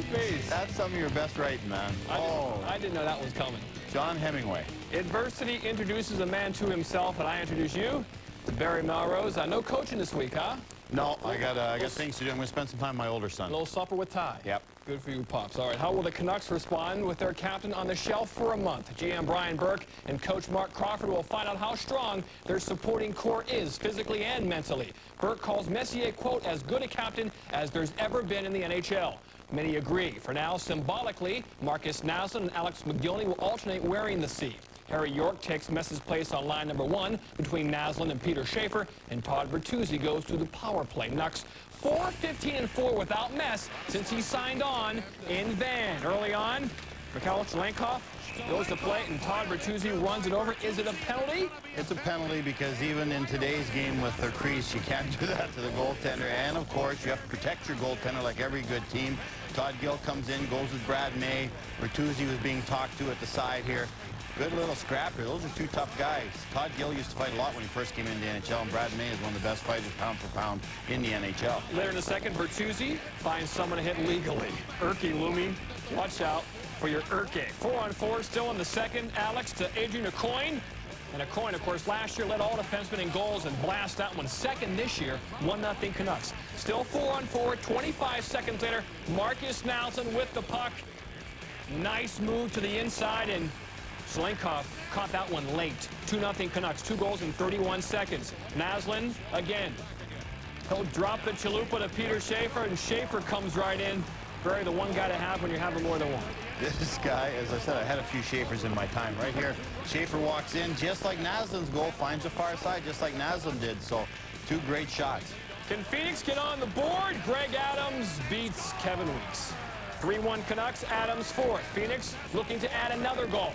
face. That's some of your best writing, man. I didn't know that was coming. John Hemingway. Adversity introduces a man to himself, and I introduce you to Barry Melrose. No coaching this week, huh? No, I got things to do. I'm going to spend some time with my older son. A little supper with Ty. Yep. Good for you, Pops. All right, how will the Canucks respond with their captain on the shelf for a month? GM Brian Burke and Coach Mark Crawford will find out how strong their supporting core is, physically and mentally. Burke calls Messier, quote, as good a captain as there's ever been in the NHL. Many agree. For now, symbolically, Marcus Naslund and Alex McGillney will alternate wearing the C. Harry York takes Mess's place on line number 1 between Naslund and Peter Schaefer, and Todd Bertuzzi goes to the power play. Nucks 4-15-4 without Mess since he signed on in Van. Early on, Mikhail Chelenkoff goes to play, and Todd Bertuzzi runs it over. Is it a penalty? It's a penalty because even in today's game with their crease, you can't do that to the goaltender. And, of course, you have to protect your goaltender like every good team. Todd Gill comes in, goes with Brad May. Bertuzzi was being talked to at the side here. Good little scrap here. Those are two tough guys. Todd Gill used to fight a lot when he first came into the NHL, and Brad May is one of the best fighters pound for pound in the NHL. Later in the second, Bertuzzi finds someone to hit legally. Urke looming. Watch out for your Urke. 4-on-4 still in the second. Alex to Adrian Aucoin. And Aucoin, of course, last year led all defensemen in goals and blast that one. Second this year, 1-0 Canucks. Still 4-on-4, 25 seconds later. Marcus Naslund with the puck. Nice move to the inside, and Chelenkoff caught that one late. 2-0 Canucks. 2 goals in 31 seconds. Naslund again. He'll drop the chalupa to Peter Schaefer, and Schaefer comes right in. Barry, the one guy to have when you're having more than one. This guy, as I said, I had a few Schaefers in my time. Right here, Schaefer walks in just like Naslund's goal, finds the far side just like Naslund did. So, 2 great shots. Can Phoenix get on the board? Greg Adams beats Kevin Weeks. 3-1 Canucks, Adams fourth. Phoenix looking to add another goal.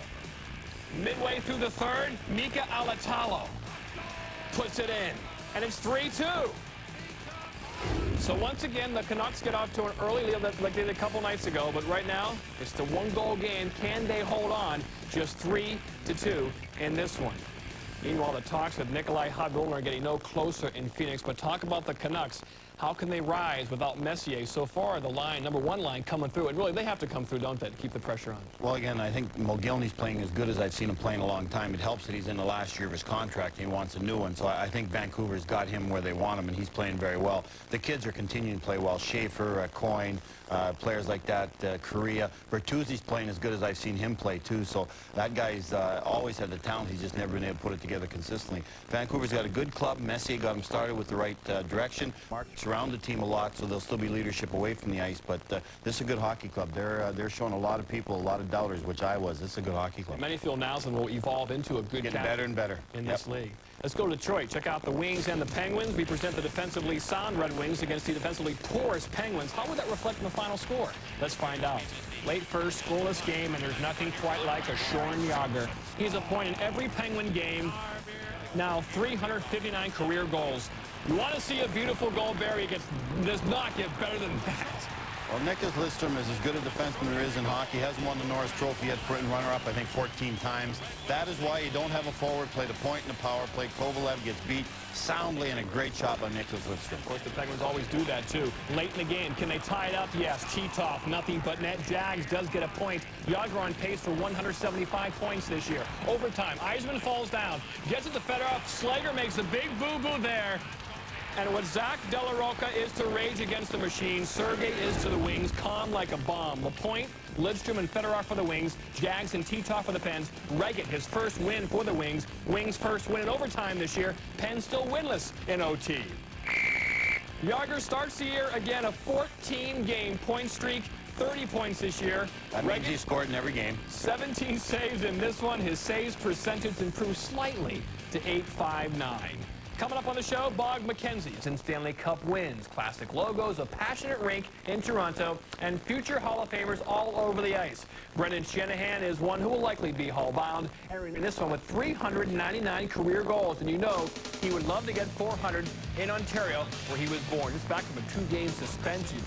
Midway through the third, Mika Alatalo puts it in, and it's 3-2. So once again, the Canucks get off to an early lead like they did a couple nights ago, but right now, it's the 1-goal game. Can they hold on? Just 3-2 in this one. Meanwhile, the talks with Nikolai Hobgoblin are getting no closer in Phoenix, but talk about the Canucks. How can they rise without Messier? So far, the line, number 1 line, coming through. And really, they have to come through, don't they, to keep the pressure on? Well, again, I think McGillney's playing as good as I've seen him playing a long time. It helps that he's in the last year of his contract and he wants a new one. So I think Vancouver's got him where they want him, and he's playing very well. The kids are continuing to play well. Schaefer, Coyne, players like that, Correa. Bertuzzi's playing as good as I've seen him play, too. So that guy's always had the talent. He's just never been able to put it together consistently. Vancouver's got a good club. Messier got him started with the right direction. Mark surrounded the team a lot, so there'll still be leadership away from the ice. But this is a good hockey club. They're showing a lot of people, a lot of doubters, which I was. This is a good hockey club. Many feel Naslund will evolve into a good Getting better and better in this league. Let's go to Detroit. Check out the Wings and the Penguins. We present the defensively sound Red Wings against the defensively porous Penguins. How would that reflect in the final score? Let's find out. Late first, scoreless game, and there's nothing quite like a Shorn Yager. He's a point in every Penguin game. Now 359 career goals. You want to see a beautiful goal, Barry? It does not get better than that. Well, Nicklas Lidstrom is as good a defenseman there is in hockey. He hasn't won the Norris Trophy yet, runner-up, I think, 14 times. That is why you don't have a forward play the point in the power play. Kovalev gets beat soundly, and a great shot by Nicklas Lidstrom. Of course, the Penguins always do that, too. Late in the game, can they tie it up? Yes. Titoff, nothing but net. Jags does get a point. Yager on pace for 175 points this year. Overtime, Eisman falls down, gets it to Fedorov. Slager makes a big boo-boo there. And what Zach De La Rocca is to Rage Against the Machine, Sergei is to the Wings, calm like a bomb. LaPointe, Lidstrom, and Fedorov for the Wings, Jags and Titoff for the Pens. Reggett, his first win for the Wings. Wings' first win in overtime this year. Pens still winless in OT. Yager starts the year again, a 14-game point streak. 30 points this year. That means he scored in every game. 17 saves in this one. His saves percentage improved slightly to .859. Coming up on the show, Bog McKenzie and Stanley Cup wins, classic logos, a passionate rink in Toronto, and future Hall of Famers all over the ice. Brendan Shanahan is one who will likely be Hall-bound. In this one with 399 career goals, and you know he would love to get 400 in Ontario, where he was born. Just back from a 2-game suspension.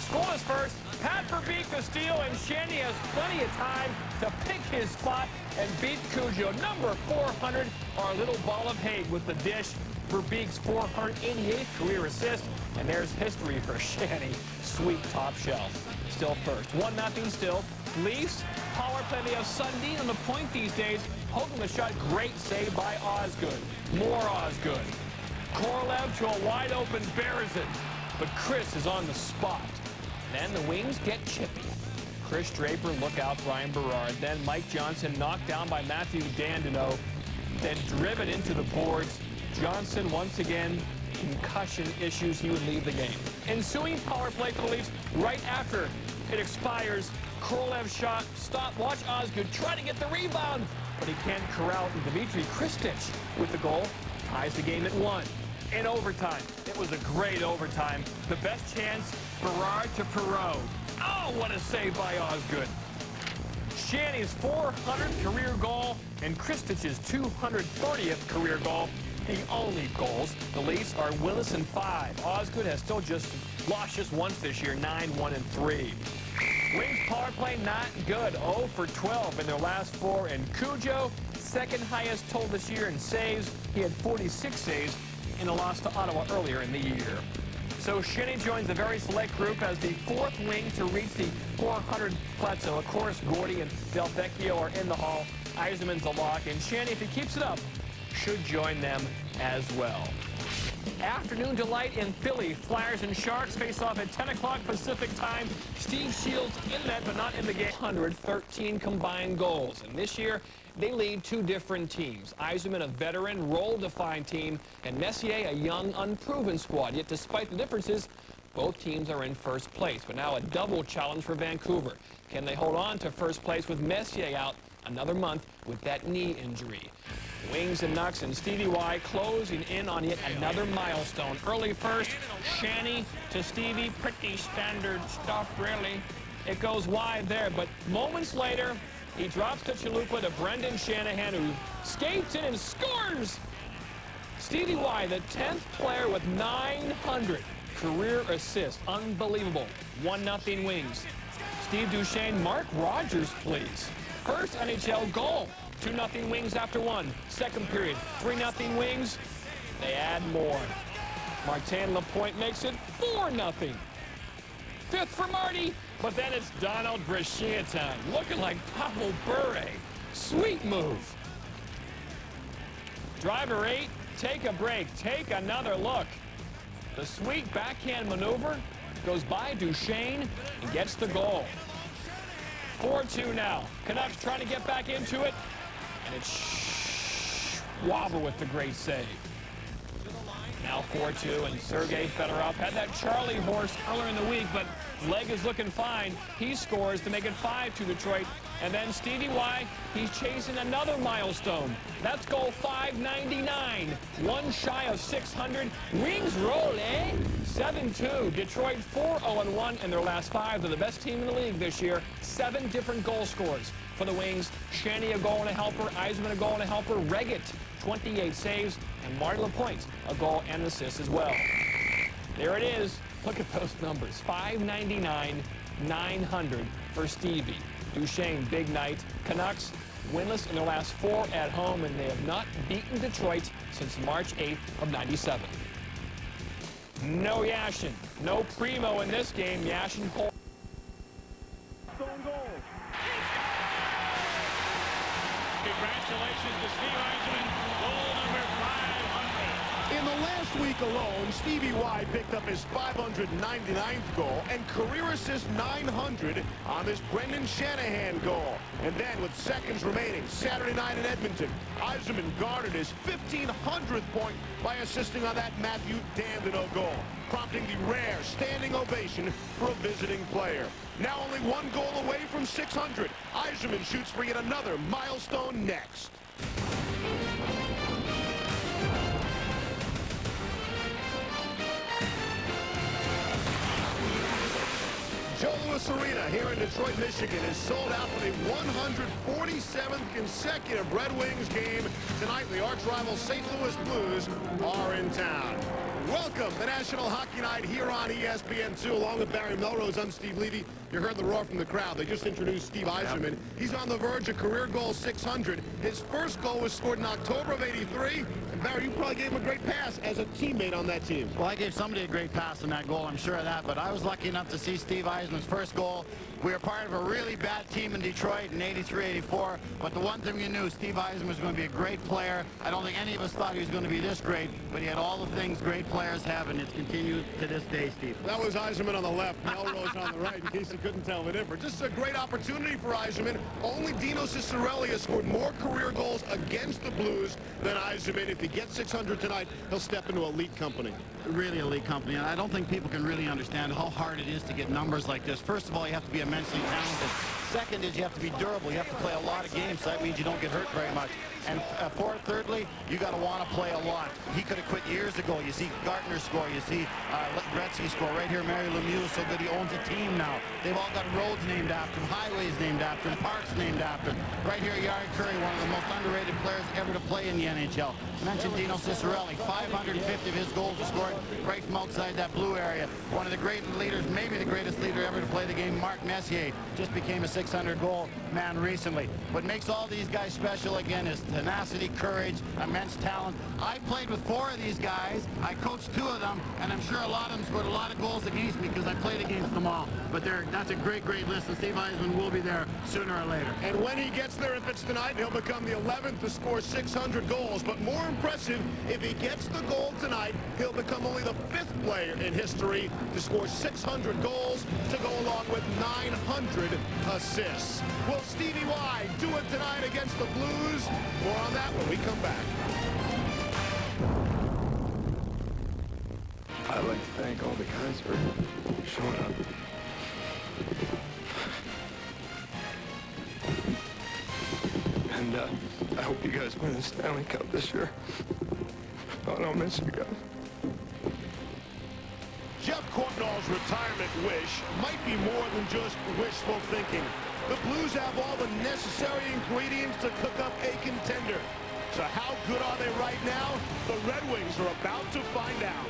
Scoreless first. Pat Verbeek to steal, and Shanny has plenty of time to pick his spot and beat Cujo. Number 400, our little ball of hate with the dish. Verbeek's 488th career assist, and there's history for Shanny. Sweet top shelf. Still first. 1-0 still. Leafs, power play. They have Sundin on the point these days. Poking the shot. Great save by Osgood. More Osgood. Korolev to a wide-open Berezin. But Chris is on the spot. Then the Wings get chippy. Chris Draper, look out, Brian Berard. Then Mike Johnson knocked down by Matthew Dandino. Then driven into the boards. Johnson once again, concussion issues. He would leave the game. Ensuing power play for the Leafs right after it expires. Korolev shot. Stop. Watch Osgood try to get the rebound. But he can't corral Dmitry Kristich with the goal. Ties the game at 1. In overtime. It was a great overtime. The best chance, Berard to Perreault. Oh, what a save by Osgood. Shanny's 400th career goal and Kristich's 230th career goal. The only goals. The Leafs are winless in 5. Osgood has still just lost just once this year, 9-1-3. Wings power play not good, 0 for 12 in their last 4. And Cujo, second highest total this year in saves. He had 46 saves in a loss to Ottawa earlier in the year. So Shanny joins a very select group as the 4th wing to reach the 400 plateau. Of course, Gordy and Del Vecchio are in the hall. Yzerman's a lock, and Shanny, if he keeps it up, should join them as well. Afternoon delight in Philly. Flyers and Sharks face off at 10 o'clock Pacific time. Steve Shields in net, but not in the game. 113 combined goals. And this year, they lead 2 different teams. Yzerman, a veteran, role-defined team, and Messier, a young, unproven squad. Yet despite the differences, both teams are in first place. But now a double challenge for Vancouver. Can they hold on to first place with Messier out another month with that knee injury? Wings and Nux and Stevie Y closing in on yet another milestone. Early first, Shanny to Stevie. Pretty standard stuff, really. It goes wide there, but moments later, he drops to Chalupa to Brendan Shanahan, who skates in and scores. Stevie Y, the 10th player with 900 career assists. Unbelievable. 1-0 Wings. Steve Duchesne, Mark Rogers, please. First NHL goal. 2-0 Wings after 1. Second period, 3-0 Wings. They add more. Martin Lapointe makes it 4-0. 5th for Marty, but then it's Donald Brashear time, looking like Pavel Bure. Sweet move. Driver 8, take a break, take another look. The sweet backhand maneuver goes by Duchesne and gets the goal. 4-2 now. Canucks trying to get back into it, and it's Schwaber with the great save. Now 4-2, and Sergei Fedorov had that Charlie horse earlier in the week, but leg is looking fine. He scores to make it 5-2 Detroit. And then Stevie Y, he's chasing another milestone. That's goal 599. One shy of 600. Wings roll, eh? 7-2. Detroit 4-0-1 in their last 5. They're the best team in the league this year. 7 different goal scores for the Wings. Shanny a goal and a helper. Yzerman a goal and a helper. Reggett 28 saves. And Marty Lapointe a goal and an assist as well. There it is. Look at those numbers. 599, 900 for Stevie. Duchesne, big night. Canucks winless in their last 4 at home, and they have not beaten Detroit since March 8th of '97. No Yashin, no Primo in this game. Yashin holds. Congratulations to Steve Yzerman, goal number 500. In the last week alone, Stevie Y picked up his 599th goal and career assist 900 on this Brendan Shanahan goal. And then with seconds remaining, Saturday night in Edmonton, Yzerman garnered his 1,500th point by assisting on that Matthew Dandino goal, prompting the rare standing ovation for a visiting player. Now only 1 goal away from 600. Yzerman shoots for yet another milestone next. Joe Louis Arena here in Detroit, Michigan is sold out for the 147th consecutive Red Wings game. Tonight, the arch rival St. Louis Blues are in town. Welcome. welcome the National Hockey Night here on ESPN2. Along with Barry Melrose, I'm Steve Levy. You heard the roar from the crowd. They just introduced Steve Yzerman. He's on the verge of career goal 600. His first goal was scored in October of '83. And Barry, you probably gave him a great pass as a teammate on that team. Well, I gave somebody a great pass in that goal, I'm sure of that. But I was lucky enough to see Steve Yzerman's first goal. We were part of a really bad team in Detroit in '83-'84. But the one thing we knew, Steve Yzerman was going to be a great player. I don't think any of us thought he was going to be this great, but he had all the things great players have, and it's continued to this day, Steve. That was Yzerman on the left, Melrose on the right, in case you couldn't tell the difference. Just a great opportunity for Yzerman. Only Dino Ciccarelli has scored more career goals against the Blues than Yzerman. If he gets 600 tonight, he'll step into elite company. Really elite company, and I don't think people can really understand how hard it is to get numbers like this. First of all, you have to be immensely talented. Second is you have to be durable. You have to play a lot of games, so that means you don't get hurt very much. And thirdly, you got to want to play a lot. He could have quit years ago. You see Gartner score. You see Gretzky score. Right here, Mario Lemieux is so good he owns a team now. They've all got roads named after him, highways named after him, parks named after him. Right here, Yari Curry, one of the most underrated players ever to play in the NHL. I mentioned Dino Ciccarelli. 550 of his goals were scored right from outside that blue area. One of the great leaders, maybe the greatest leader ever to play the game, Mark Messier, just became a 600-goal man recently. What makes all these guys special, again, is tenacity, courage, immense talent. I played with 4 of these guys. I coached 2 of them, and I'm sure a lot of them scored a lot of goals against me because I played against them all. But that's a great, great list, and Steve Yzerman will be there sooner or later. And when he gets there, if it's tonight, he'll become the 11th to score 600 goals. But more impressive, if he gets the goal tonight, he'll become only the 5th player in history to score 600 goals to go along with 900 assists. Will Stevie Y do it tonight against the Blues? More on that when we come back. I'd like to thank all the guys for showing up. And I hope you guys win the Stanley Cup this year. I'll miss you guys. Jeff Courtnall's retirement wish might be more than just wishful thinking. The Blues have all the necessary ingredients to cook up a contender. So how good are they right now? The Red Wings are about to find out.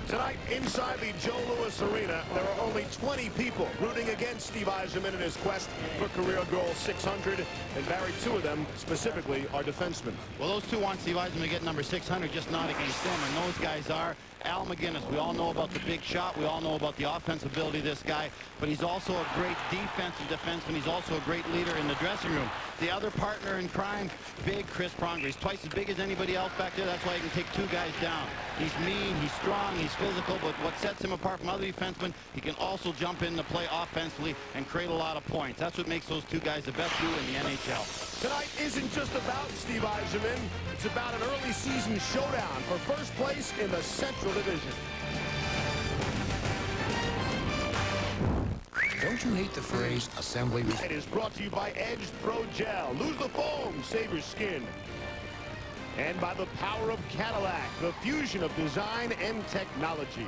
Tonight, inside the Joe Louis Arena, there are only 20 people rooting against Steve Yzerman in his quest for career goal 600. And Barry, 2 of them specifically are defensemen. Well, those 2 want Steve Yzerman to get number 600, just not against them. And those guys are Al McGinnis. We all know about the big shot. We all know about the offensive ability of this guy. But he's also a great defensive defenseman. He's also a great leader in the dressing room. The other partner in crime, big Chris Pronger. He's twice as big as anybody else back there. That's why he can take 2 guys down. He's mean, he's strong, he's physical, but what sets him apart from other defensemen, he can also jump in to play offensively and create a lot of points. That's what makes those 2 guys the best duo in the NHL. Tonight isn't just about Steve Yzerman. It's about an early season showdown for first place in the Central Division. Don't you hate the phrase assembly? It is brought to you by Edge Throw Gel. Lose the foam, save your skin. And by the power of Cadillac, the fusion of design and technology.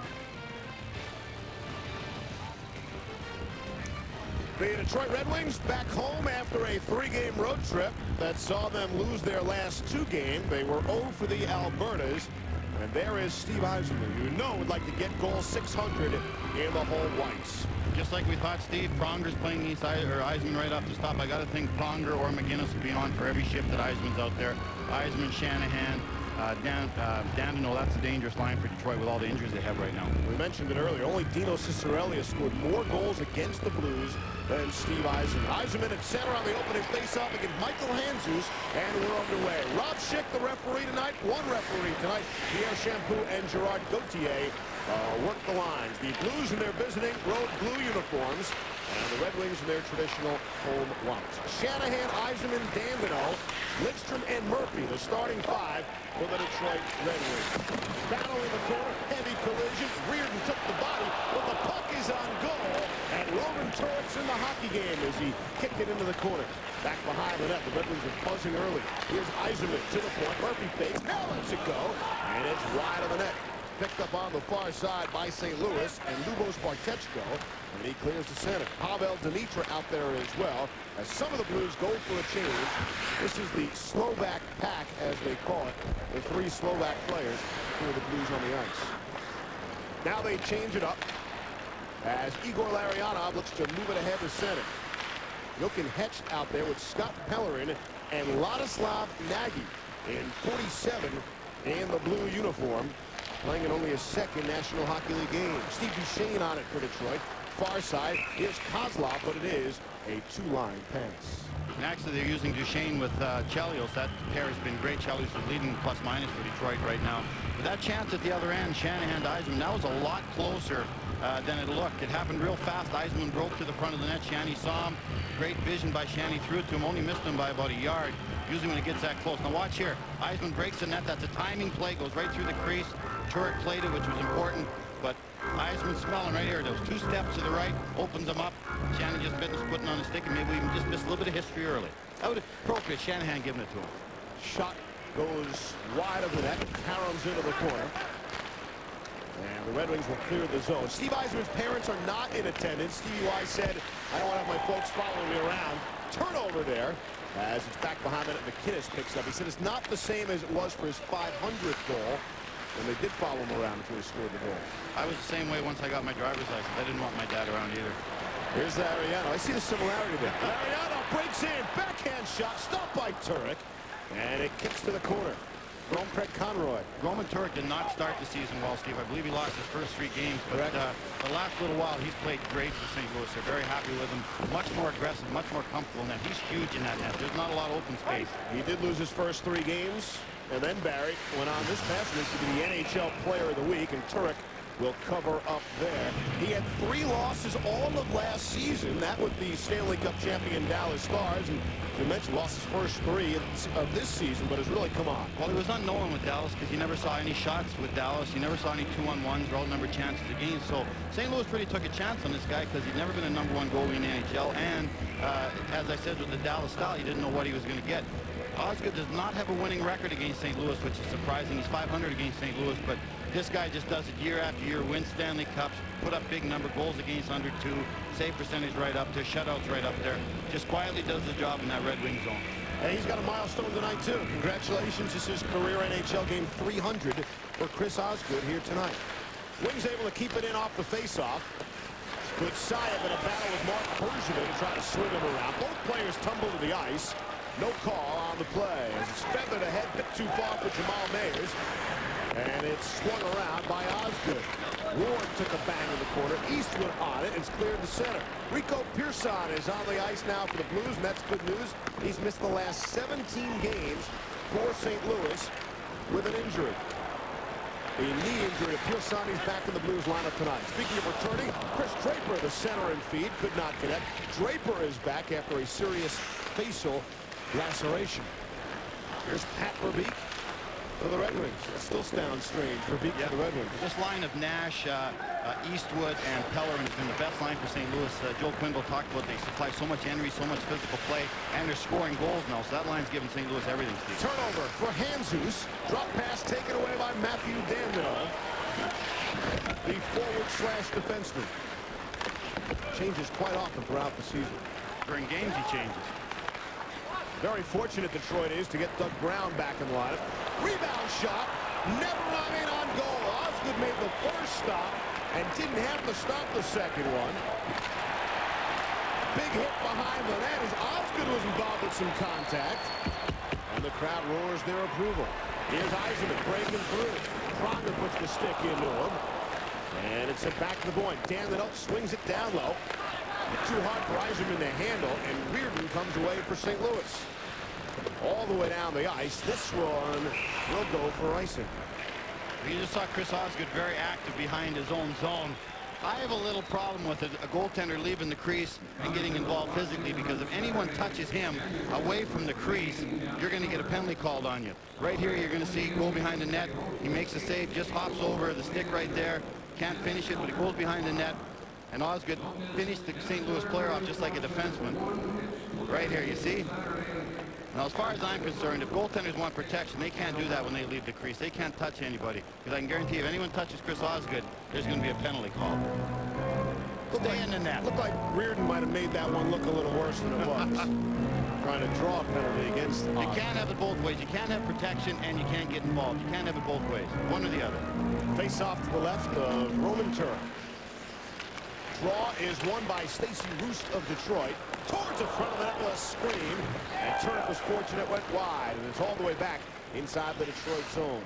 The Detroit Red Wings back home after a 3-game road trip that saw them lose their last 2 games. They were 0 for the Albertas. And there is Steve Yzerman, who you know would like to get goal 600 in the whole whites. Just like we thought, Steve, Pronger's playing Yzerman right off the top. I got to think Pronger or McGinnis will be on for every shift that Yzerman's out there. Yzerman, Shanahan, Dandino, that's a dangerous line for Detroit with all the injuries they have right now. We mentioned it earlier. Only Dino Ciccarelli has scored more goals against the Blues than Steve Yzerman. Yzerman at center on the opening faceoff against Michael Handzus, and we're underway. Rob Schick, the referee tonight. 1 referee tonight. Pierre Champoux and Gerard Gauthier work the lines. The Blues in their visiting road blue uniforms, and the Red Wings in their traditional home whites. Shanahan, Yzerman, Dandino, Lidstrom, and Murphy, the starting 5 for the Detroit Red Wings. Battle in the corner, heavy collision. Reardon took the body, but the puck is on goal, and Roman Turret's in the hockey game as he kicked it into the corner. Back behind the net, the Red Wings are buzzing early. Here's Yzerman to the point. Murphy fakes, now lets it go, and it's wide of the net. Picked up on the far side by St. Louis and Lubos Bartechko, and he clears the center. Pavel Dimitra out there as well, as some of the Blues go for a change. This is the Slovak pack as as they call it, with 3 Slovak players for the Blues on the ice. Now they change it up as Igor Larionov looks to move it ahead to center. Jochen Hetch out there with Scott Pellerin and Ladislav Nagy in 47 in the blue uniform, playing in only his 2nd National Hockey League game. Steve Duchesne on it for Detroit. Far side, here's Kozlov, but it is a 2-line pass. And actually, they're using Duchesne with Chelios. That pair has been great. Chelios is leading plus-minus for Detroit right now. But that chance at the other end, Shanahan to Eisman, that was a lot closer than it looked. It happened real fast. Eisman broke to the front of the net. Shanny saw him. Great vision by Shanny. Threw it to him. Only missed him by about a yard. Usually when it gets that close. Now watch here. Eisman breaks the net. That's a timing play. Goes right through the crease. Turek played it, which was important. But Eisman's smelling right here. Those 2 steps to the right. Opens them up. Shannon just business putting on a stick. And maybe we even just missed a little bit of history early. That would appropriate. Shanahan giving it to him. Shot goes wide of the net. Caroms into the corner. And the Red Wings will clear the zone. Steve Eisman's parents are not in attendance. Stevie Y said, I don't want to have my folks following me around. Turnover there as it's back behind it. McInnes picks up. He said it's not the same as it was for his 500th goal. And they did follow him around until he scored the goal. I was the same way once I got my driver's license. I didn't want my dad around either. Here's Ariano. I see the similarity there. Ariano breaks in. Backhand shot. Stopped by Turek. And it kicks to the corner. From Craig Conroy. Roman Turek did not start the season well, Steve. I believe he lost his first 3 games. But the last little while, he's played great for St. Louis. They're very happy with him. Much more aggressive, much more comfortable in that. He's huge in that net. There's not a lot of open space. He did lose his first 3 games. And then Barry went on this past week to be the NHL Player of the Week. And Turek will cover up there. He had 3 losses all of last season. That with the Stanley Cup champion Dallas Stars. And you mentioned lost his first 3 of this season, but has really come on. Well, he was unknown with Dallas because you never saw any shots with Dallas. You never saw any 2-on-1s or all number chances of games. So St. Louis really took a chance on this guy because he'd never been a #1 goalie in the NHL. And as I said, with the Dallas style, you didn't know what he was going to get. Osgood does not have a winning record against St. Louis, which is surprising. He's .500 against St. Louis, but this guy just does it year after year, wins Stanley Cups, put up big number, goals against under 2, save percentage right up there, shutouts right up there. Just quietly does the job in that Red Wing zone. And he's got a milestone tonight, too. Congratulations. This is career NHL game 300 for Chris Osgood here tonight. Wings able to keep it in off the faceoff. Good Sayev in a battle with Mark Bergevin to try to swing him around. Both players tumble to the ice. No call on the play as it's feathered ahead, bit too far for Jamal Mayers. And it's swung around by Osgood. Ward took a bang in the corner. Eastwood on it. It's cleared to center. Rico Pearson is on the ice now for the Blues, and that's good news. He's missed the last 17 games for St. Louis with an injury. A knee injury to Pearson. He's back in the Blues lineup tonight. Speaking of returning, Chris Draper, the center and feed, could not connect. Draper is back after a serious facial laceration. Here's Pat Verbeek for the Red Wings. It still sounds strange. Verbeek for the Red Wings. This line of Nash, Eastwood, and Pellerin has been the best line for St. Louis. Joel Quenneville talked about they supply so much energy, so much physical play, and they're scoring goals now. So that line's giving St. Louis everything, Steve. Turnover for Hanzus. Drop pass taken away by Matthew Dandino, the forward/defenseman. Changes quite often throughout the season. During games, he changes. Very fortunate Detroit is to get Doug Brown back in the lineup. Rebound shot. Never in on goal. Osgood made the first stop and didn't have to stop the second one. Big hit behind the net as Osgood was involved with some contact. And the crowd roars their approval. Here's Eisenman breaking through. Pronger puts the stick into him. And it's sent back to the point. Dandino swings it down low. Too hard for Eisenman to handle, and Reardon comes away for St. Louis. All the way down the ice. This one will go for icing. You just saw Chris Osgood very active behind his own zone. I have a little problem with a goaltender leaving the crease and getting involved physically, because if anyone touches him away from the crease, you're going to get a penalty called on you. Right here, you're going to see go behind the net. He makes a save, just hops over the stick right there. Can't finish it, but it goes behind the net. And Osgood finished the St. Louis player off just like a defenseman. Right here, you see? Now, as far as I'm concerned, if goaltenders want protection, they can't do that when they leave the crease. They can't touch anybody. Because I can guarantee if anyone touches Chris Osgood, there's going to be a penalty call. Stay in the net. Looked like Reardon might have made that one look a little worse than it was. trying to draw a penalty against You can't have it both ways. You can't have protection and you can't get involved. You can't have it both ways. One or the other. Face off to the left of Roman Turek. Draw is won by Stacey Roost of Detroit. Towards the front of the net with a screen. And Turek was fortunate, went wide. And it's all the way back inside the Detroit zone.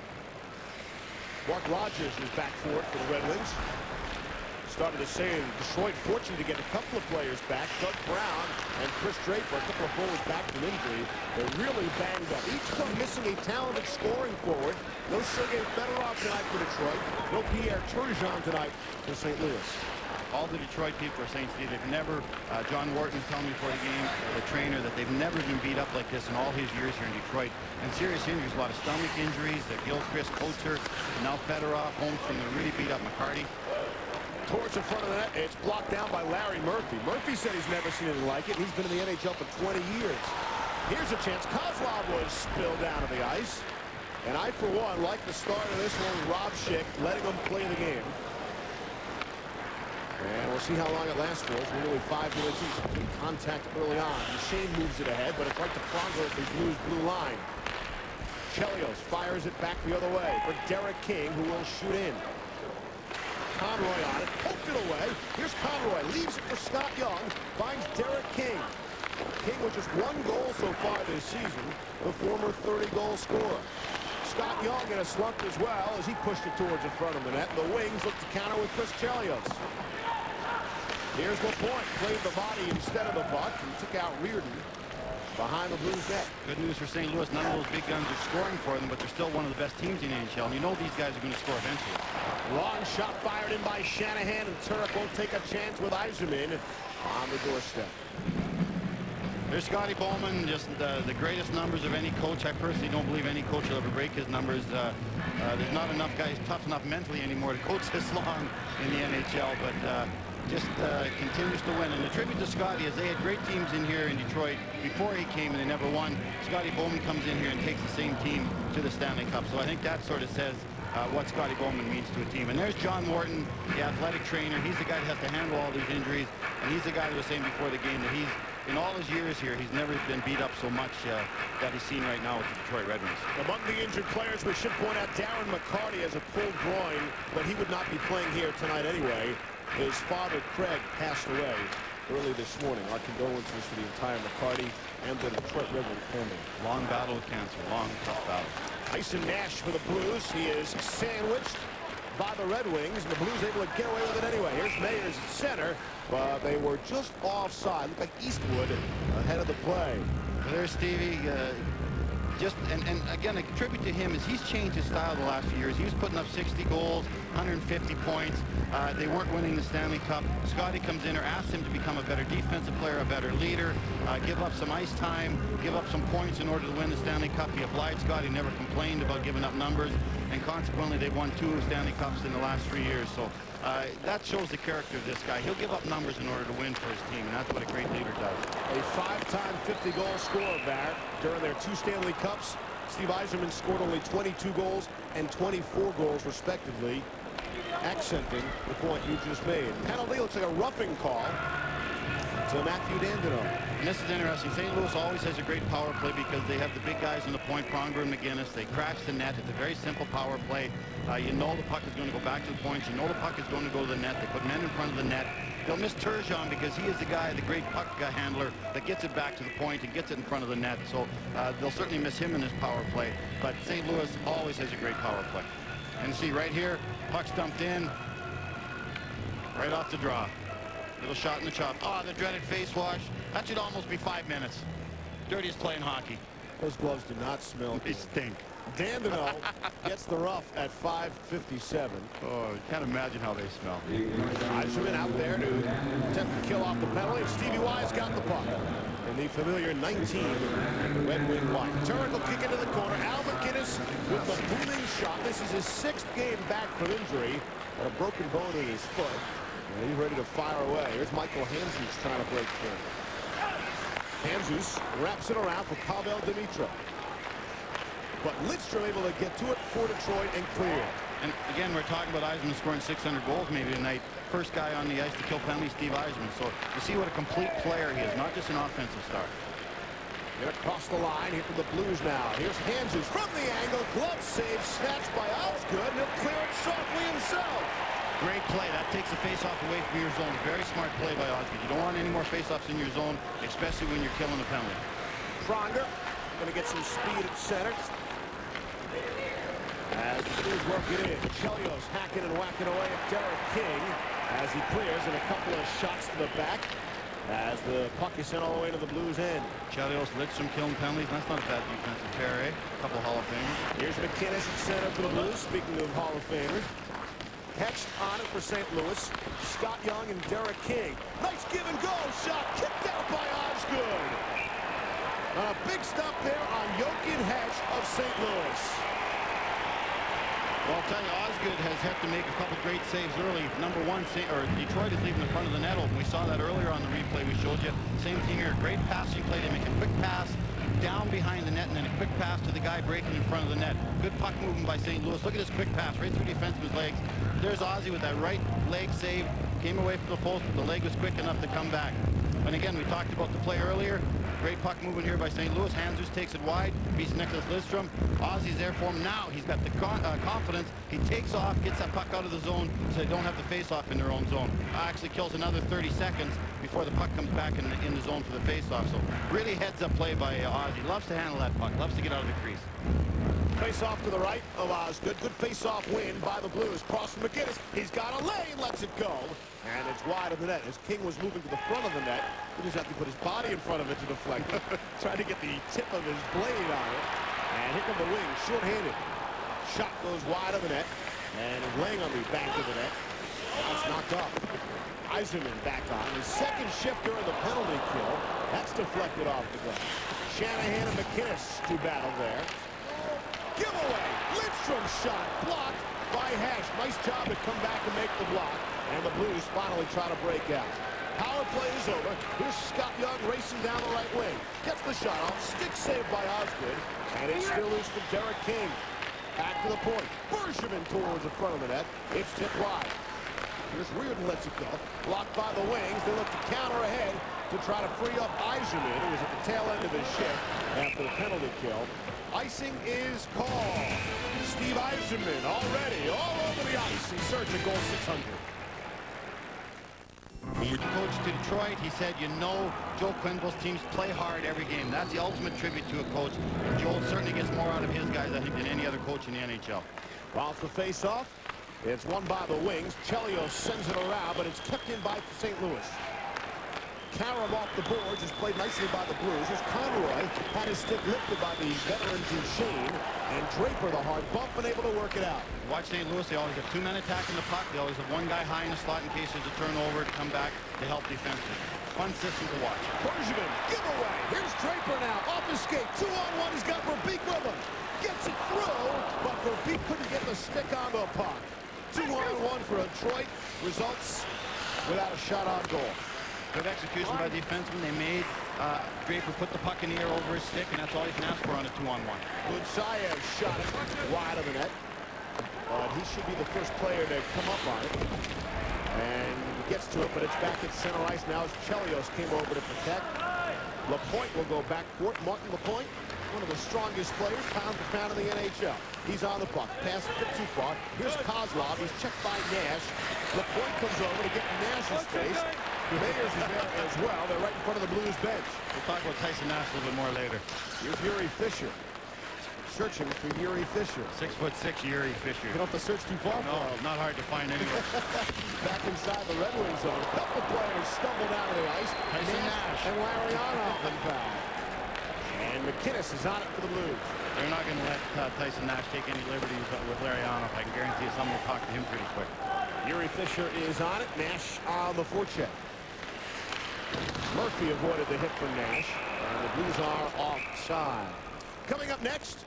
Mark Rogers is back for it for the Red Wings. Started to say Detroit fortunate to get a couple of players back. Doug Brown and Chris Draper, a couple of forwards back from injury. They're really banged up. Each one missing a talented scoring forward. No Sergei Fedorov tonight for Detroit. No Pierre Turgeon tonight for St. Louis. All the Detroit people are saying, Steve, they've never, John Wharton telling me before the game, the trainer, that they've never been beat up like this in all his years here in Detroit. And serious injuries, a lot of stomach injuries, Gilchrist, Coacher, now Fedorov, Holmstrom, they really beat up McCarty. Towards the front of the net, it's blocked down by Larry Murphy. Murphy said he's never seen anything like it. He's been in the NHL for 20 years. Here's a chance. Kozlov was spilled down to the ice. And I, for one, like the start of this one with Rob Schick, letting him play the game. And we'll see how long it lasts for us. We're nearly 5 minutes in contact early on. Shane moves it ahead, but it's right to Pronger at the Blues blue line. Chelios fires it back the other way for Derek King, who will shoot in. Conroy on it, poked it away. Here's Conroy, leaves it for Scott Young, finds Derek King. King with just 1 goal so far this season, the former 30-goal scorer. Scott Young in a slump as well as he pushed it towards the front of the net. The Wings look to counter with Chris Chelios. Here's LaPointe, played the body instead of the butt and took out Reardon behind the Blues net. Good news for St. Louis. None of those big guns are scoring for them, but they're still one of the best teams in the NHL. And you know these guys are going to score eventually. Long shot fired in by Shanahan, and Turek won't take a chance with Yzerman on the doorstep. There's Scotty Bowman, just the greatest numbers of any coach. I personally don't believe any coach will ever break his numbers. There's not enough guys tough enough mentally anymore to coach this long in the NHL, but just continues to win. And a tribute to Scotty, as they had great teams in here in Detroit before he came and they never won. Scotty Bowman comes in here and takes the same team to the Stanley Cup. So I think that sort of says what Scotty Bowman means to a team. And there's John Wharton, the athletic trainer. He's the guy that has to handle all these injuries. And he's the guy that was saying before the game that he's, in all his years here, he's never been beat up so much that he's seen right now with the Detroit Red Wings. Among the injured players, we should point out Darren McCarty has a pulled groin, but he would not be playing here tonight anyway. His father, Craig, passed away early this morning. Our condolences to the entire McCarty and the Detroit Red Wings family. Long battle with cancer, long, tough battle. Tyson Nash for the Blues. He is sandwiched by the Red Wings, and the Blues able to get away with it anyway. Here's Mayers at center, but they were just offside. Looked like Eastwood ahead of the play. There's Stevie. And again, a tribute to him is he's changed his style the last few years. He was putting up 60 goals, 150 points. They weren't winning the Stanley Cup. Scotty comes in or asks him to become a better defensive player, a better leader, give up some ice time, give up some points in order to win the Stanley Cup. He obliged Scotty, never complained about giving up numbers, and consequently they've won 2 Stanley Cups in the last 3 years. So that shows the character of this guy. He'll give up numbers in order to win for his team, and that's what a great leader does. A 5-time 50-goal scorer, Barrett. During their 2 Stanley Cups, Steve Yzerman scored only 22 goals and 24 goals, respectively, accenting the point you just made. Penalty looks like a roughing call to Matthew Dandino. And this is interesting. St. Louis always has a great power play because they have the big guys on the point, Pronger and McGinnis. They crash the net. It's a very simple power play. You know the puck is going to go back to the points. You know the puck is going to go to the net. They put men in front of the net. They'll miss Turgeon because he is the guy, the great puck handler that gets it back to the point and gets it in front of the net. So they'll certainly miss him in this power play. But St. Louis always has a great power play. And see right here, puck's dumped in, right off the draw. Little shot in the chop. Oh, the dreaded face wash. That should almost be 5 minutes. Dirtiest play in hockey. Those gloves do not smell They good. stink. Dandino gets the rough at 5:57. Oh, can't imagine how they smell. Yzerman out there to attempt to kill off the penalty. And Stevie Y's got the puck. And the familiar 19 Red Wing white. Turek will kick into the corner. Al McGinnis with the booming shot. This is his 6th game back from injury. A broken bone in his foot. And he's ready to fire away. Here's Michael Handzus trying to break through. Handzus wraps it around for Pavel Demitra. But Lidstrom able to get to it for Detroit and clear. And again, we're talking about Yzerman scoring 600 goals maybe tonight. First guy on the ice to kill penalties, Steve Yzerman. So you see what a complete player he is, not just an offensive star. And across the line, here for the Blues now. Here's Hanses from the angle. Glove save, snatched by Osgood. And he'll clear it softly himself. Great play. That takes the face-off away from your zone. Very smart play by Osgood. You don't want any more face-offs in your zone, especially when you're killing the penalty. Pronger going to get some speed at center. As the Blues work it in. Chelios hacking and whacking away at Derek King as he clears, and a couple of shots to the back as the puck is sent all the way to the Blues end. Chelios lit some killing penalties. That's not a bad defensive pair, eh? A couple of Hall of Famers. Here's McInnes at center for the Blues. Speaking of Hall of Famers. Hecht on it for St. Louis. Scott Young and Derek King. Nice give and go shot. Kicked out by Osgood. A big stop there on Jochen Hecht of St. Louis. Well, I'll tell you, Osgood has had to make a couple great saves early. Number one, Detroit is leaving the front of the net open. We saw that earlier on the replay we showed you. Same thing here. Great passing play to make a quick pass down behind the net and then a quick pass to the guy breaking in front of the net. Good puck movement by St. Louis. Look at this quick pass right through the defenseman's legs. There's Ozzy with that right leg save. Came away from the post, but the leg was quick enough to come back. And again, we talked about the play earlier. Great puck movement here by St. Louis. Hanses takes it wide, beats Nicholas Lidstrom. Ozzy's there for him now. He's got the confidence. He takes off, gets that puck out of the zone so they don't have to face off in their own zone. Actually kills another 30 seconds before the puck comes back in the zone for the face-off. So really heads-up play by Ozzy. Loves to handle that puck. Loves to get out of the crease. Face-off to the right of Osgood. Good face-off win by the Blues. Cross from McInnes. He's got a lane, lets it go. And it's wide of the net. As King was moving to the front of the net, he just had to put his body in front of it to deflect it. Trying to get the tip of his blade on it. And here come the wings, short-handed. Shot goes wide of the net. And is laying on the back of the net. Now it's knocked off. Yzerman back on. His second shift during the penalty kill. That's deflected off the glass. Shanahan and McInnes to battle there. Giveaway. Lidstrom shot blocked by Hecht. Nice job to come back and make the block. And the Blues finally try to break out. Power play is over. Here's Scott Young racing down the right wing. Gets the shot off. Stick saved by Osgood. And it's still loose for Derek King. Back to the point. Bergevin towards the front of the net. It's tipped wide. Here's Reardon lets it go. Blocked by the wings. They look to counter ahead to try to free up Yzerman, who was at the tail end of his shift after the penalty kill. Icing is called. Steve Yzerman already all over the ice. He searching goal 600. When we coached Detroit, he said, you know, Joe Quenneville's teams play hard every game. That's the ultimate tribute to a coach. Joe certainly gets more out of his guys, I think, than any other coach in the NHL. Off the face-off. It's won by the wings. Chelios sends it around, but it's kept in by St. Louis. Karam off the boards is played nicely by the Blues. As Conroy had his stick lifted by the veteran Duchesne, and Draper, the hard bump, been able to work it out. Watch St. Louis. They always have two men attacking the puck. They always have one guy high in the slot in case there's a turnover to come back to help defensively. Fun system to watch. Bergevin, giveaway. Here's Draper now. Off his skate. 2-on-1. He's got Verbeek with him. Gets it through, but Verbeek couldn't get the stick on the puck. 2-on-1 for Detroit. Results without a shot on goal. Good execution by the defenseman. They made Draper put the puck in the air over his stick, and that's all you can ask for on a 2-on-1. Good Saev shot it wide of the net. But he should be the first player to come up on it. And gets to it, but it's back at center ice now as Chelios came over to protect. Lapointe will go back for it. Martin Lapointe, one of the strongest players, pound for pound in the NHL. He's on the puck. Pass a bit too far. Here's Kozlov. He's checked by Nash. Lapointe comes over to get Nash's space. Mayers is there as well. They're right in front of the Blues bench. We'll talk about Tyson Nash a little bit more later. Here's Yuri Fisher. Searching for Yuri Fisher. 6'6" Yuri Fisher. You don't have to search too far. No, not hard to find anywhere. Back inside the Red Wings zone. A couple of players stumble down to the ice. Tyson Nash. And Larry Arnold in foul. And McInnes is on it for the Blues. They're not going to let Tyson Nash take any liberties with Larry Arnold. I can guarantee you someone will talk to him pretty quick. Yuri Fisher is on it. Nash on the forecheck. Murphy avoided the hit from Nash. And the Blues are offside. Coming up next,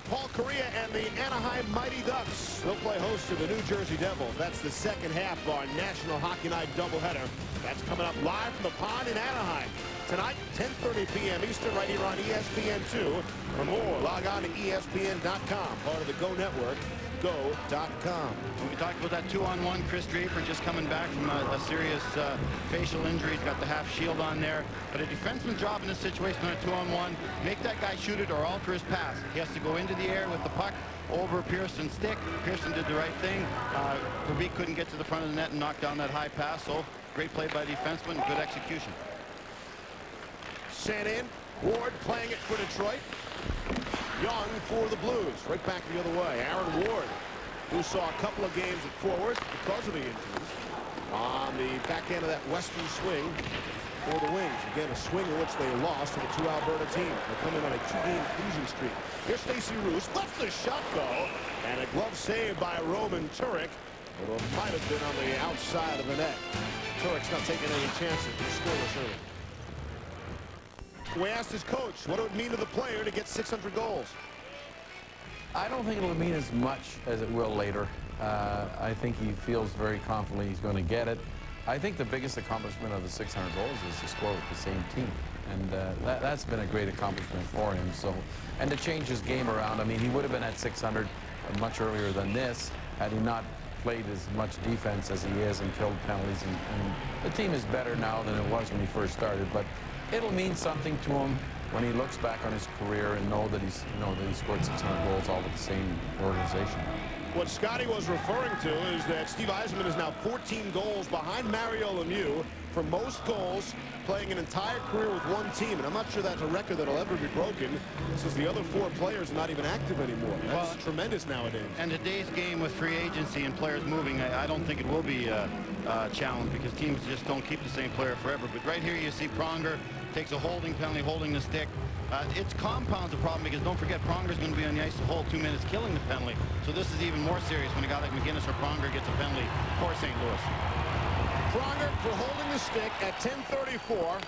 Paul Kariya and the Anaheim Mighty Ducks. They'll play host to the New Jersey Devils. That's the second half of our National Hockey Night doubleheader. That's coming up live from the pond in Anaheim. Tonight, 10:30 p.m. Eastern, right here on ESPN2. For more, log on to ESPN.com, part of the Go Network. SportsGo.com. When we talked about that 2-on-1, Chris Draper just coming back from a serious facial injury. He's got the half shield on there. But a defenseman's job in this situation on a 2-on-1, make that guy shoot it or alter his pass. He has to go into the air with the puck over Pearson's stick. Pearson did the right thing. Verbeek couldn't get to the front of the net and knock down that high pass. So great play by the defenseman, good execution. Sent in. Ward playing it for Detroit. Young for the Blues. Right back the other way. Aaron Ward, who saw a couple of games at forward because of the injuries, on the back end of that western swing for the Wings. Again, a swing in which they lost to the two Alberta teams. They're coming on a 2-game losing streak. Here's Stacey Roos. Lets the shot go. And a glove save by Roman Turek. It might have been on the outside of the net. Turek's not taking any chances. He's scoreless early. We asked his coach what it would mean to the player to get 600 goals. I don't think it'll mean as much as it will later. I think he feels very confidently he's going to get it. I think the biggest accomplishment of the 600 goals is to score with the same team. And that's been a great accomplishment for him. So, and to change his game around, I mean, he would have been at 600 much earlier than this had he not played as much defense as he is and killed penalties. And the team is better now than it was when he first started. But it'll mean something to him when he looks back on his career and know that he scored 600 goals all with the same organization. What Scotty was referring to is that Steve Yzerman is now 14 goals behind Mario Lemieux for most goals playing an entire career with one team. And I'm not sure that's a record that'll ever be broken since the other four players are not even active anymore. That's tremendous nowadays. And today's game with free agency and players moving, I don't think it will be a challenge because teams just don't keep the same player forever. But right here you see Pronger takes a holding penalty, holding the stick. It's compounds the problem because don't forget Pronger's going to be on the ice the whole 2 minutes killing the penalty. So this is even more serious when a guy like McGinnis or Pronger gets a penalty for St. Louis. Pronger for holding the stick at 10:34.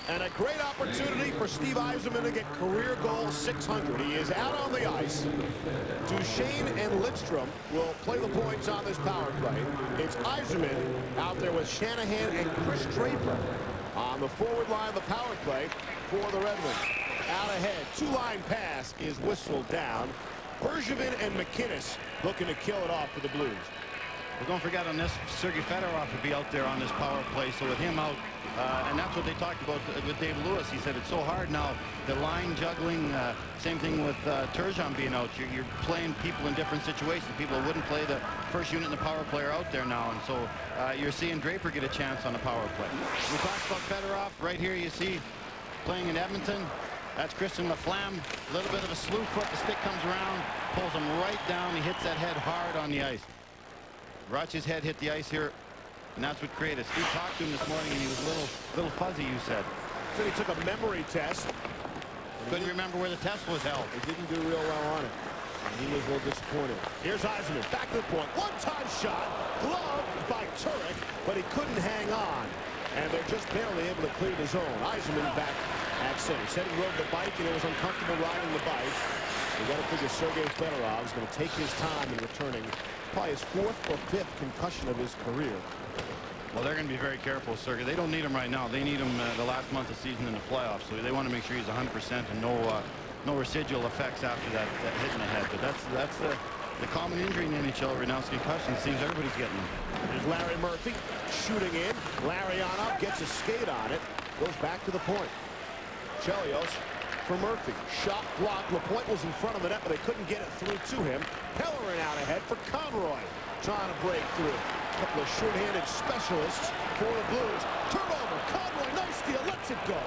And a great opportunity for Steve Yzerman to get career goal 600. He is out on the ice. Duchesne and Lidstrom will play the points on this power play. It's Yzerman out there with Shanahan and Chris Draper on the forward line of the power play for the Red Wings. Out ahead, two-line pass is whistled down. Bergevin and McInnes looking to kill it off for the Blues. Well, don't forget on this, Sergei Fedorov will be out there on this power play. So with him out, and that's what they talked about with Dave Lewis. He said it's so hard now, the line juggling, same thing with Turgeon being out. You're playing people in different situations. People who wouldn't play the first unit in the power play are out there now. And so you're seeing Draper get a chance on the power play. We talked about Fedorov. Right here you see playing in Edmonton. That's Christian Laflamme. A little bit of a slew foot. The stick comes around, pulls him right down. He hits that head hard on the ice. Rotch's head hit the ice here, and that's what created. Steve talked to him this morning, and he was a little fuzzy, you said. So he took a memory test. Couldn't remember where the test was held. He didn't do real well on it. And he was a little disappointed. Here's Yzerman, back to the point. One-time shot, gloved by Turek, but he couldn't hang on. And they're just barely able to clear the zone. Yzerman back at center. Said he rode the bike, and it was uncomfortable riding the bike. You got to figure Sergei Fedorov is going to take his time in returning probably his fourth or fifth concussion of his career. Well, they're going to be very careful, Sergei. They don't need him right now. They need him the last month of the season in the playoffs. So they want to make sure he's 100% and no residual effects after that hit in the head. But that's the common injury in the NHL right now is concussion. It seems everybody's getting them. There's Larry Murphy shooting in. Larry on up, gets a skate on it, goes back to the point. Chelios for Murphy. Shot blocked. LaPointe was in front of the net, but they couldn't get it through to him. Pellerin out ahead for Conroy, trying to break through. A couple of short-handed specialists for the Blues. Turnover. Conroy, nice steal, lets it go,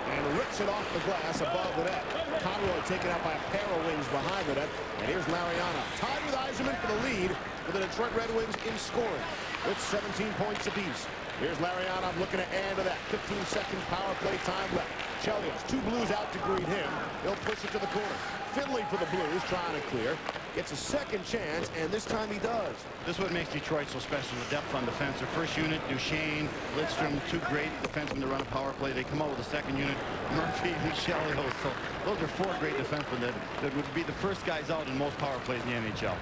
and rips it off the glass above the net. Conroy taken out by a pair of wings behind the net. And here's Mariano, tied with Yzerman for the lead for the Detroit Red Wings in scoring with 17 points apiece. Here's Larionov looking to add to that. 15 seconds power play time left. Chelios, two Blues out to greet him. He'll push it to the corner. Finley for the Blues, trying to clear. Gets a second chance, and this time he does. This is what makes Detroit so special, the depth on defense. Their first unit, Duchesne, Lidstrom, two great defensemen to run a power play. They come out with a second unit, Murphy and Chelios. So those are four great defensemen that would be the first guys out in most power plays in the NHL.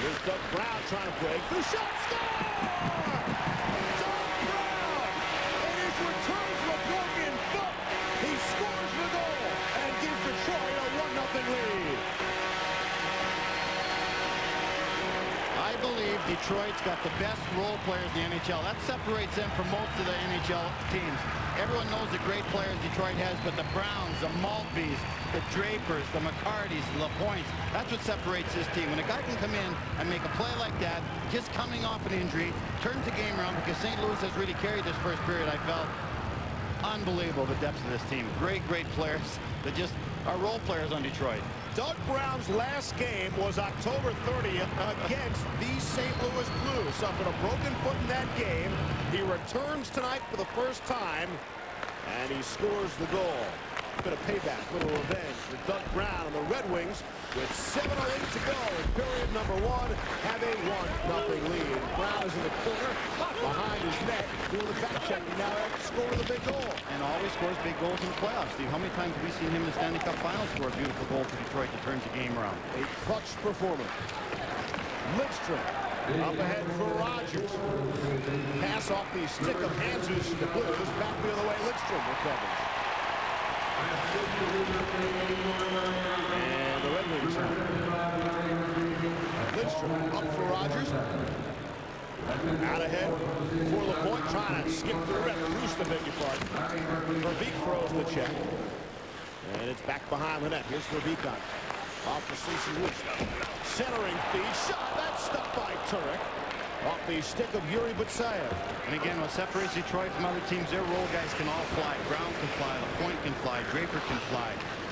Here's Doug Brown trying to break. Through shot, score! Returns from a broken foot. He scores the goal and gives Detroit a 1-0 lead. Detroit's got the best role players in the NHL. That separates them from most of the NHL teams. Everyone knows the great players Detroit has, but the Browns, the Maltbys, the Drapers, the McCartys, the LaPointes, that's what separates this team. When a guy can come in and make a play like that, just coming off an injury, turns the game around, because St. Louis has really carried this first period, I felt. Unbelievable, the depth of this team. Great, great players that just are role players on Detroit. Doug Brown's last game was October 30th against the St. Louis Blues. Suffered a broken foot in that game. He returns tonight for the first time, and he scores the goal. A bit of payback, a little revenge for Doug Brown and the Red Wings with 7:08 to go in period number 1, have a 1-0 lead. Brown is in the corner, behind his net, doing the back check, and now scoring the big goal. And always scores big goals in the playoffs, Steve. How many times have we seen him in the Stanley Cup Finals score a beautiful goal for Detroit that turns the game around? A clutch performance. Lidstrom up ahead for Rogers. Pass off the stick of Hanzus. The Blues back the other way. Lidstrom recovers. And the Red Wings have Lidstrom up for Rogers. Out ahead for LaPointe, trying to skip the red. Roos, the beg your pardon. Verbeek throws the check. And it's back behind the net. Here's Verbeek on. Off for Cece Roos. Centering feed. Shot. That's stuck by Turek. Off the stick of Yuri Butsayev. And again, what separates Detroit from other teams, their role guys can all fly. Brown can fly, LaPointe can fly, Draper can fly.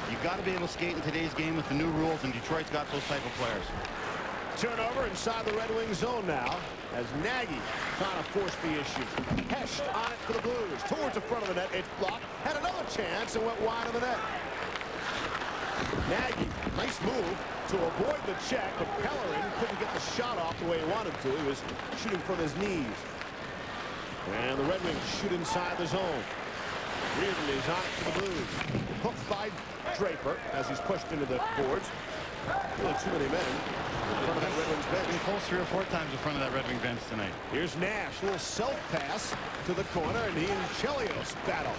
You've got to be able to skate in today's game with the new rules, and Detroit's got those type of players. Turnover inside the Red Wings zone now as Nagy trying to force the issue. Hesht on it for the Blues. Towards the front of the net. It's blocked. Had another chance and went wide of the net. Nagy, nice move to avoid the check, but Pellerin couldn't get the shot off the way he wanted to. He was shooting from his knees. And the Red Wings shoot inside the zone. Reardon is on it for the Blues. Hooked by Draper as he's pushed into the boards. Really too many men in front of that Red Wings bench. Been close 3 or 4 times in front of that Red Wing bench tonight. Here's Nash, a little self-pass to the corner, and he and Chelios battle.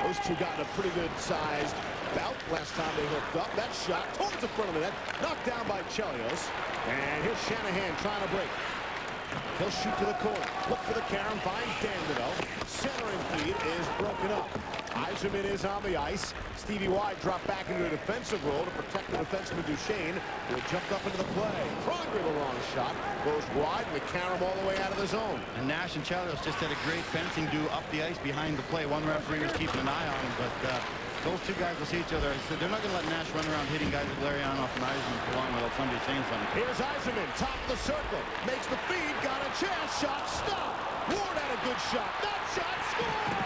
Those two got in a pretty good sized bout last time they hooked up. That shot towards the front of the net, knocked down by Chelios. And here's Shanahan trying to break. He'll shoot to the corner. Look for the carom, finds Dandino. Centering feed is broken up. Yzerman is on the ice. Stevie Y dropped back into a defensive role to protect the defenseman Duchesne, who had jumped up into the play. Pronger, the wrong shot, goes wide, and the carom all the way out of the zone. And Nash and Chelios just had a great fencing do up the ice behind the play. One referee was keeping an eye on him, but those two guys will see each other. So they're not going to let Nash run around hitting guys like Larionov and Yzerman for long without somebody saying something. Here's Yzerman, top of the circle, makes the feed, got a chance, shot, stop. Ward had a good shot. That shot, score!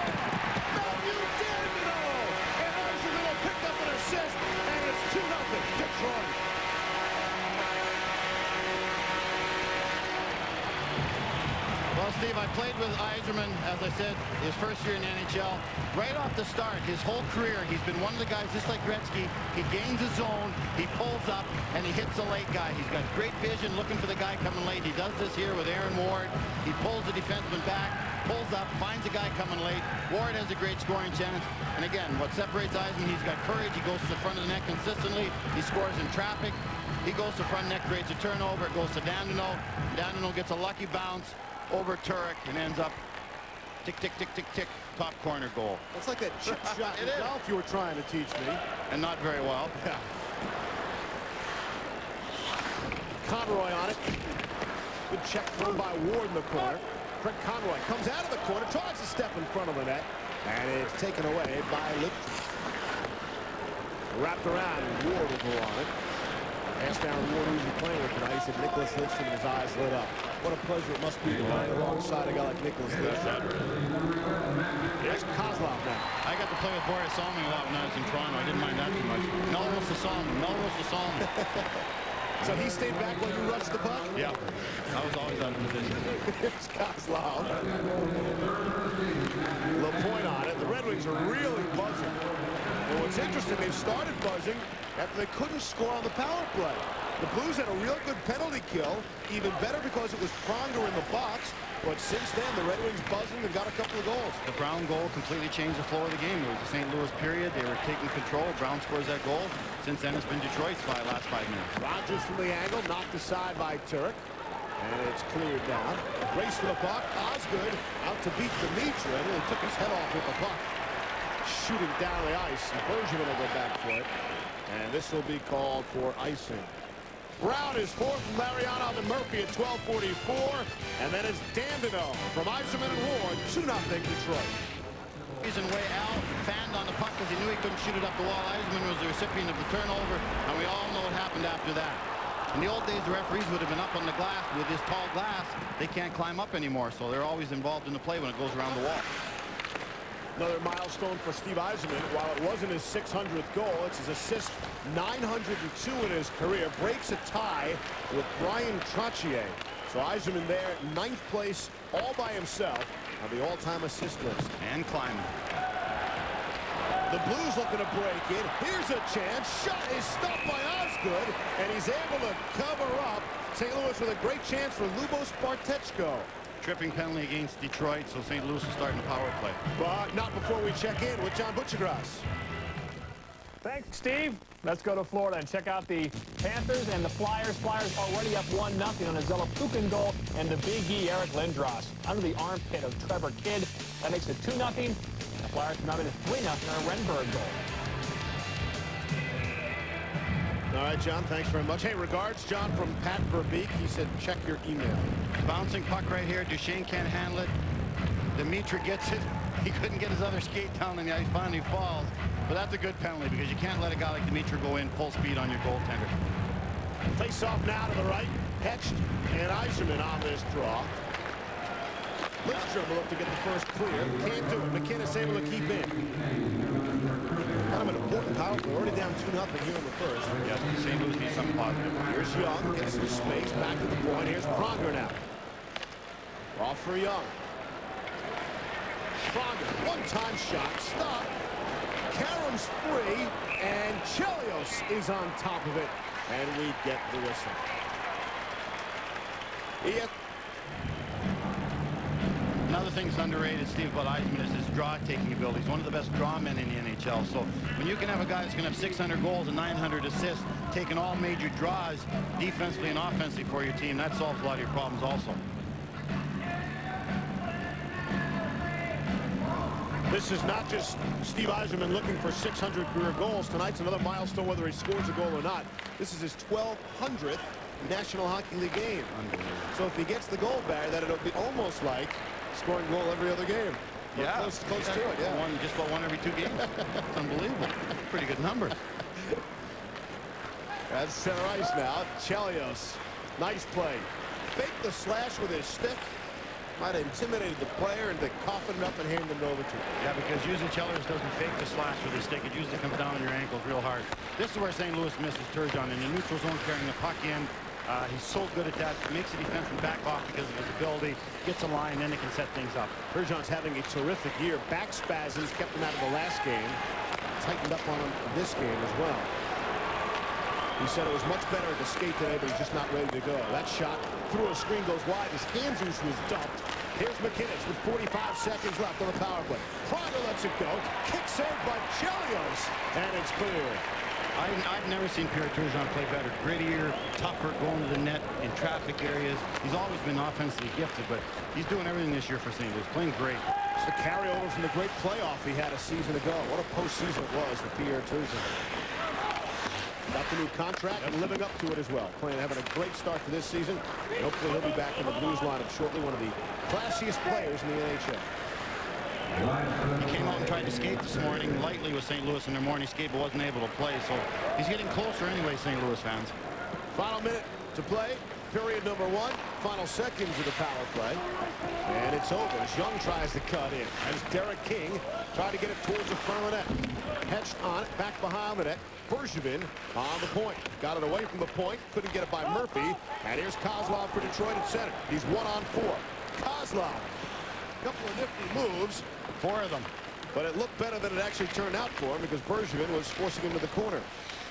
Matthew Dandino! And Yzerman will pick up an assist, and it's 2-0 Detroit. Well, Steve, I played with Yzerman, as I said, his first year in the NHL. Right off the start, his whole career, he's been one of the guys, just like Gretzky. He gains his zone, he pulls up, and he hits the late guy. He's got great vision, looking for the guy coming late. He does this here with Aaron Ward. He pulls the defenseman back, pulls up, finds a guy coming late. Ward has a great scoring chance. And again, what separates Yzerman, he's got courage. He goes to the front of the net consistently. He scores in traffic. He goes to front net, creates a turnover. It goes to Dandino. Dandino gets a lucky bounce over Turek and ends up tick, tick, tick, tick, tick, top corner goal. That's like that chip shot in golf you were trying to teach me. And not very well. Yeah. Conroy on it. Good check thrown by Ward in the corner. Craig Conroy comes out of the corner, tries to step in front of the net, and it's taken away by Lidstrom. Wrapped around, and Ward will go on it. Asked Aaron Ward who's he playing with tonight. He said Nicholas Lidstrom, and his eyes lit up. What a pleasure it must be to play alongside a guy like Nicholas Lidstrom. Here's Kozlov now. I got to play with Boris Salming a lot when I was in Toronto. I didn't mind that too much. Melrose to Salming. Melrose to Salming. So he stayed back while you rushed the puck? Yeah. I was always out of position. Here's Kozlov. LaPointe on it. The Red Wings are really buzzing. And what's interesting, they started buzzing after they couldn't score on the power play. The Blues had a real good penalty kill, even better because it was Pronger in the box. But since then, the Red Wings buzzing and got a couple of goals. The Brown goal completely changed the flow of the game. It was the St. Louis period. They were taking control. Brown scores that goal. Since then, it's been Detroit's last 5 minutes. Rogers from the angle, knocked aside by Turek. And it's cleared down. Race for the puck. Osgood out to beat Dimitra. And really took his head off with the puck. Shooting down the ice. And Bergevin will go back for it. And this will be called for icing. Brown is fourth from Larionov and Murphy at 12:44. And then it's Dandino from Yzerman and Ward. 2-0 Detroit. He's in way out, fanned on the puck because he knew he couldn't shoot it up the wall. Yzerman was the recipient of the turnover, and we all know what happened after that. In the old days, the referees would have been up on the glass. With this tall glass, they can't climb up anymore, so they're always involved in the play when it goes around the wall. Another milestone for Steve Yzerman. While it wasn't his 600th goal, it's his assist 902 in his career. Breaks a tie with Brian Trottier. So Yzerman there, 9th place, all by himself on the all-time assist list. And climbing. The Blues looking to break in. Here's a chance. Shot is stopped by Osgood, and he's able to cover up. St. Louis with a great chance for Lubos Bartechko. Tripping penalty against Detroit, so St. Louis is starting the power play. But not before we check in with John Butchergrass. Thanks, Steve. Let's go to Florida and check out the Panthers and the Flyers. Flyers already up 1-0 on a Zella-Pukin goal and the Big E, Eric Lindros, under the armpit of Trevor Kidd. That makes it 2-0. The Flyers come out at 3-0 on a Renberg goal. All right, John, thanks very much. Hey, regards, John, from Pat Verbeek. He said, check your email. Bouncing puck right here. Duchesne can't handle it. Dimitra gets it. He couldn't get his other skate down on the ice. Finally falls. But that's a good penalty because you can't let a guy like Dimitra go in full speed on your goaltender. Face off now to the right. Hetched and Yzerman on this draw. Lidstrom will look to get the first clear. Can't do it. McKinnis able to keep in. Kind of an important power play. Already down 2-0 here in the first. Yes, St. Louis needs something positive. Here's Young. Gets some space. Back to the point. Here's Pronger now. Off for Young. Pronger. One-time shot. Stop. Karam's free. And Chelios is on top of it. And we get the whistle. Another thing that's underrated, Steve, about Yzerman is his draw-taking ability. He's one of the best draw men in the NHL. So when you can have a guy that's going to have 600 goals and 900 assists, taking all major draws defensively and offensively for your team, that solves a lot of your problems also. This is not just Steve Yzerman looking for 600 career goals. Tonight's another milestone, whether he scores a goal or not. This is his 1200th National Hockey League game. So if he gets the goal back, that it'll be almost like scoring a goal every other game. Yeah, close to it. Yeah, just about one every 2 games. It's unbelievable. Pretty good numbers. That's center ice now. Chelios, nice play. Faked the slash with his stick. Might have intimidated the player and they coughed him up and handed him over to him. Yeah, because usually Chelios doesn't fake the slash with his stick. It usually comes down on your ankles real hard. This is where St. Louis misses Turgeon in the neutral zone, carrying the puck in. He's so good at that. Makes the defenseman back off because of his ability. Gets a line, then they can set things up. Turgeon's having a terrific year. Back spasms kept him out of the last game. Tightened up on him this game as well. He said it was much better at the skate today, but he's just not ready to go. That shot through a screen goes wide as Jesus was dumped. Here's McKinnis with 45 seconds left on the power play. Pronger lets it go. Kick saved by Chelios, and it's clear. I've never seen Pierre Turgeon play better. Grittier, tougher, going to the net in traffic areas. He's always been offensively gifted, but he's doing everything this year for St. Louis. Playing great. It's the carryover from the great playoff he had a season ago. What a postseason it was for Pierre Turgeon. Got the new contract and living up to it as well. Having a great start to this season. And hopefully he'll be back in the Blues lineup shortly. One of the classiest players in the NHL. He came out and tried to skate this morning lightly with St. Louis in their morning skate, but wasn't able to play. So he's getting closer anyway, St. Louis fans. Final minute to play. Period number 1. Final seconds of the power play. And it's over as Young tries to cut in. As Derek King tried to get it towards the front of the net. Hetched on it, back behind the net. Bergevin on the point. Got it away from the point. Couldn't get it by Murphy. And here's Kozlov for Detroit at center. He's 1-on-4. Kozlov. Couple of nifty moves. 4 of them. But it looked better than it actually turned out for him because Bergevin was forcing him to the corner.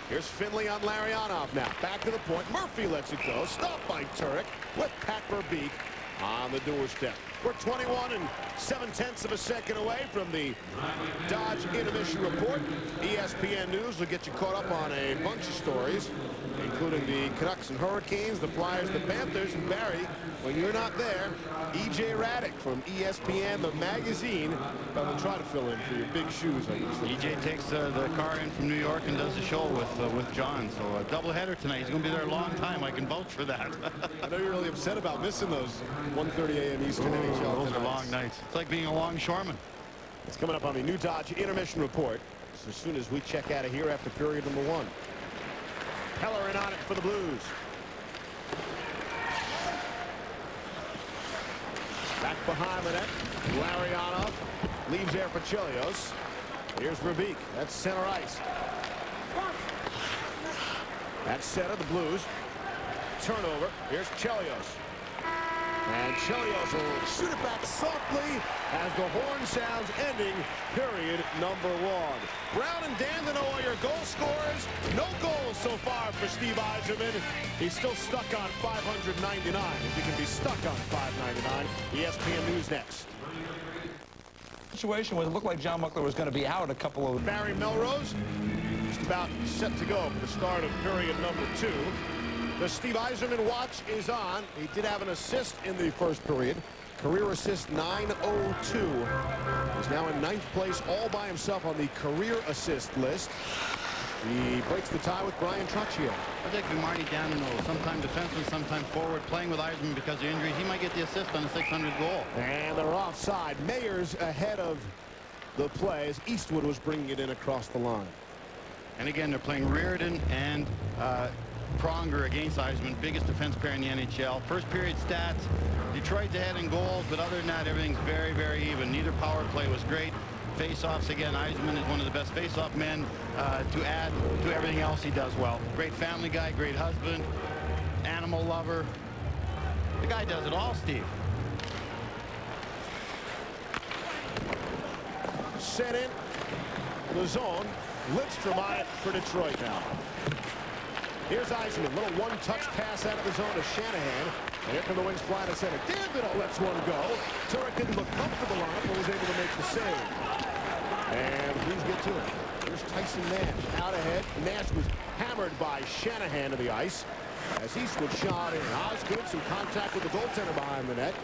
Here's Finley on Larionov now. Back to the point. Murphy lets it go. Stopped by Turek with Pat Verbeek on the doorstep. We're 21 and 7/10 of a second away from the Dodge intermission report. ESPN News will get you caught up on a bunch of stories, including the Canucks and Hurricanes, the Flyers, the Panthers, and Barry, when you're not there, E.J. Raddick from ESPN, the magazine, will try to fill in for your big shoes. E.J. takes the car in from New York and does the show with John. So a doubleheader tonight. He's going to be there a long time. I can vouch for that. I know you're really upset about missing those 1:30 a.m. Eastern NHL. Those are long nights. It's like being a longshoreman. It's coming up on the new Dodge intermission report. So as soon as we check out of here after period number 1. Pellerin on it for the Blues. Back behind the net. Larionov leaves there for Chelios. Here's Verbeek. That's center ice. That's center, the Blues. Turnover. Here's Chelios. And Chelios will shoot it back softly as the horn sounds, ending period number 1. Brown and Dandino are your goal scorers. No goals so far for Steve Yzerman. He's still stuck on 599. If he can be stuck on 599, ESPN News next. Situation where it looked like John Muckler was going to be out a couple of... Barry Melrose just about set to go for the start of period number 2. The Steve Yzerman watch is on. He did have an assist in the first period. Career assist 902. He's now in 9th place all by himself on the career assist list. He breaks the tie with Brian Trocchio. I think Marty Dandino, sometime defenseman, sometime forward, playing with Yzerman because of injuries. He might get the assist on the 600th goal. And they're offside. Mayers ahead of the play as Eastwood was bringing it in across the line. And again, they're playing Reardon and Pronger against Yzerman, biggest defense pair in the NHL. First period stats, Detroit's ahead in goals, but other than that, everything's very, very even. Neither power play was great. Face-offs, again, Yzerman is one of the best face-off men to add to everything else he does well. Great family guy, great husband, animal lover. The guy does it all, Steve. Set in the zone. Lidstrom on it for Detroit now. Here's Yzerman, little one-touch pass out of the zone to Shanahan. And here come the wings flying to center. Dandino lets one go. Turek didn't look comfortable on it, but was able to make the save. And the Blues get to it. Here's Tyson Nash out ahead. Nash was hammered by Shanahan to the ice as Eastwood shot in. Osgood, some contact with the goaltender behind the net.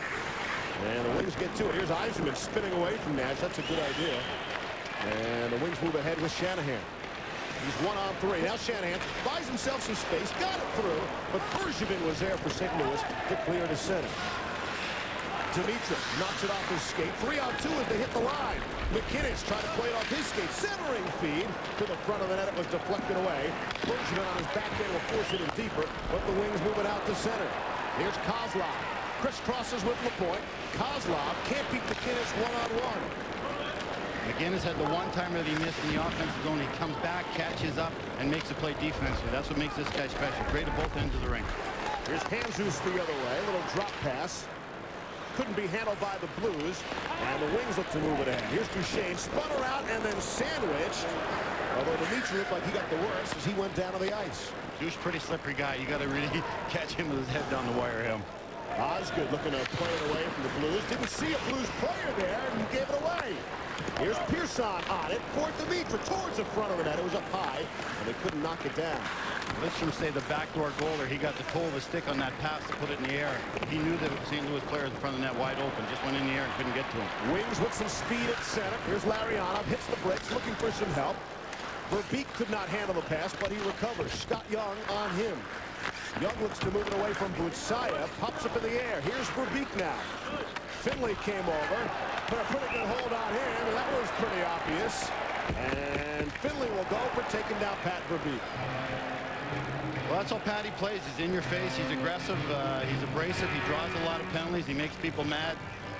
And the Wings get to it. Here's Yzerman spinning away from Nash. That's a good idea. And the Wings move ahead with Shanahan. He's 1-on-3. Now Shanahan buys himself some space, got it through, but Bergevin was there for St. Louis to clear to center. Dimitrov knocks it off his skate. 3-on-2 as they hit the line. McKinnis tried to play it off his skate. Centering feed to the front of the net. It was deflected away. Bergevin on his backhand will force it in deeper, but the Wings move it out to center. Here's Kozlov. Crisscrosses with LaPointe. Kozlov can't beat McKinnis one-on-one. McGinnis had the one-timer that he missed in the offensive zone. He comes back, catches up, and makes a play defensively. That's what makes this guy special. Great at both ends of the ring. Here's Handzus the other way. A little drop pass. Couldn't be handled by the Blues. And the Wings look to move it ahead. Here's Duchesne. Spun around and then sandwiched. Although Dimitri looked like he got the worst as he went down to the ice. Duke's pretty slippery guy. You got to really catch him with his head down the wire, him. Osgood looking to play it away from the Blues. Didn't see a Blues player there, and he gave it away. Here's Pearson on it for Dimitra towards the front of the net. It was up high, and they couldn't knock it down. Lidstrom say the backdoor goaler. He got the toe of his stick on that pass to put it in the air. He knew that the St. Louis player in front of the net wide open. Just went in the air and couldn't get to him. Wings with some speed at center. Here's Larionov. Hits the brakes, looking for some help. Verbeek could not handle the pass, but he recovers. Scott Young on him. Young looks to move it away from Butsaya. Pops up in the air. Here's Verbeek now. Finley came over. Put a pretty good hold on him, and that was pretty obvious. And Finley will go for taking down Pat Verbeek. Well, that's how Patty plays. He's in your face. He's aggressive. He's abrasive. He draws a lot of penalties. He makes people mad.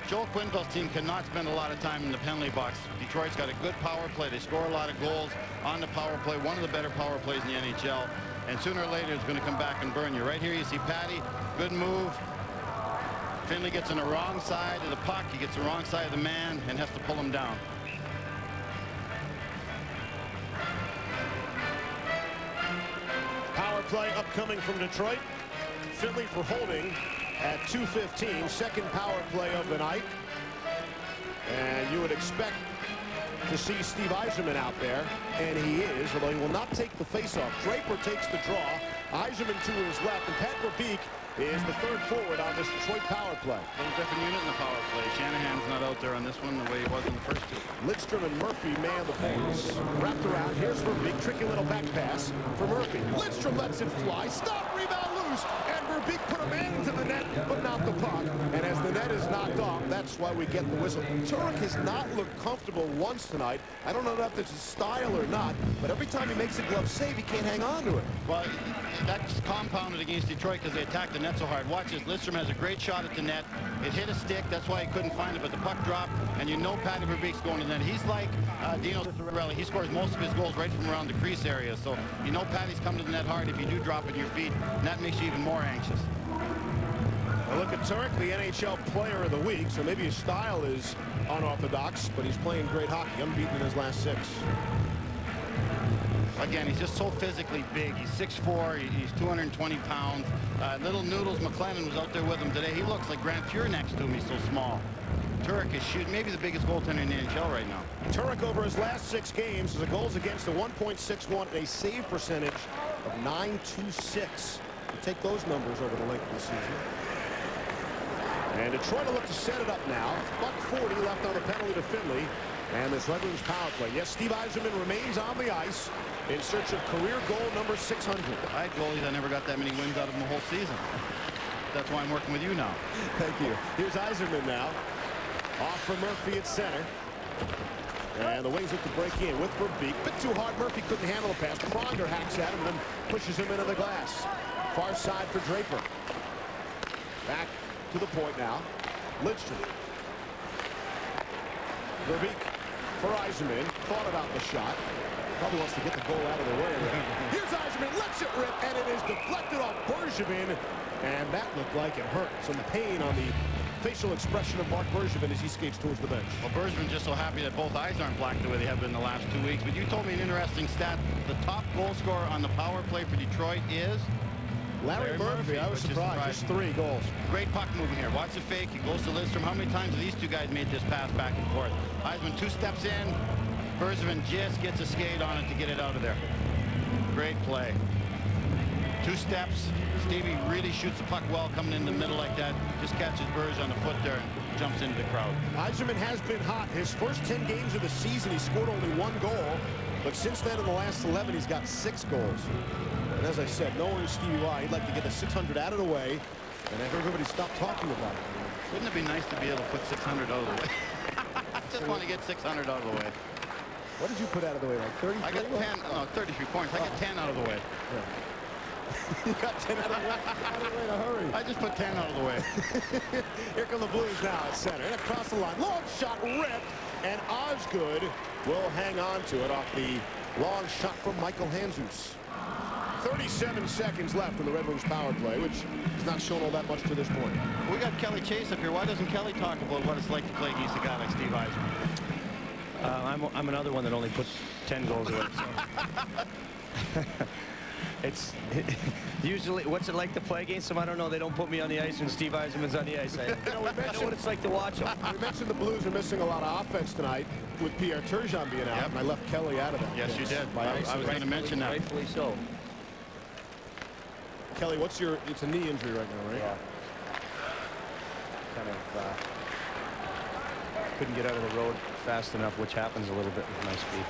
Joel Quenneville's team cannot spend a lot of time in the penalty box. Detroit's got a good power play. They score a lot of goals on the power play. One of the better power plays in the NHL. And sooner or later, it's going to come back and burn you. Right here, you see Patty. Good move. Finley gets on the wrong side of the puck. He gets the wrong side of the man and has to pull him down. Power play upcoming from Detroit. Finley for holding at 2:15. Second power play of the night. And you would expect to see Steve Yzerman out there, and he is, although he will not take the faceoff. Draper takes the draw. Yzerman to his left, and Pat Verbeek is the third forward on this Detroit power play. A little different unit in the power play. Shanahan's not out there on this one the way he was in the first two. Lidstrom and Murphy man the points. Wrapped around. Here's Verbeek. Tricky little back pass for Murphy. Lidstrom lets it fly. Stop. Rebound loose. And Verbeek put a man into the net, but not the puck. And as the net is knocked off, that's why we get the whistle. Turek has not looked comfortable once tonight. I don't know if that's his style or not, but every time he makes a glove save, he can't hang on to it. Well, that's compounded against Detroit because they attacked the net so hard. Watch this. Lidstrom has a great shot at the net. It hit a stick. That's why he couldn't find it, but the puck dropped, and you know Patty Verbeek's going to the net. He's like Dino Citarelli. He scores most of his goals right from around the crease area, so you know Patty's come to the net hard. If you do drop it in your feet, and that makes you even more anxious. Well, look at Turek, the NHL Player of the Week, so maybe his style is unorthodox, but he's playing great hockey, unbeaten in his last 6. Again, he's just so physically big. He's 6'4", he's 220 pounds. Little Noodles McLennan was out there with him today. He looks like Grant Fuhr next to him. He's so small. Turek is shooting maybe the biggest goaltender in the NHL right now. Turek over his last 6 games has a goals against a 1.61 and a save percentage of .926. You take those numbers over the length of the season. And Detroit will look to set it up now. .40 left on the penalty to Finley. And this Red Wings power play. Yes, Steve Yzerman remains on the ice in search of career goal number 600. I had goalies I never got that many wins out of them the whole season. That's why I'm working with you now. Thank you. Here's Yzerman now. Off for Murphy at center. And the Wings look to break in with Verbeek. Bit too hard. Murphy couldn't handle the pass. Pronger hacks at him and then pushes him into the glass. Far side for Draper. Back to the point now. Lidstrom. Verbeek for Yzerman. Thought about the shot. Probably wants to get the goal out of the way. Here's Yzerman. Lets it rip. And it is deflected off Bergevin. And that looked like it hurt. Some pain on the facial expression of Mark Bergevin as he skates towards the bench. Well, Bergevin's just so happy that both eyes aren't black the way they have been the last 2 weeks. But you told me an interesting stat. The top goal scorer on the power play for Detroit is Larry Murphy. I was surprised. Just 3 goals. Great puck moving here. Watch the fake. He goes to Lidstrom. How many times have these two guys made this pass back and forth? Yzerman 2 steps in. Bergevin just gets a skate on it to get it out of there. Great play. 2 steps. Stevie really shoots the puck well coming in the middle like that. Just catches Burge on the foot there and jumps into the crowd. Yzerman has been hot. His first 10 games of the season, he scored only 1 goal. But since then, in the last 11, he's got 6 goals. And as I said, knowing Stevie Y, he'd like to get the 600 out of the way and have everybody stop talking about it. Wouldn't it be nice to be able to put 600 out of the way? I just want to get 600 out of the way. What did you put out of the way? Like 30? I got 10, no, 33 points. I got 10 out of the way. Yeah. You got 10 out of the way. Out of the way in a hurry. I just put 10 out of the way. Here come the Blues now at center. And across the line. Long shot ripped. And Osgood will hang on to it off the long shot from Michael Handzus. 37 seconds left in the Red Wings power play, which has not shown all that much to this point. We got Kelly Chase up here. Why doesn't Kelly talk about what it's like to play against a guy like Steve Yzerman? I'm another one that only put 10 goals away. So. It's usually, what's it like to play against him? I don't know. They don't put me on the ice when Steve Yzerman's on the ice. I know what it's like to watch him. We mentioned the Blues are missing a lot of offense tonight with Pierre Turgeon being out, and I left Kelly out of that. Yes, you did. I was going to mention that. Rightfully so. Kelly, it's a knee injury right now, right? Yeah. Kind of couldn't get out of the road fast enough, which happens a little bit with my speed.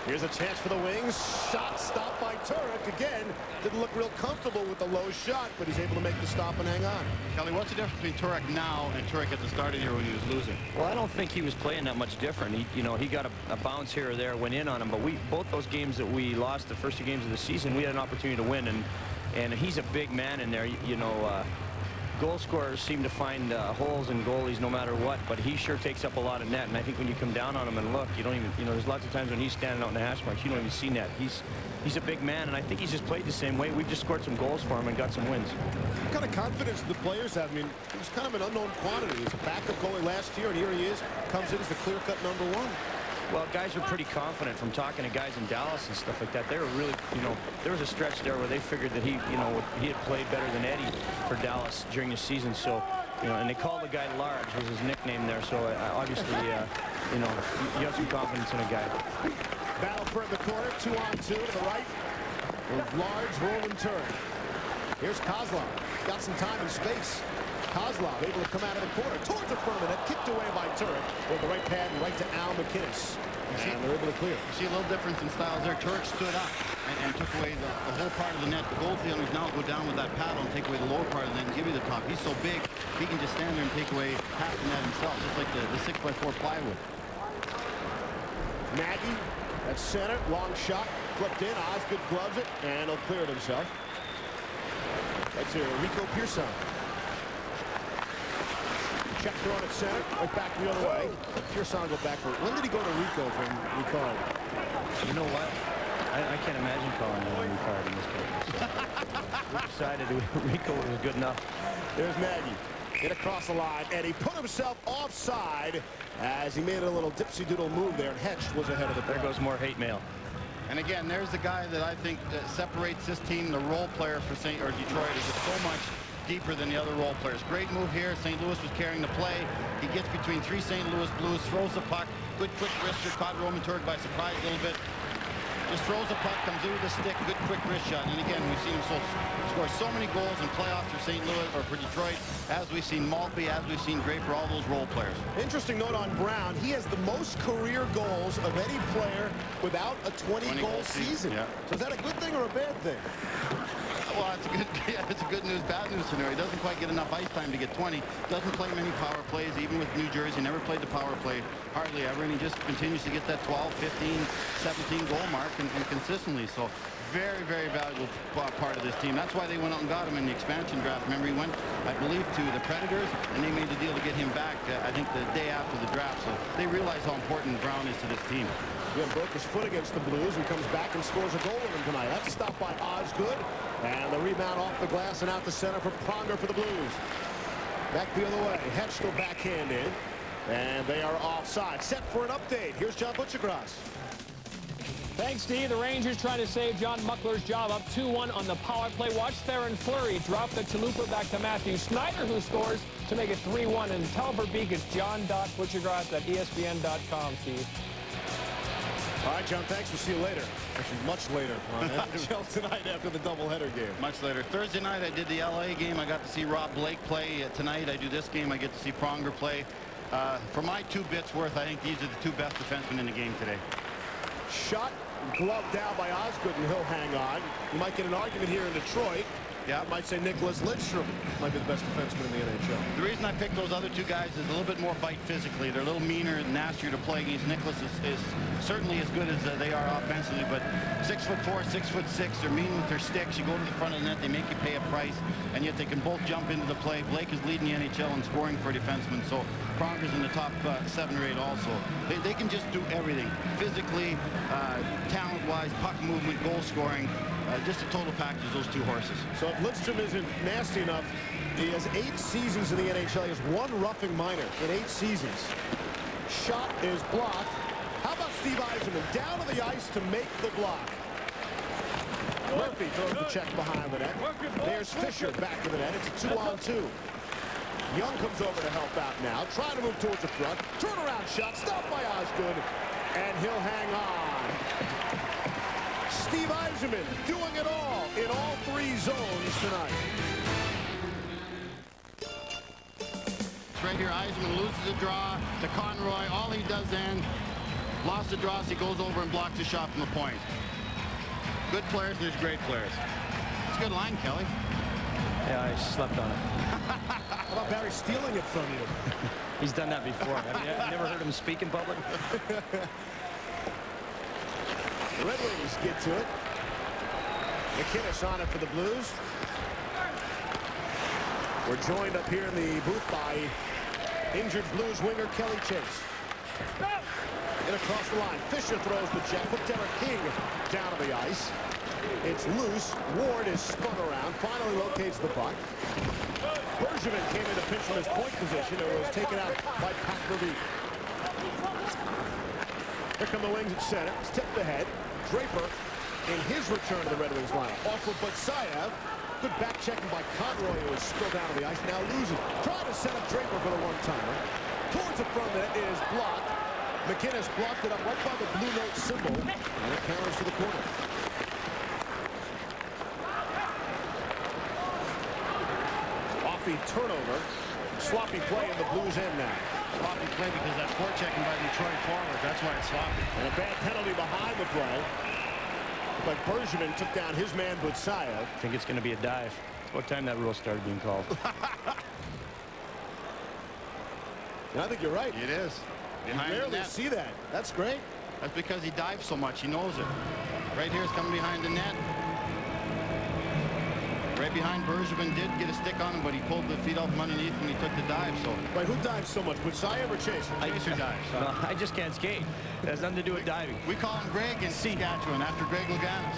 Here's a chance for the Wings. Shot stopped by Turek. Again, didn't look real comfortable with the low shot, but he's able to make the stop and hang on. Kelly, what's the difference between Turek now and Turek at the start of the year when he was losing? Well, I don't think he was playing that much different. He got a bounce here or there, went in on him, but both those games that we lost, the first 2 games of the season, we had an opportunity to win, and he's a big man in there. Goal scorers seem to find holes in goalies no matter what, but he sure takes up a lot of net. And I think when you come down on him and look, you don't even, there's lots of times when he's standing out in the hash marks, you don't even see net. He's a big man, and I think he's just played the same way. We've just scored some goals for him and got some wins. What kind of confidence do the players have? I mean, he was kind of an unknown quantity. He's a backup goalie last year, and here he is, comes in as the clear-cut #1. Well, guys were pretty confident from talking to guys in Dallas and stuff like that. They were really, there was a stretch there where they figured that he had played better than Eddie for Dallas during the season. So You know, and they call the guy Large was his nickname there. So obviously, you know, you have some confidence in a guy. Battle for the corner, 2-on-2 to the right. With Large roll and turn. Here's Kozlov. Got some time and space. Kozlov able to come out of the corner towards the front of the net, kicked away by Turek with the right pad and right to Al McInnes. And they're able to clear. You see a little difference in styles there. Turek stood up and took away the whole part of the net. The goalfielders now go down with that paddle and take away the lower part of the net and give you the top. He's so big, he can just stand there and take away half the net himself, just like the 6x4 plywood. Nagy at center, long shot, flipped in. Osgood gloves it, and he'll clear it himself. That's here, Rico Pearson. Check thrown at center, right back the other way. Pearson go back for it. When did he go to Rico from Ricardo? You know what? I can't imagine calling him Ricardo in this case. We decided Rico was good enough. There's Nagy. Get across the line, and he put himself offside as he made a little dipsy-doodle move there, and Hetch was ahead of the There goes more hate mail. And again, there's the guy that I think separates this team. The role player for Detroit is just so much deeper than the other role players. Great move here. St. Louis was carrying the play. He gets between 3 St. Louis Blues, throws the puck. Good quick wrister, caught Roman Turek by surprise a little bit. Just throws the puck, comes in with a stick, good quick wrist shot. And again, we've seen him score so many goals in playoffs for St. Louis or for Detroit, as we've seen Maltby, as we've seen Draper, all those role players. Interesting note on Brown. He has the most career goals of any player without a 20-goal season. Yeah. So is that a good thing or a bad thing? Well, it's a good news, bad news scenario. He doesn't quite get enough ice time to get 20. Doesn't play many power plays, even with New Jersey. Never played the power play, hardly ever. And he just continues to get that 12, 15, 17 goal mark and consistently. So very, very valuable part of this team. That's why they went out and got him in the expansion draft. Remember, he went, I believe, to the Predators, and they made the deal to get him back, I think, the day after the draft. So they realize how important Brown is to this team. Jim broke his foot against the Blues and comes back and scores a goal with him tonight. That's stopped by Osgood. And the rebound off the glass and out the center for Pronger for the Blues. Back the other way. Hetch will backhand in. And they are offside. Set for an update. Here's John Butchergross. Thanks, Steve. The Rangers trying to save John Muckler's job up 2-1 on the power play. Watch Theron Fleury drop the chalupa back to Matthew Snyder, who scores to make it 3-1. And tell Verbeek it's John.Butchergross at ESPN.com, Steve. All right, John, thanks. We'll see you later. Actually, much later on NHL tonight after the doubleheader game. Much later. Thursday night, I did the LA game. I got to see Rob Blake play. Tonight, I do this game. I get to see Pronger play. For my 2 bits worth, I think these are the 2 best defensemen in the game today. Shot, gloved down by Osgood, and he'll hang on. You might get an argument here in Detroit. Yeah, I might say Nicholas Lidstrom might be the best defenseman in the NHL. The reason I picked those other 2 guys is a little bit more bite physically. They're a little meaner and nastier to play against. Nicholas is certainly as good as they are offensively, but 6'4", 6'6". They're mean with their sticks. You go to the front of the net, they make you pay a price, and yet they can both jump into the play. Blake is leading the NHL in scoring for defensemen, so Pronger's in the top 7 or 8 also. They can just do everything. Physically, talent-wise, puck movement, goal scoring. Just a total package, those 2 horses. So if Lidstrom isn't nasty enough, he has 8 seasons in the NHL. He has 1 roughing minor in 8 seasons. Shot is blocked. How about Steve Yzerman down to the ice to make the block? Murphy throws the check behind the net. There's Fisher back to the net. It's a 2-on-2. Young comes over to help out now, trying to move towards the front. Turnaround shot, stopped by Osgood, and he'll hang on. Steve Yzerman doing it all in all 3 zones tonight. It's right here. Yzerman loses the draw to Conroy. All he does then, lost the draw, so he goes over and blocks the shot from the point. Good players, there's great players. It's a good line, Kelly. Yeah, I slept on it. How about Barry stealing it from you? He's done that before. I've never heard him speak in public. The Red Wings get to it. McInnes on it for the Blues. We're joined up here in the booth by injured Blues winger Kelly Chase. And across the line, Fisher throws the check, put Derek King down to the ice. It's loose. Ward is spun around, finally locates the puck. Bergevin came into pinch from his point position and was taken out by Pat Verbeek. Here come the Wings at center. It's tipped ahead. Draper in his return to the Red Wings lineup. Off of Butsayev. Good back checking by Conroy, who is still down on the ice. Now loses. Trying to set up Draper for the one-timer. Towards the front net is blocked. McInnes blocked it up right by the blue note symbol. And it counters to the corner. Offie turnover. Sloppy play in the Blues end now. Sloppy play because that forechecking by Detroit forward. That's why it's sloppy. And a bad penalty behind the play. But Bergevin took down his man Butsayev. I think it's going to be a dive. It's about time that rule started being called. And I think you're right. It is. You Behind the rarely net. see that. That's great. That's because he dives so much. He knows it. Right here is coming behind the net. Right behind Bergevin did get a stick on him, but he pulled the feet off from underneath when he took the dive. So, Wait, who dives so much? Butsayev or Chaser? Chaser dives. No, I just can't skate. It has nothing to do with diving. We call him Greg in Saskatchewan after Greg Louganis.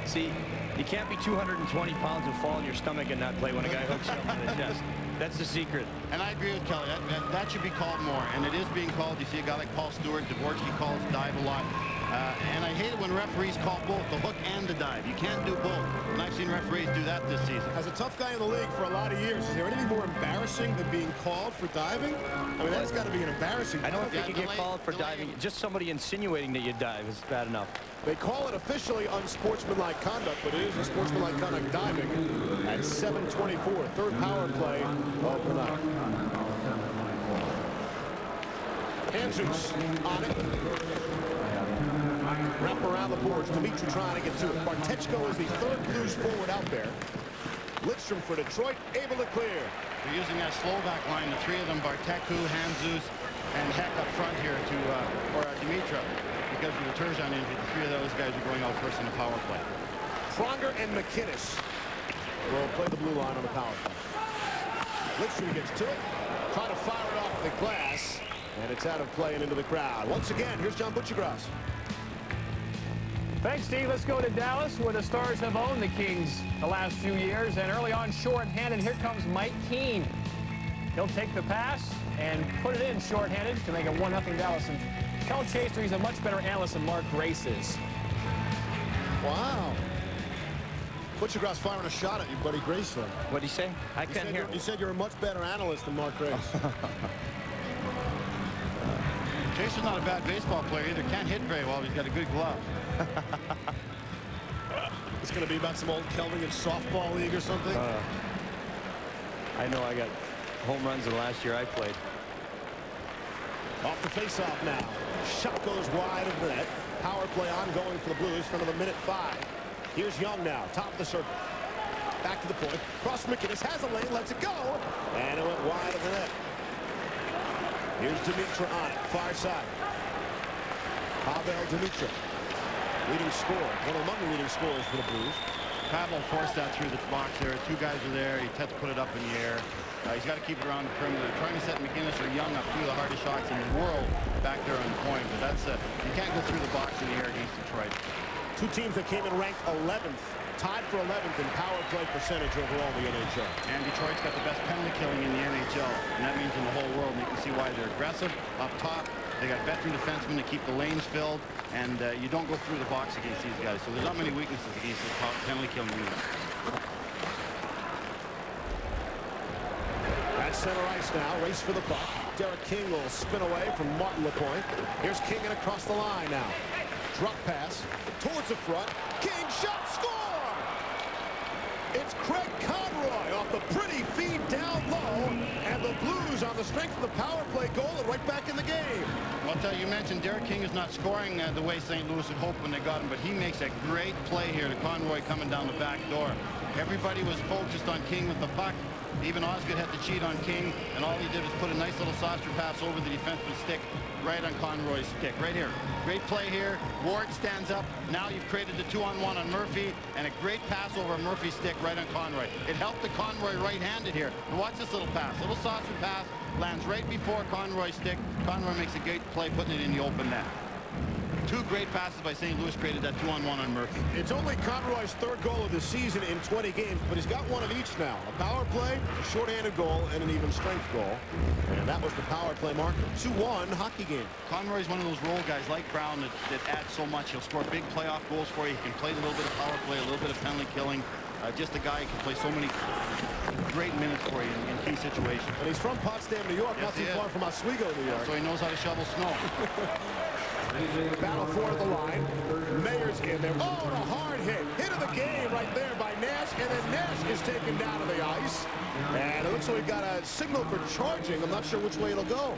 See, you can't be 220 pounds and fall on your stomach and not play when a guy hooks you up in the chest. That's the secret. And I agree with Kelly. That should be called more. And it is being called. You see a guy like Paul Stewart, Dvorsky calls dive a lot. And I hate it when referees call both, the hook and the dive. You can't do both. And I've seen referees do that this season. As a tough guy in the league for a lot of years, is there anything more embarrassing than being called for diving? I mean, that's got to be an embarrassing. I don't think you get called for diving. Just somebody insinuating that you dive is bad enough. They call it officially unsportsmanlike conduct, but it is unsportsmanlike conduct diving at 7:24. Third power play of the night. Jesus on it. Wrap around the boards. Dimitri trying to get to it. Bartechko is the third Blues forward out there. Lidstrom for Detroit, able to clear. They're using that Slovak line, the three of them, Barteku, Handzus, and Heck up front here to, Dimitra. Because of the Turgeon injury, the three of those guys are going out first in the power play. Pronger and McInnes will play the blue line on the power play. Lidstrom gets to it. Try to fire it off the glass. And it's out of play and into the crowd. Once again, here's John Butchergrass. Thanks, Steve. Let's go to Dallas, where the Stars have owned the Kings the last few years. And early on, shorthanded, here comes Mike Keane. He'll take the pass and put it in shorthanded to make it 1-0 Dallas. And tell Chaser he's a much better analyst than Mark Grace is. Wow. Butchergrass firing a shot at you, buddy Grace. What'd he say? I couldn't hear. He said you're a much better analyst than Mark Grace. Chaser's not a bad baseball player either. Can't hit very well. He's got a good glove. It's going to be about some old Kelvin softball league or something. I know I got home runs in the last year I played. Off the faceoff now. Shot goes wide of the net. Power play ongoing for the Blues for another minute 5. Here's Young now, top of the circle. Back to the point. Cross McInnes has a lane, lets it go. And it went wide of the net. Here's Dimitra on it, far side. Pavel Dimitra, leading scorer, one among the leading scorers for the Blues. Pavel forced that through the box there. Two guys are there. He had to put it up in the air. He's got to keep it around the perimeter. Trying to set McInnes or Young up two of the hardest shots in the world back there on the point. But that's you can't go through the box in the air against Detroit. Two teams that came in ranked 11th, tied for 11th in power play percentage overall in the NHL. And Detroit's got the best penalty killing in the NHL, and that means in the whole world. And you can see why they're aggressive up top. They got veteran defensemen to keep the lanes filled, and you don't go through the box against these guys. So there's not many weaknesses against this penalty killing unit. At center ice now, race for the puck. Derek King will spin away from Martin Lapointe. Here's King and across the line now. Drop pass towards the front. King shot, score! It's Craig Conroy off the pretty feed down low, and the Blues on the strength of the power play goal are right back in the game. Well, you mentioned Derek King is not scoring the way St. Louis had hoped when they got him, but he makes a great play here to Conroy coming down the back door. Everybody was focused on King with the puck. Even Osgood had to cheat on King, and all he did was put a nice little saucer pass over the defenseman's stick right on Conroy's stick. Right here. Great play here. Ward stands up. Now you've created the 2-on-1 on Murphy, and a great pass over Murphy's stick right on Conroy. It helped the Conroy right-handed here. And watch this little pass. Little saucer pass. Lands right before Conroy's stick. Conroy makes a great play putting it in the open net. Two great passes by St. Louis created that 2-on-1 on Murphy. It's only Conroy's third goal of the season in 20 games, but he's got one of each now. A power play, a shorthanded goal, and an even strength goal. And that was the power play marker. 2-1 hockey game. Conroy's one of those role guys like Brown that adds so much. He'll score big playoff goals for you. He can play a little bit of power play, a little bit of penalty killing. Just a guy who can play so many great minutes for you in key situations. And he's from Potsdam, New York, not too far from Oswego, New York. So he knows how to shovel snow. Battle for the line. Mayer's in there. Oh, and a hard hit. Hit of the game right there by Nash. And then Nash is taken down to the ice. And it looks like we got a signal for charging. I'm not sure which way it'll go.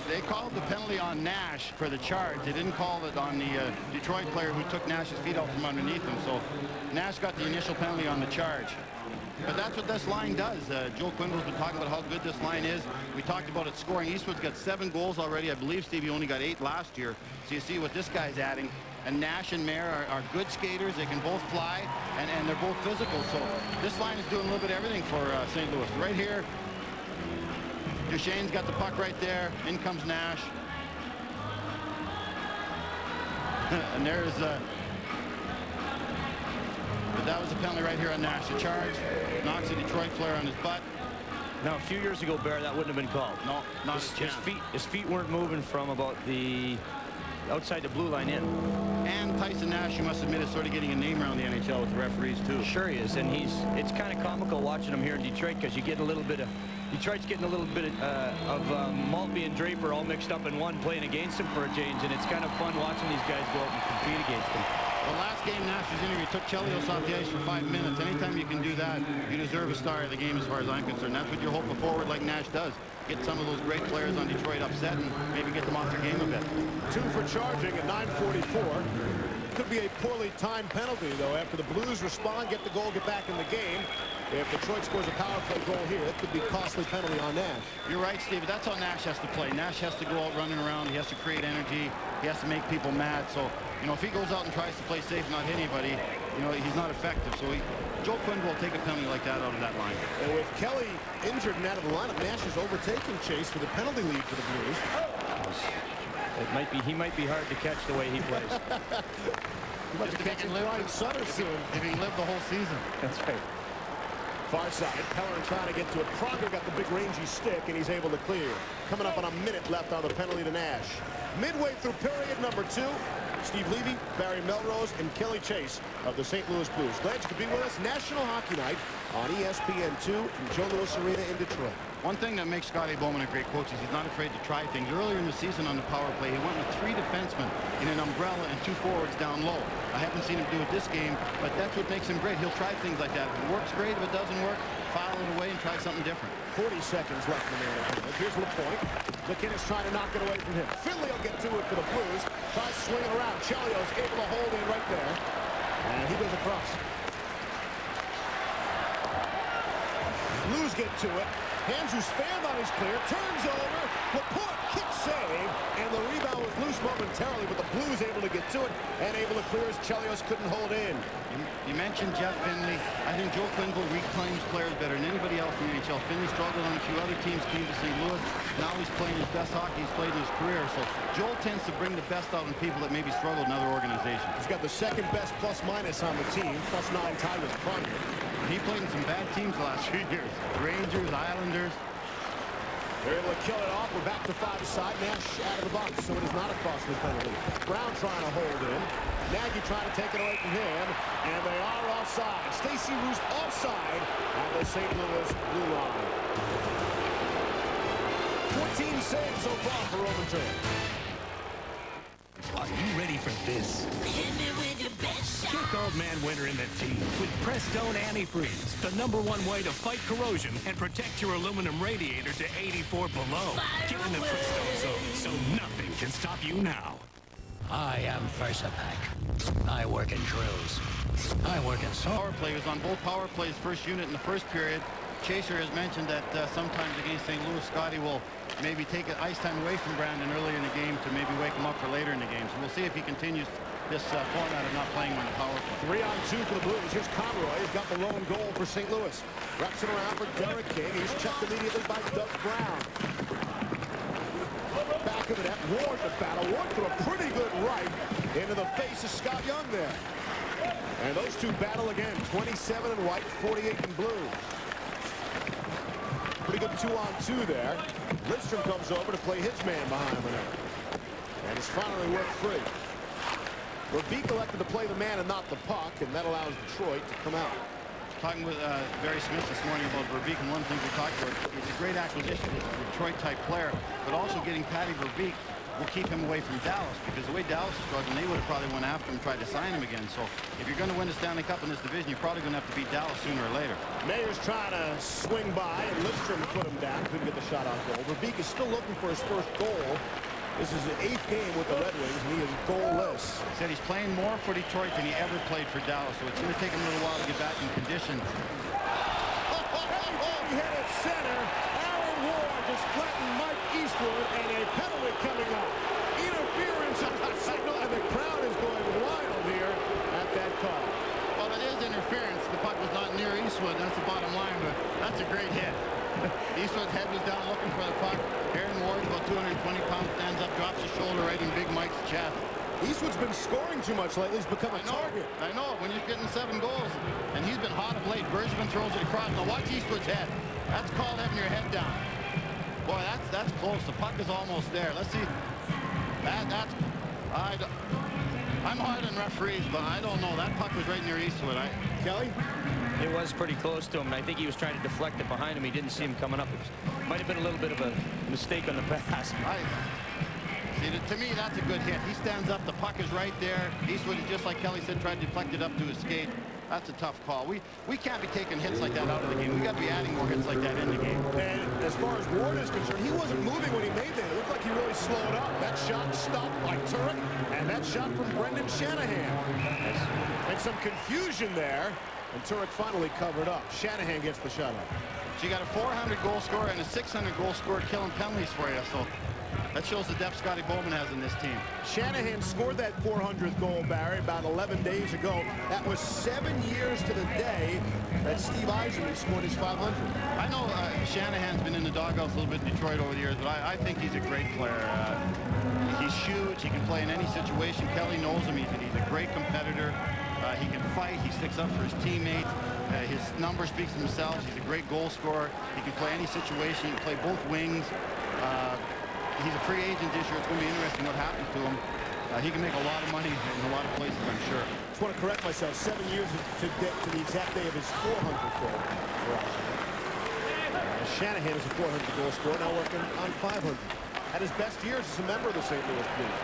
They called the penalty on Nash for the charge. They didn't call it on the Detroit player who took Nash's feet out from underneath him. So Nash got the initial penalty on the charge. But that's what this line does. Joe Quenneville's been talking about how good this line is. We talked about it scoring. Eastwood's got 7 goals already. I believe Stevie only got 8 last year. So you see what this guy's adding. And Nash and Mayer are good skaters. They can both fly, and they're both physical. So this line is doing a little bit of everything for St. Louis. Right here, Duchesne's got the puck right there. In comes Nash. And there's... But that was a penalty right here on Nash. The charge knocks a Detroit player on his butt. Now, a few years ago, Bear, that wouldn't have been called. No, not a chance. His feet weren't moving from about the outside the blue line in. And Tyson Nash, you must admit, is sort of getting a name around the NHL with the referees, too. Sure he is, and it's kind of comical watching him here in Detroit because you get a little bit of... Detroit's getting a little bit of Maltby and Draper all mixed up in one playing against him for a change, and it's kind of fun watching these guys go out and compete against him. The last game Nash was in here, he took Chelios off the ice for 5 minutes. Anytime you can do that, you deserve a star of the game as far as I'm concerned. That's what you're hoping forward like Nash does. Get some of those great players on Detroit upset and maybe get them off their game a bit. 2 for charging at 9:44. Could be a poorly timed penalty, though, after the Blues respond, get the goal, get back in the game. If Detroit scores a power play goal here, it could be a costly penalty on Nash. You're right, Steve. That's how Nash has to play. Nash has to go out running around. He has to create energy. He has to make people mad. So, you know, if he goes out and tries to play safe, not hit anybody, you know, he's not effective. So Joe Quenneville will take a penalty like that out of that line. And with Kelly injured and out of the lineup, Nash is overtaking Chase for the penalty lead for the Blues. He might be hard to catch the way he plays. He might be catching Ryan Sutter soon. If he can live the whole season. That's right. Far side, Pellerin trying to get to it. Pronger got the big rangy stick, and he's able to clear. Coming up on a minute left on the penalty to Nash. Midway through period number 2, Steve Levy, Barry Melrose, and Kelly Chase of the St. Louis Blues. Glad you could be with us. National Hockey Night on ESPN2 from Joe Louis Arena in Detroit. One thing that makes Scotty Bowman a great coach is he's not afraid to try things. Earlier in the season on the power play, he went with 3 defensemen in an umbrella and 2 forwards down low. I haven't seen him do it this game, but that's what makes him great. He'll try things like that. If it works, great. If it doesn't work, file it away and try something different. 40 seconds left in the man. Here's LaPointe. McInnes trying to knock it away from him. Finley will get to it for the Blues. Tries to swing it around. Chelios able to hold in right there. And he goes across. Blues get to it. Andrews found on his clear. Turns over. LaPointe kick save. And the rebound was loose momentarily, but the Blues able to get to it and able to clear as Chelios couldn't hold in. You mentioned Jeff Finley. I think Joe Quenneville reclaims players better than anybody else in the NHL. Finley struggled on a few other teams, came to St. Louis. Now he's playing his best hockey he's played in his career. So Joel tends to bring the best out in people that maybe struggled in other organizations. He's got the second best plus-minus on the team. +9 tie with Pronger. He played in some bad teams the last few years. Rangers, Islanders. They're able to kill it off. We're back to 5-side. Nash out of the box, so it is not a costly penalty. Brown trying to hold in. Nagy trying to take it away from him. And they are offside. Stacey Roos offside at the St. Louis blue line. 14 saves so far for Roman Tran. Are you ready for this? Hit me with your best shot. Kick Old Man Winter in the teeth with Prestone Antifreeze, the #1 way to fight corrosion and protect your aluminum radiator to 84 below. Get in the Prestone zone so nothing can stop you now. I am Versapack. I work in drills. I work in Power play was on both power plays first unit in the first period. Chaser has mentioned that sometimes against St. Louis, Scotty will maybe take ice time away from Brandon earlier in the game to maybe wake him up for later in the game. So we'll see if he continues this format of not playing on the power play. 3-on-2 for the Blues. Here's Conroy. He's got the lone goal for St. Louis. Wraps it around for Derek King. He's checked immediately by Doug Brown. Back of the net. Ward the battle. Ward threw a pretty good right into the face of Scott Young there. And those two battle again. 27 in white, 48 in blue. Pretty good 2-on-2 there. Lidstrom comes over to play his man behind the net. And it's finally worked free. Verbeek elected to play the man and not the puck, and that allows Detroit to come out. Talking with Barry Smith this morning about Verbeek, and one thing we talked about, he's a great acquisition. He's a Detroit-type player, but also getting Patty Verbeek will keep him away from Dallas, because the way Dallas is struggling, they would have probably went after him and tried to sign him again. So if you're going to win the Stanley Cup in this division, you're probably going to have to beat Dallas sooner or later. Mayer's trying to swing by, and Lidstrom put him down. Couldn't get the shot off goal. Verbeek is still looking for his first goal. This is the 8th game with the Red Wings, and he is goalless. He said he's playing more for Detroit than he ever played for Dallas, so it's going to take him a little while to get back in condition. He hit it center. Aaron Ward just flattened Mike Eastwood, and a penalty coming up. Interference on the signal, and the crowd is going wild here at that call. Well, it is interference. The puck was not near Eastwood. That's the bottom line, but that's a great hit. Eastwood's head was down looking for the puck. Aaron Ward, about 220 pounds, stands up, drops his shoulder right in Big Mike's chest. Eastwood's been scoring too much lately. He's become a target. I know. When you're getting 7 goals, and he's been hot of late. Bergevin throws it across. Now watch Eastwood's head. That's called having your head down. Boy, that's close. The puck is almost there. Let's see. I'm hard on referees, but I don't know. That puck was right near Eastwood. Kelly? It was pretty close to him, and I think he was trying to deflect it behind him. He didn't see him coming up. It might have been a little bit of a mistake on the pass. See, to me, that's a good hit. He stands up. The puck is right there. Eastwood, just like Kelly said, tried to deflect it up to his skate. That's a tough call. We can't be taking hits like that out of the game. We got to be adding more hits like that in the game. And as far as Ward is concerned, he wasn't moving when he made that. It looked like he really slowed up. That shot stopped by Turek, and that shot from Brendan Shanahan. And some confusion there, and Turek finally covered up. Shanahan gets the shot up. So you got a 400-goal scorer and a 600-goal scorer killing penalties for you. So that shows the depth Scotty Bowman has in this team. Shanahan scored that 400th goal, Barry, about 11 days ago. That was 7 years to the day that Steve Yzerman scored his 500. I know Shanahan's been in the doghouse a little bit in Detroit over the years, but I think he's a great player. He's huge. He can play in any situation. Kelly knows him. He's a great competitor. He can fight. He sticks up for his teammates. His number speaks for themselves. He's a great goal scorer. He can play any situation. He can play both wings. He's a free agent this year. It's going to be interesting what happens to him. He can make a lot of money in a lot of places, I'm sure. Just want to correct myself. 7 years to the exact day of his 400th goal. Shanahan is a 400 goal scorer, now working on 500. At his best years as a member of the St. Louis Blues.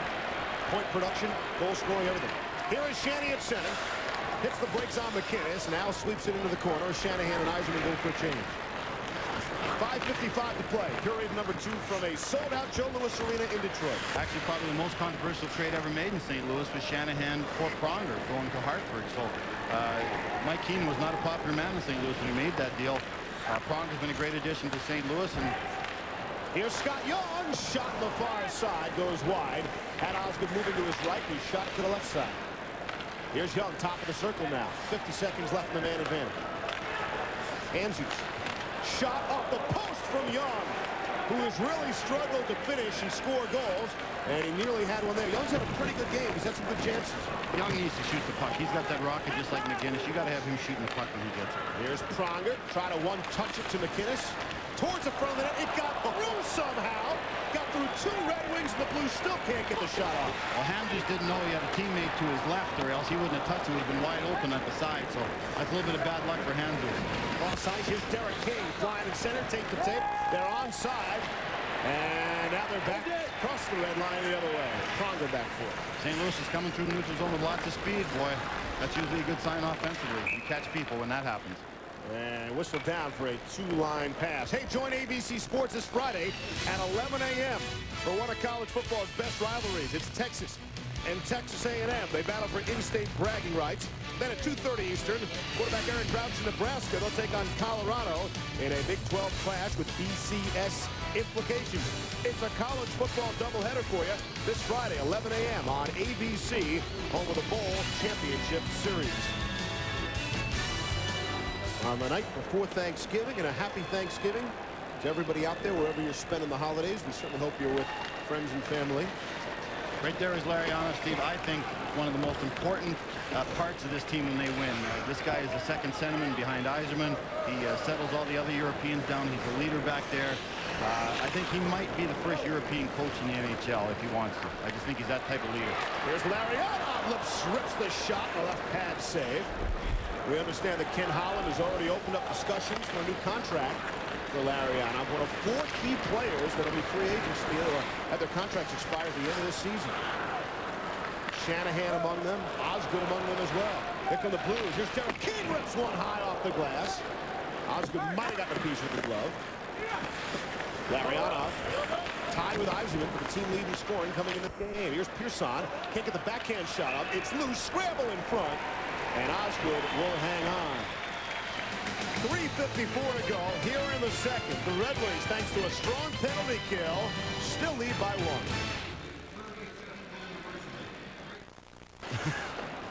Point production, goal scoring, everything. Here is Shanny at center. Hits the brakes on McInnes. Now sweeps it into the corner. Shanahan and Yzerman go for a change. 5:55 to play. Period number 2 from a sold-out Joe Louis Arena in Detroit. Actually, probably the most controversial trade ever made in St. Louis was Shanahan for Pronger going to Hartford. So Mike Keenan was not a popular man in St. Louis when he made that deal. Pronger's been a great addition to St. Louis. And here's Scott Young. Shot on the far side. Goes wide. Had Osgood moving to his right. He shot to the left side. Here's Young, top of the circle now. 50 seconds left in the man advantage. Andrews. Shot off the post from Young, who has really struggled to finish and score goals, and he nearly had one there. Young's had a pretty good game. He's had some good chances. Young needs to shoot the puck. He's got that rocket just like McInnes. You got to have him shooting the puck when he gets it. Here's Pronger. Try to one-touch it to McInnes. Towards the front of the net. It got through somehow. Got through 2 Red Wings, and the Blues still can't get the shot off. Well, Ham just didn't know he had a teammate to his left, or else he wouldn't have touched it. He would have been wide open at the side, so that's a little bit of bad luck for Hamzy. Offside, here's Derek King flying in center, tape to tape. They're onside, and now they're back across the red line the other way. Pronger back for it. St. Louis is coming through the neutral zone with lots of speed, boy. That's usually a good sign offensively. You catch people when that happens. And whistle down for a 2-line pass. Hey, join ABC Sports this Friday at 11 a.m. for one of college football's best rivalries. It's Texas and Texas A&M. They battle for in-state bragging rights. Then at 2:30 Eastern, quarterback Aaron Crouch in Nebraska. They'll take on Colorado in a Big 12 clash with BCS implications. It's a college football doubleheader for you this Friday, 11 a.m. on ABC, home of the Bowl Championship Series. On the night before Thanksgiving, and a happy Thanksgiving to everybody out there wherever you're spending the holidays. We certainly hope you're with friends and family. Right there is Lariano, Steve. I think one of the most important parts of this team when they win. This guy is the second centerman behind Yzerman. He settles all the other Europeans down. He's a leader back there. I think he might be the first European coach in the NHL if he wants to. I just think he's that type of leader. Here's Lariano. Rips the shot. A left pad save. We understand that Ken Holland has already opened up discussions for a new contract for Lariano. One of 4 key players that will be free agents or have their contracts expire at the end of this season. Shanahan among them. Osgood among them as well. Here come the Blues. Here's Gerald King, rips one high off the glass. Osgood might have gotten a piece with the glove. Lariano tied with Yzerman for the team lead in scoring coming in the game. Here's Pearson. Can't get the backhand shot up. It's loose. Scramble in front. And Osgood will hang on. 3:54 to go here in the second. The Red Wings, thanks to a strong penalty kill, still lead by 1.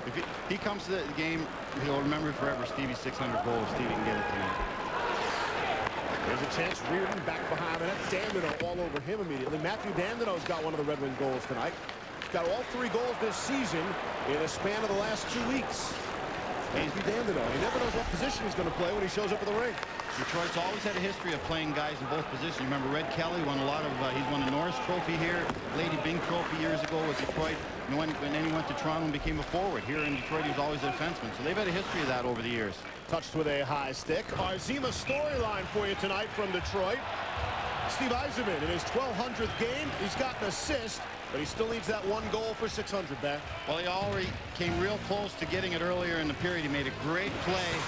If he comes to the game, he'll remember forever Stevie's 600 goals. Stevie can get it tonight. There's a chance. Reardon back behind the net. Dandino all over him immediately. Matthew Dandino's got one of the Red Wing goals tonight. He's got all 3 goals this season in a span of the last 2 weeks. Matthew Dandino. He never knows what position he's going to play when he shows up at the rink. Detroit's always had a history of playing guys in both positions. You remember Red Kelly won a lot of, he's won the Norris Trophy here, Lady Byng Trophy years ago with Detroit. And when then he went to Toronto and became a forward. Here in Detroit, he was always a defenseman. So they've had a history of that over the years. Touched with a high stick. Our Zima storyline for you tonight from Detroit. Steve Yzerman in his 1,200th game. He's got an assist, but he still needs that 1 goal for 600 back. Well, he already came real close to getting it earlier in the period. He made a great play.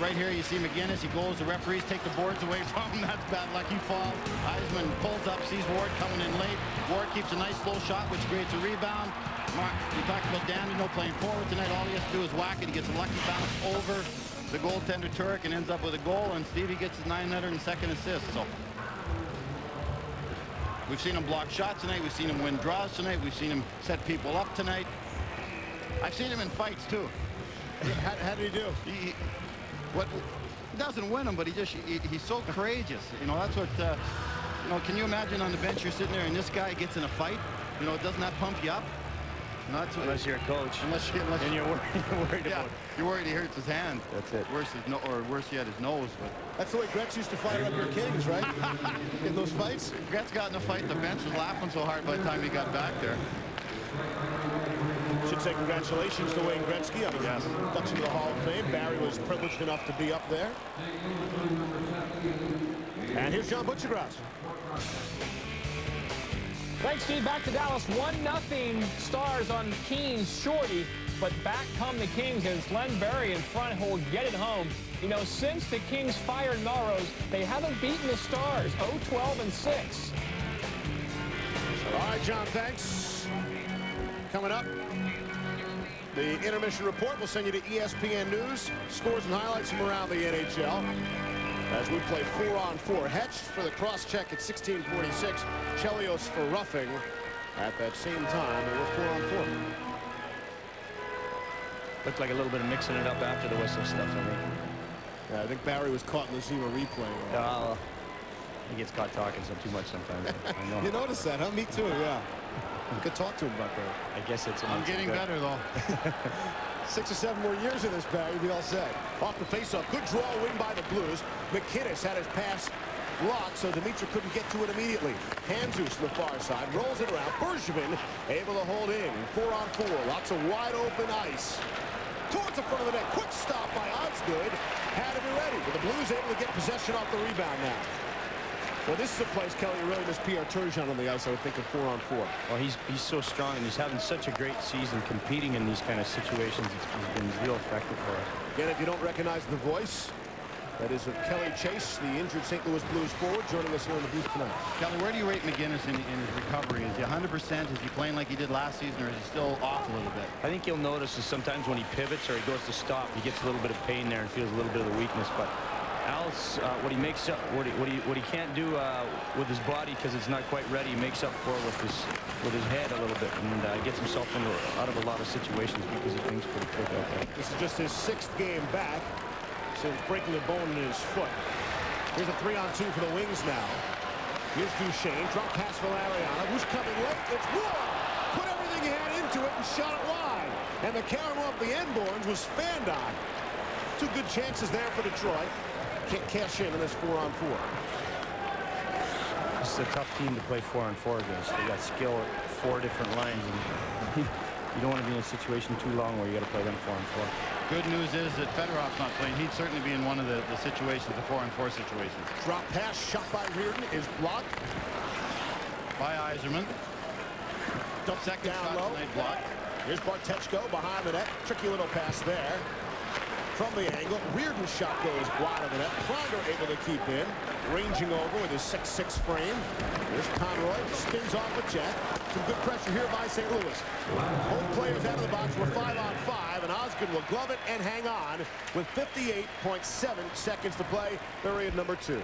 Right here you see McGinnis. He goes. The referees take the boards away from him. That's bad lucky fall. Yzerman pulls up, sees Ward coming in late. Ward keeps a nice slow shot, which creates a rebound. We talked about Dandino playing forward tonight. All he has to do is whack it. He gets a lucky bounce over the goaltender Turek and ends up with a goal. And Stevie gets his 902nd assist. So we've seen him block shots tonight. We've seen him win draws tonight. We've seen him set people up tonight. I've seen him in fights too. How did he do? He doesn't win him, but he's so courageous. You know, that's what, you know, can you imagine on the bench you're sitting there and this guy gets in a fight? You know, doesn't that pump you up? Not unless you're a coach. Unless and you're worried yeah, about it. You're worried he hurts his hand. That's it. Worse yet, his nose. But that's the way Gretz used to fire up your Kings, right? In those fights? Gretz got in a fight. The bench was laughing so hard by the time he got back there. Should say congratulations to Wayne Gretzky on his induction to the Hall of Fame. Barry was privileged enough to be up there. And here's John Butchergrass. Thanks, Steve. Back to Dallas. 1-0 Stars on Keen's shorty. But back come the Kings as Len Barry in front will get it home. You know, since the Kings fired Melrose, they haven't beaten the Stars. 0-12-6. All right, John, thanks. Coming up, the intermission report will send you to ESPN News. Scores and highlights from around the NHL. As we play 4-on-4. Hetch for the cross-check at 16:46. Chelios for roughing at that same time. And we're 4-on-4. Looked like a little bit of mixing it up after the whistle stuff, I think. Yeah, I think Barry was caught in the Zima replay. He gets caught talking too much sometimes. I know. You notice that, huh? Me too, yeah. You could talk to him about that. I guess it's... I'm getting better, though. 6 or 7 more years of this, Barry, you'd be all set. Off the faceoff. Good draw win by the Blues. McKinnis had his pass blocked, so Dimitri couldn't get to it immediately. Handzus on the far side. Rolls it around. Bergevin able to hold in. 4-on-4. Lots of wide open ice. Towards the front of the net. Quick stop by Osgood. Had to be ready. But the Blues able to get possession off the rebound now. Well, this is a place, Kelly, you really miss Pierre Turgeon on the ice, I would think, of 4-on-4. Well, he's so strong, and he's having such a great season competing in these kind of situations. He's been real effective for us. Again, if you don't recognize the voice, that is of Kelly Chase, the injured St. Louis Blues forward, joining us here in the booth tonight. Kelly, where do you rate McGinnis in his recovery? Is he 100%? Is he playing like he did last season, or is he still off a little bit? I think you'll notice is sometimes when he pivots or he goes to stop, he gets a little bit of pain there and feels a little bit of the weakness. But Al's, what he makes up, what he can't do with his body because it's not quite ready, he makes up for with his head a little bit and gets himself out of a lot of situations because he thinks pretty quick out there. This is just his 6th game back since breaking a bone in his foot. Here's a 3-on-2 for the Wings now. Here's Duchesne. Drop pass for Lariano. Who's coming late? It's Ward. Put everything he had into it and shot it wide. And the counter off the end boards was Fandon. Two good chances there for Detroit. Can't cash in this 4-on-4. This is a tough team to play 4-on-4 against. They got skill at 4 different lines, and you don't want to be in a situation too long where you got to play them 4-on-4. Good news is that Fedorov's not playing. He'd certainly be in one of the situations, the 4-on-4 situations. Drop pass shot by Reardon is blocked by Yzerman. Second down shot low. tonight blocked. Here's Bartechko behind the net. Tricky little pass there. From the angle, Reardon's shot goes wide of the net. Kreider able to keep in. Ranging over with his 6'6" frame. Here's Conroy. Spins off a check. Some good pressure here by St. Louis. Both players out of the box were 5-on-5, and Osgood will glove it and hang on with 58.7 seconds to play. Period number 2.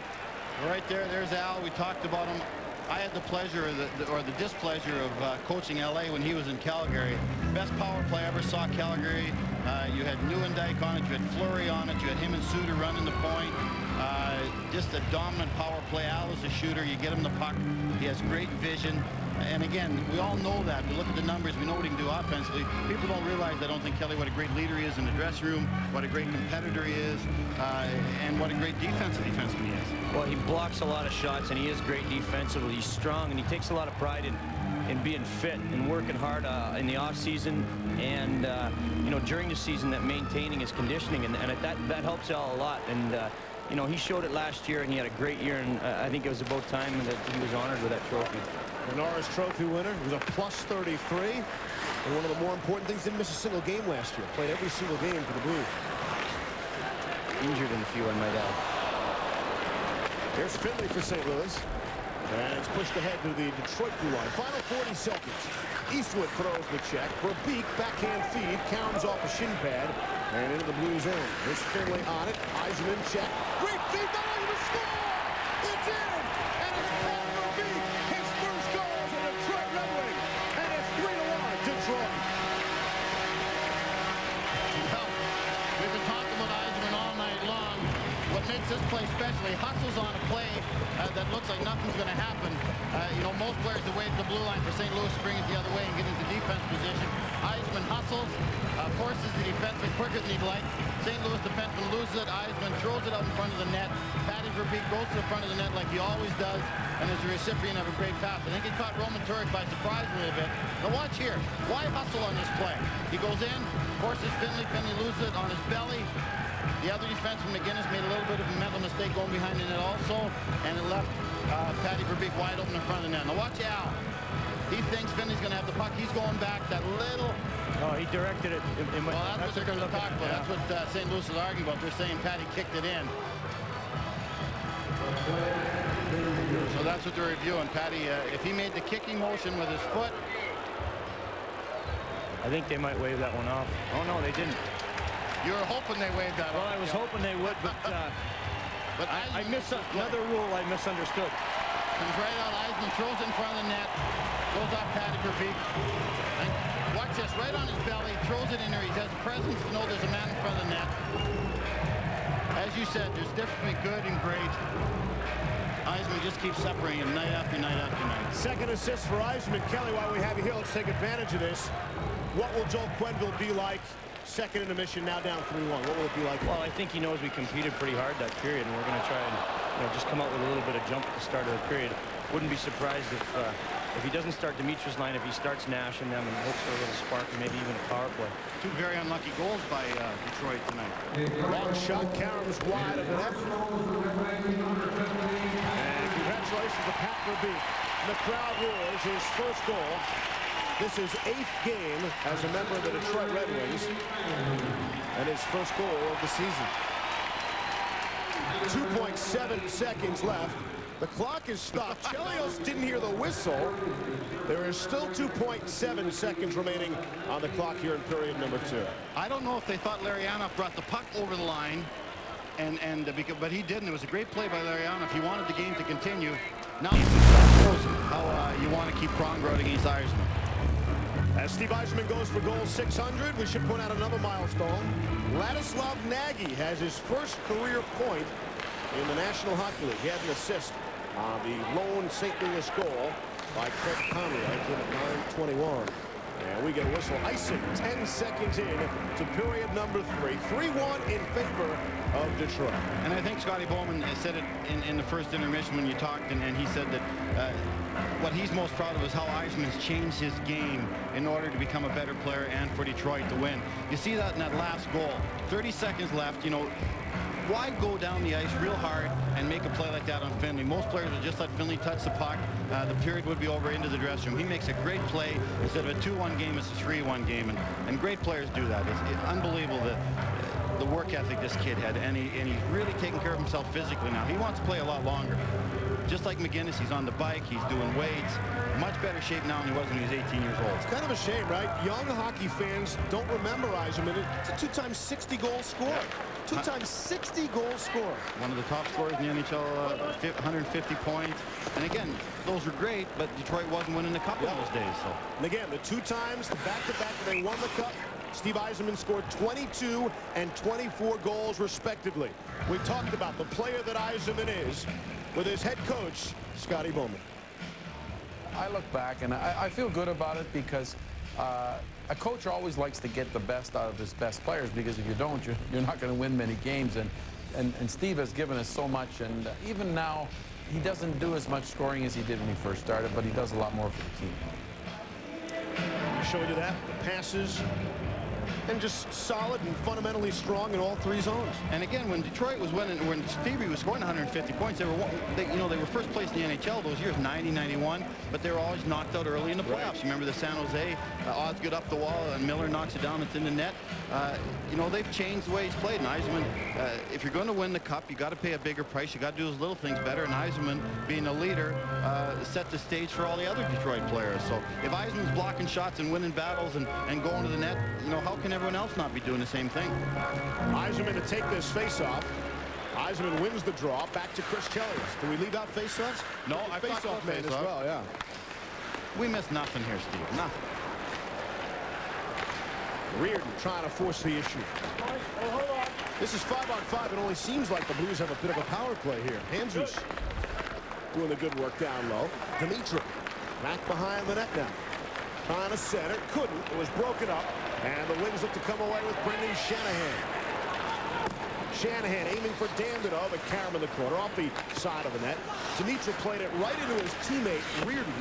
Right there, there's Al. We talked about him. I had the pleasure or the displeasure of coaching LA when he was in Calgary. Best power play I ever saw Calgary. You had Nieuwendyk on it, you had Fleury on it, you had him and Suter running the point. Just a dominant power play. Al is a shooter. You get him the puck. He has great vision. And again, we all know that. We look at the numbers. We know what he can do offensively. People don't realize, I don't think, Kelly, what a great leader he is in the dressing room, what a great competitor he is, and what a great defensive defenseman he is. Well, he blocks a lot of shots, and he is great defensively. He's strong, and he takes a lot of pride in being fit and working hard in the off season and you know, during the season, that maintaining his conditioning, and that helps Al a lot. And you know, he showed it last year, and he had a great year, and I think it was about time that he was honored with that trophy. The Norris Trophy winner was a +33, and one of the more important things, didn't miss a single game last year. Played every single game for the Blues. Injured in a few, I might add. Here's Finley for St. Louis. And it's pushed ahead to the Detroit blue line. Final 40 seconds. Eastwood throws the check. Verbeek, backhand feed. Counts off a shin pad. And into the Blues end. Here's Finley on it. Yzerman check. Great feed. Not only to score. It's in. And it's Brad Verbeek. His first goal as a Detroit Red Wing. And it's 3-1 Detroit. Well, we've been talking about Yzerman all night long. What makes this play special, he hustles on a play that looks like nothing's going to happen. You know, most players that wait at the blue line for St. Louis to bring it the other way and get into defense position. Yzerman hustles, forces the defenseman quicker than he'd like. St. Louis defenseman loses it. Yzerman throws it out in front of the net. Patty Verbeek goes to the front of the net like he always does, and is the recipient of a great pass. I think he caught Roman Turek by surprise a little bit. Now watch here. Why hustle on this play? He goes in, forces Finley. Finley loses it on his belly. The other defenseman, McGinnis, made a little bit of a mental mistake going behind the net also, and it left Patty Verbeek wide open in front of the net. Now watch Al. He thinks Finley's going to have the puck. He's going back that little. Oh, he directed it. Well, that's what they're going to talk about. Yeah. That's what St. Louis is arguing about. They're saying Patty kicked it in. So that's what they're reviewing. Patty, if he made the kicking motion with his foot. I think they might wave that one off. Oh, no, they didn't. You were hoping they waved that off. Well, I was hoping they would, but I missed another rule I misunderstood. Comes right out. Yzerman throws it in front of the net. Goes off Patty Verbeek. Watch this, right on his belly. Throws it in there. He has presence to know there's a man in front of the net. As you said, there's difference between good and great. Yzerman just keeps separating him night after night after night. Second assist for Yzerman. Kelly, while we have you here, let's take advantage of this. What will Joel Quenneville be like? Second intermission, now down 3-1. What will it be like? Well, I think he knows we competed pretty hard that period, and we're going to try and, you know, just come out with a little bit of jump at the start of the period. Wouldn't be surprised if he doesn't start Dimitri's line, if he starts Nash and them and hopes for a little spark and maybe even a power play. Two very unlucky goals by Detroit tonight. Long shot, Karam's wide of the net. And congratulations to Pat Verbeek. The crowd roars his first goal. This is 8th game as a member of the Detroit Red Wings, and his first goal of the season. 2.7 seconds left. The clock is stopped. Chelios didn't hear the whistle. There is still 2.7 seconds remaining on the clock here in period number 2. I don't know if they thought Larionov brought the puck over the line, but he didn't. It was a great play by Larionov. He wanted the game to continue. Now shows how you want to keep Pronger out against Yzerman. As Steve Yzerman goes for goal 600, we should point out another milestone. Ladislav Nagy has his first career point in the National Hockey League. He had an assist on the lone St. Louis goal by Craig Conroy to 9:21. And we get a whistle. Icing 10 seconds in to period number 3. 3-1 in favor of Detroit. And I think Scotty Bowman said it in the first intermission when you talked, and he said that what he's most proud of is how Yzerman's changed his game in order to become a better player and for Detroit to win. You see that in that last goal. 30 seconds left, you know. Why go down the ice real hard and make a play like that on Finley? Most players would just let Finley touch the puck. The period would be over into the dressing room. He makes a great play. Instead of a 2-1 game, it's a 3-1 game. And great players do that. It's unbelievable the work ethic this kid had. And he's really taking care of himself physically now. He wants to play a lot longer. Just like McGinnis, he's on the bike. He's doing weights. Much better shape now than he was when he was 18 years old. It's kind of a shame, right? Young hockey fans don't remember Yzerman. It's a 2-time 60-goal scorer. Yeah. 2-time 60-goal scorer. One of the top scorers in the NHL, 150 points. And again, those were great, but Detroit wasn't winning the cup in those days. So. And again, the 2 times, the back-to-back, they won the cup. Steve Yzerman scored 22 and 24 goals, respectively. We talked about the player that Yzerman is with his head coach, Scotty Bowman. I look back, and I feel good about it because a coach always likes to get the best out of his best players, because if you don't, you're not going to win many games. And Steve has given us so much, and even now, he doesn't do as much scoring as he did when he first started, but he does a lot more for the team. Showing you that, the passes, and just solid and fundamentally strong in all 3 zones. And again, when Detroit was winning, when Stevie was scoring 150 points, they were first place in the NHL those years, 90, 91, but they were always knocked out early in the playoffs. You remember the San Jose, Osgood up the wall, and Miller knocks it down, it's in the net. You know, they've changed the way he's played. And Yzerman, if you're going to win the cup, you got to pay a bigger price. You got to do those little things better. And Yzerman, being a leader, set the stage for all the other Detroit players. So if Yzerman's blocking shots and winning battles and going to the net, you know, how can everyone else not be doing the same thing? Yzerman to take this face-off. Yzerman wins the draw. Back to Chris Chelios. Do we leave out face-offs? No, I face-off man as well, yeah. We missed nothing here, Steve. Nothing. Reardon trying to force the issue. This is 5-on-5. It only seems like the Blues have a bit of a power play here. Handzus doing the good work down low. Dimitra back behind the net now. Trying to center. Couldn't. It was broken up. And the Wings look to come away with Brendan Shanahan. Shanahan aiming for Dandenov, but Karam in the corner off the side of the net. Dimitra played it right into his teammate Reardon,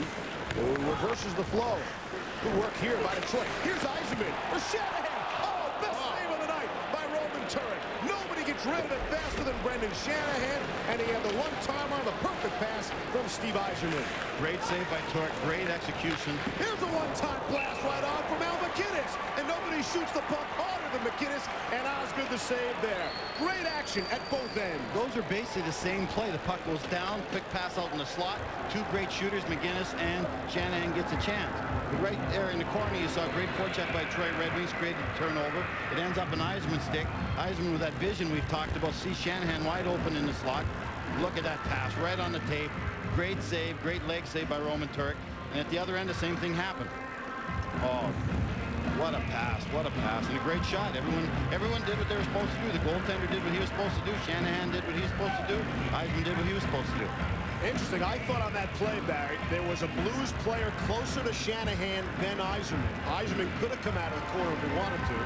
who reverses the flow. Good work here by Detroit. Here's Yzerman for Shanahan. Oh, best save of the night by Roman Turek. Nobody gets rid of it faster than Brendan Shanahan, and he had the one-timer, the perfect pass from Steve Yzerman. Great save by Turek. Great execution. Here's a one-time blast right on from Al McInnes, and nobody shoots the puck harder than McInnes, and Osgood the save there. Great action at both ends. Those are basically the same play. The puck goes down, quick pass out in the slot. 2 great shooters, McInnes and Shanahan gets a chance. Right there in the corner, you saw a great forecheck by Troy Red Wings, created a turnover. It ends up an Yzerman stick. Yzerman with that vision we've talked about, see Shanahan wide open in the slot. Look at that pass right on the tape. Great save, great leg save by Roman Turek. And at the other end, the same thing happened. Oh, what a pass, and a great shot. Everyone did what they were supposed to do. The goaltender did what he was supposed to do. Shanahan did what he was supposed to do. Yzerman did what he was supposed to do. Interesting. I thought on that play, Barry, there was a Blues player closer to Shanahan than Yzerman. Yzerman could have come out of the corner if he wanted to,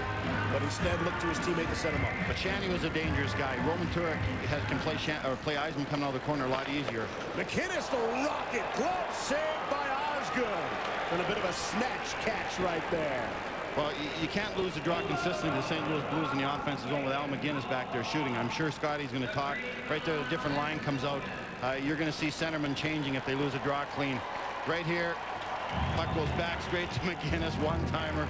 but instead looked to his teammate to set him up. But Shanny was a dangerous guy. Roman Turek can play Yzerman coming out of the corner a lot easier. McInnes, the rocket glove save by Osgood. And a bit of a snatch catch right there. Well, you can't lose the draw consistently to the St. Louis Blues in the offensive zone with Al McInnes back there shooting. I'm sure Scotty's going to talk. Right there, a different line comes out. You're going to see centerman changing if they lose a draw clean. Right here, puck goes back straight to McInnes, one-timer.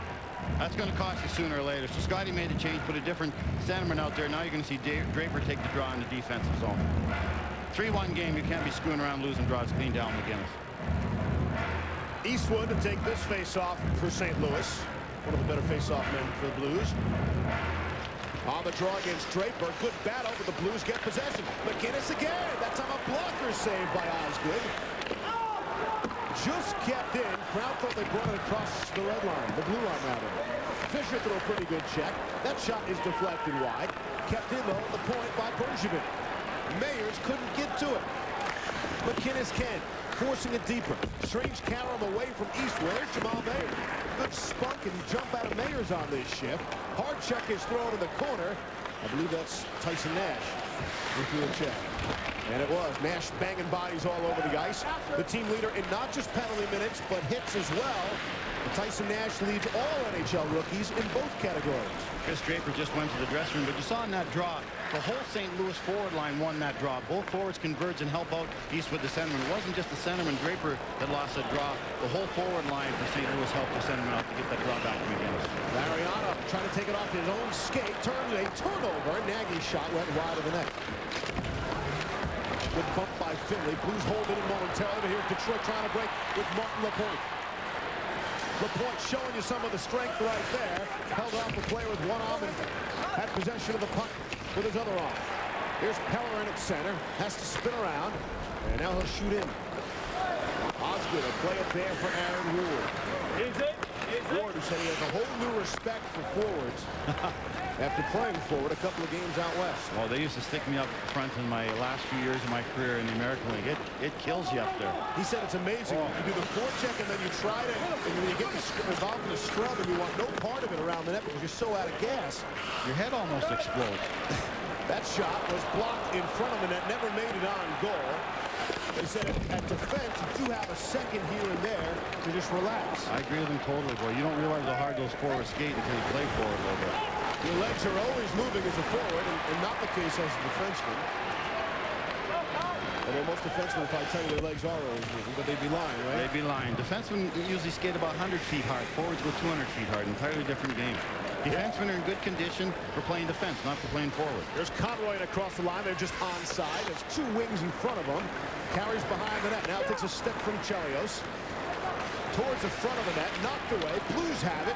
That's going to cost you sooner or later. So Scotty made a change, put a different centerman out there. Now you're going to see Draper take the draw in the defensive zone. 3-1 game, you can't be screwing around losing draws clean down McInnes. Eastwood to take this face-off for St. Louis. One of the better face-off men for the Blues. On the draw against Draper. Good battle, but the Blues get possession. McInnes again. That time a blocker saved by Osgood. Just kept in. Crowd thought they brought it across the red line. The blue line, rather. Fisher threw a pretty good check. That shot is deflected wide. Kept in, though, at the point by Bergevin. Mayers couldn't get to it. McKinnis can, forcing it deeper. Strange counter on the way from Eastwood. There's Jamal Mayer. Good spunk and jump out of Mayers on this shift. Hard check is thrown in the corner. I believe that's Tyson Nash. Into a check. And it was. Nash banging bodies all over the ice. The team leader in not just penalty minutes, but hits as well. And Tyson Nash leads all NHL rookies in both categories. Chris Draper just went to the dressing room, but you saw in that draw, the whole St. Louis forward line won that draw. Both forwards converge and help out Eastwood, the centerman. It wasn't just the centerman, Draper, that lost that draw. The whole forward line for St. Louis helped the centerman out to get that draw back from McGinnis. Mariano trying to take it off his own skate, turned a turnover. Nagy's shot went wide of the net. Good bump by Finley. Blues hold it in momentarily, but here's Detroit trying to break with Martin Lapointe. Lapointe showing you some of the strength right there. Held off the player with one arm and had possession of the puck with his other arm. Here's Pellerin at center. Has to spin around. And now he'll shoot in. Osgood will play it there for Aaron Ward. Ward, who said he has a whole new respect for forwards after playing forward a couple of games out west. Well, they used to stick me up front in my last few years of my career in the American League. It kills you up there. He said it's amazing. You do the forecheck and then you try to, and when you get involved in a scrub and you want no part of it around the net because you're so out of gas. Your head almost explodes. That shot was blocked in front of the net, never made it on goal. They said at defense, you do have a second here and there to just relax. I agree with him totally, boy. You don't realize how hard those forwards skate until you play forward a little bit. Your legs are always moving as a forward, and not the case as a defenseman. Although most defensemen, if I tell you their legs are always moving, but they'd be lying, right? They'd be lying. Defensemen usually skate about 100 feet hard. Forwards go 200 feet hard. Entirely different game. Defensemen are in good condition for playing defense, not for playing forward. There's Conroy across the line. They're just onside. There's two wings in front of him. Carries behind the net. Now takes a step from Chelios. Towards the front of the net. Knocked away. Blues have it.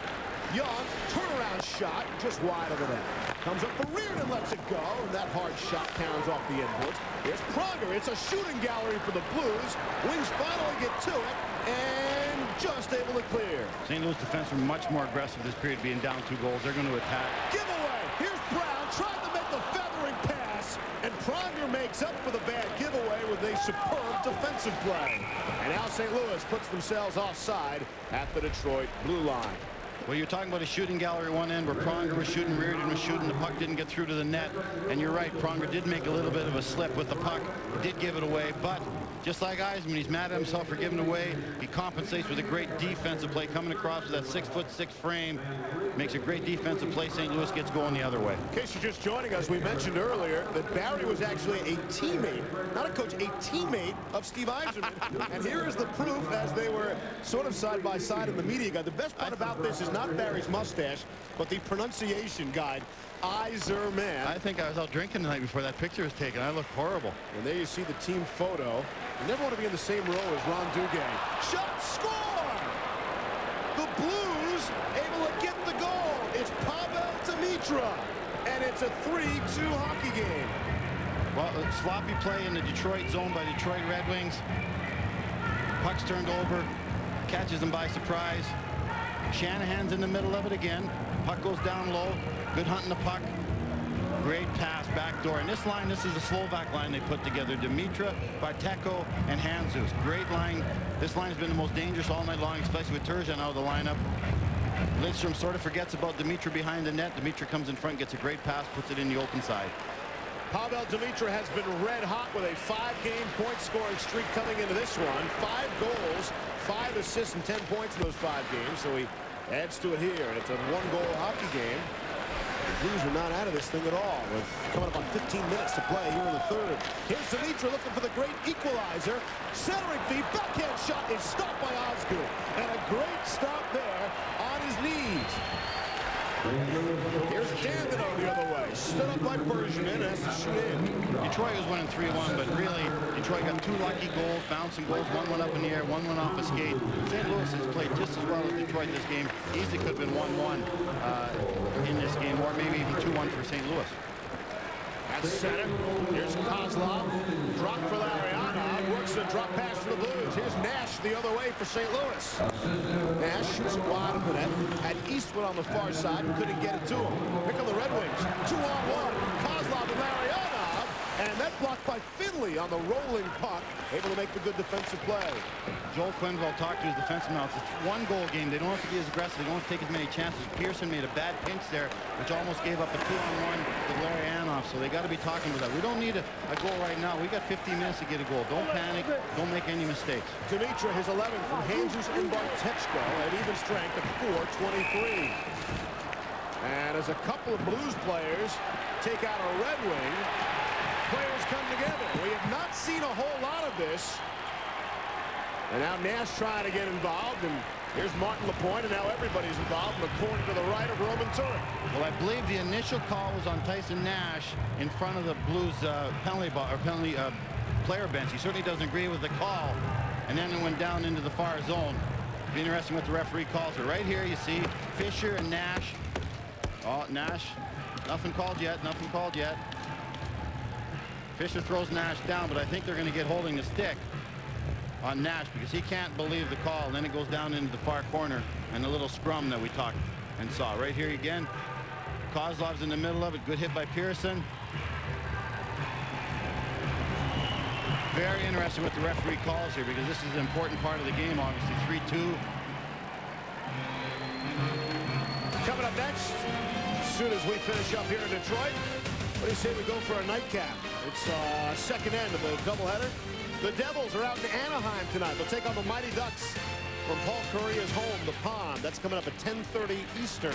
Young, turnaround shot, just wide of the net. Comes up for Reardon, lets it go, and that hard shot counts off the inboards. Here's Pronger. It's a shooting gallery for the Blues. Wings finally get to it, and just able to clear. St. Louis defense were much more aggressive this period, being down 2 goals. They're going to attack. Giveaway. Here's Brown, trying to make the feathering pass, and Pronger makes up for the bad giveaway with a superb defensive play. And now St. Louis puts themselves offside at the Detroit blue line. Well, you're talking about a shooting gallery at one end where Pronger was shooting, Reardon was shooting. The puck didn't get through to the net. And you're right, Pronger did make a little bit of a slip with the puck. Did give it away, but just like Eisman, he's mad at himself for giving it away. He compensates with a great defensive play coming across with that 6'6" frame. Makes a great defensive play. St. Louis gets going the other way. In case you're just joining us, we mentioned earlier that Barry was actually a teammate, not a coach, a teammate of Steve Yzerman. And here is the proof as they were sort of side by side in the media guide. The best part about this is not Barry's mustache, but the pronunciation guide. Yzerman. I think I was out drinking the night before that picture was taken. I looked horrible. And there you see the team photo. You never want to be in the same row as Ron Duguay. Shot, score! The Blues able to get the goal. It's Pavel Demitra. And it's a 3-2 hockey game. Well, sloppy play in the Detroit zone by Detroit Red Wings. Puck's turned over. Catches them by surprise. Shanahan's in the middle of it again. Puck goes down low. Good hunting the puck. Great pass backdoor. And this line, this is the Slovak line they put together. Demitra, Barteko, and Handzus. Great line. This line has been the most dangerous all night long, especially with Turgeon out of the lineup. Lidstrom sort of forgets about Demitra behind the net. Demitra comes in front, gets a great pass, puts it in the open side. Pavel Demitra has been red hot with a 5-game point-scoring streak coming into this one. 5 goals, 5 assists, and 10 points in those 5 games. So he adds to it here, and it's a 1-goal hockey game. The Blues are not out of this thing at all. With coming up on 15 minutes to play here in the third. Here's Demitra looking for the great equalizer. Centering feed, backhand shot is stopped by Osgood. And a great stop there on his knees. Here's Dandino the other way. Stood up by Bergevin, has to shoot in. Detroit was winning 3-1, but really, Detroit got 2 lucky goals, bouncing goals. One went up in the air, one went off a skate. St. Louis has played just as well as Detroit this game. Easily could have been 1-1 in this game, or maybe even 2-1 for St. Louis. At center, here's Kozlov. Drop for Lariana. Works the drop pass to the Blues. Here's Nash the other way for St. Louis. Nash shoots it wide of the net. Had Eastwood on the far side and couldn't get it to him. Here come the Red Wings. 2-on-1. Kozlov and Lariana. And that blocked by by Finley on the rolling puck, able to make the good defensive play. Joel Quenneville talked to his defenseman now. It's a one-goal game. They don't have to be as aggressive. They don't have to take as many chances. Pearson made a bad pinch there, which almost gave up a 2-on-1 with Larry Anoff. So they got to be talking about that. We don't need a goal right now. We got 15 minutes to get a goal. Don't panic. Don't make any mistakes. Dimitra, his 11th from Jesus and Bartechko at even strength at 4:23. And as a couple of Blues players take out a Red Wing, players come together. We have not seen a whole lot of this. And now Nash trying to get involved, and here's Martin Lapointe, and now everybody's involved in the corner to the right of Roman Turek. Well, I believe the initial call was on Tyson Nash in front of the Blues penalty player bench. He certainly doesn't agree with the call, and then it went down into the far zone. It'll be interesting what the referee calls it. Right here you see Fisher and Nash. Oh, Nash, nothing called yet, nothing called yet. Fisher throws Nash down, but I think they're going to get holding the stick on Nash because he can't believe the call. And then it goes down into the far corner and the little scrum that we talked and saw. Right here again, Kozlov's in the middle of it. Good hit by Pearson. Very interesting what the referee calls here because this is an important part of the game, obviously. 3-2. Coming up next, as soon as we finish up here in Detroit, what do you say we go for a nightcap? It's second end of the doubleheader. The Devils are out in Anaheim tonight. They'll take on the Mighty Ducks from Paul Correa's home, the Pond. That's coming up at 10:30 Eastern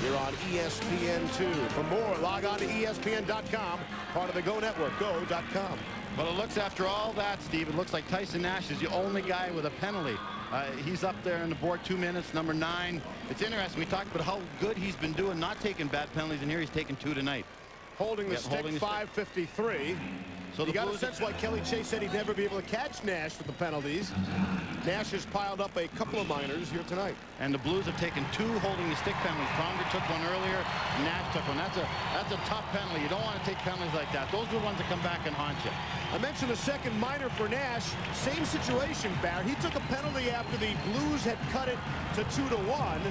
here on ESPN2. For more, log on to ESPN.com, part of the Go Network, go.com. Well, it looks after all that, Steve, it looks like Tyson Nash is the only guy with a penalty. He's up there on the board, 2 minutes, number 9. It's interesting. We talked about how good he's been doing, not taking bad penalties, and here he's taking 2 tonight. Holding the stick, 5:53. So you got a sense why Kelly Chase said he'd never be able to catch Nash with the penalties. Nash has piled up a couple of minors here tonight. And the Blues have taken 2 holding the stick penalties. Pronger took one earlier. Nash took one. That's a tough penalty. You don't want to take penalties like that. Those are the ones that come back and haunt you. I mentioned the second minor for Nash. Same situation, Barrett. He took a penalty after the Blues had cut it to 2-1.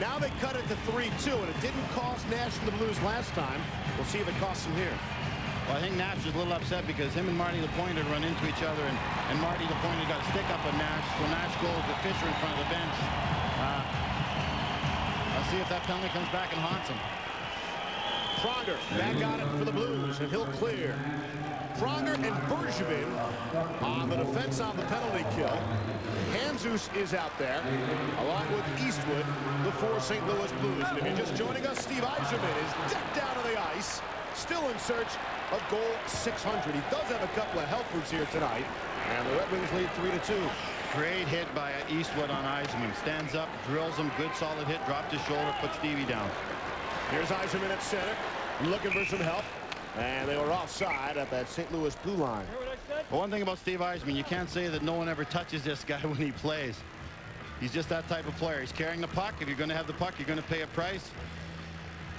Now they cut it to 3-2, and it didn't cost Nash and the Blues last time. We'll see if it costs him here. Well, I think Nash is a little upset because him and Marty Lapointe had run into each other, and Marty Lapointe had got a stick up on Nash, so Nash goes to Fisher in front of the bench. I'll see if that penalty comes back and haunts him. Pronger back on it for the Blues, and he'll clear. Pronger and Bergevin on the defense on the penalty kill. Hanzus is out there, along with Eastwood, the 4 St. Louis Blues. And if you're just joining us, Steve Yzerman is decked out on the ice, still in search of goal 600. He does have a couple of helpers here tonight, and the Red Wings lead 3-2. Great hit by Eastwood on Yzerman. Stands up, drills him, good solid hit, dropped his shoulder, put Stevie down. Here's Yzerman at center, looking for some help. And they were offside at that St. Louis blue line. Well, one thing about Steve Yzerman, you can't say that no one ever touches this guy when he plays. He's just that type of player. He's carrying the puck. If you're going to have the puck, you're going to pay a price.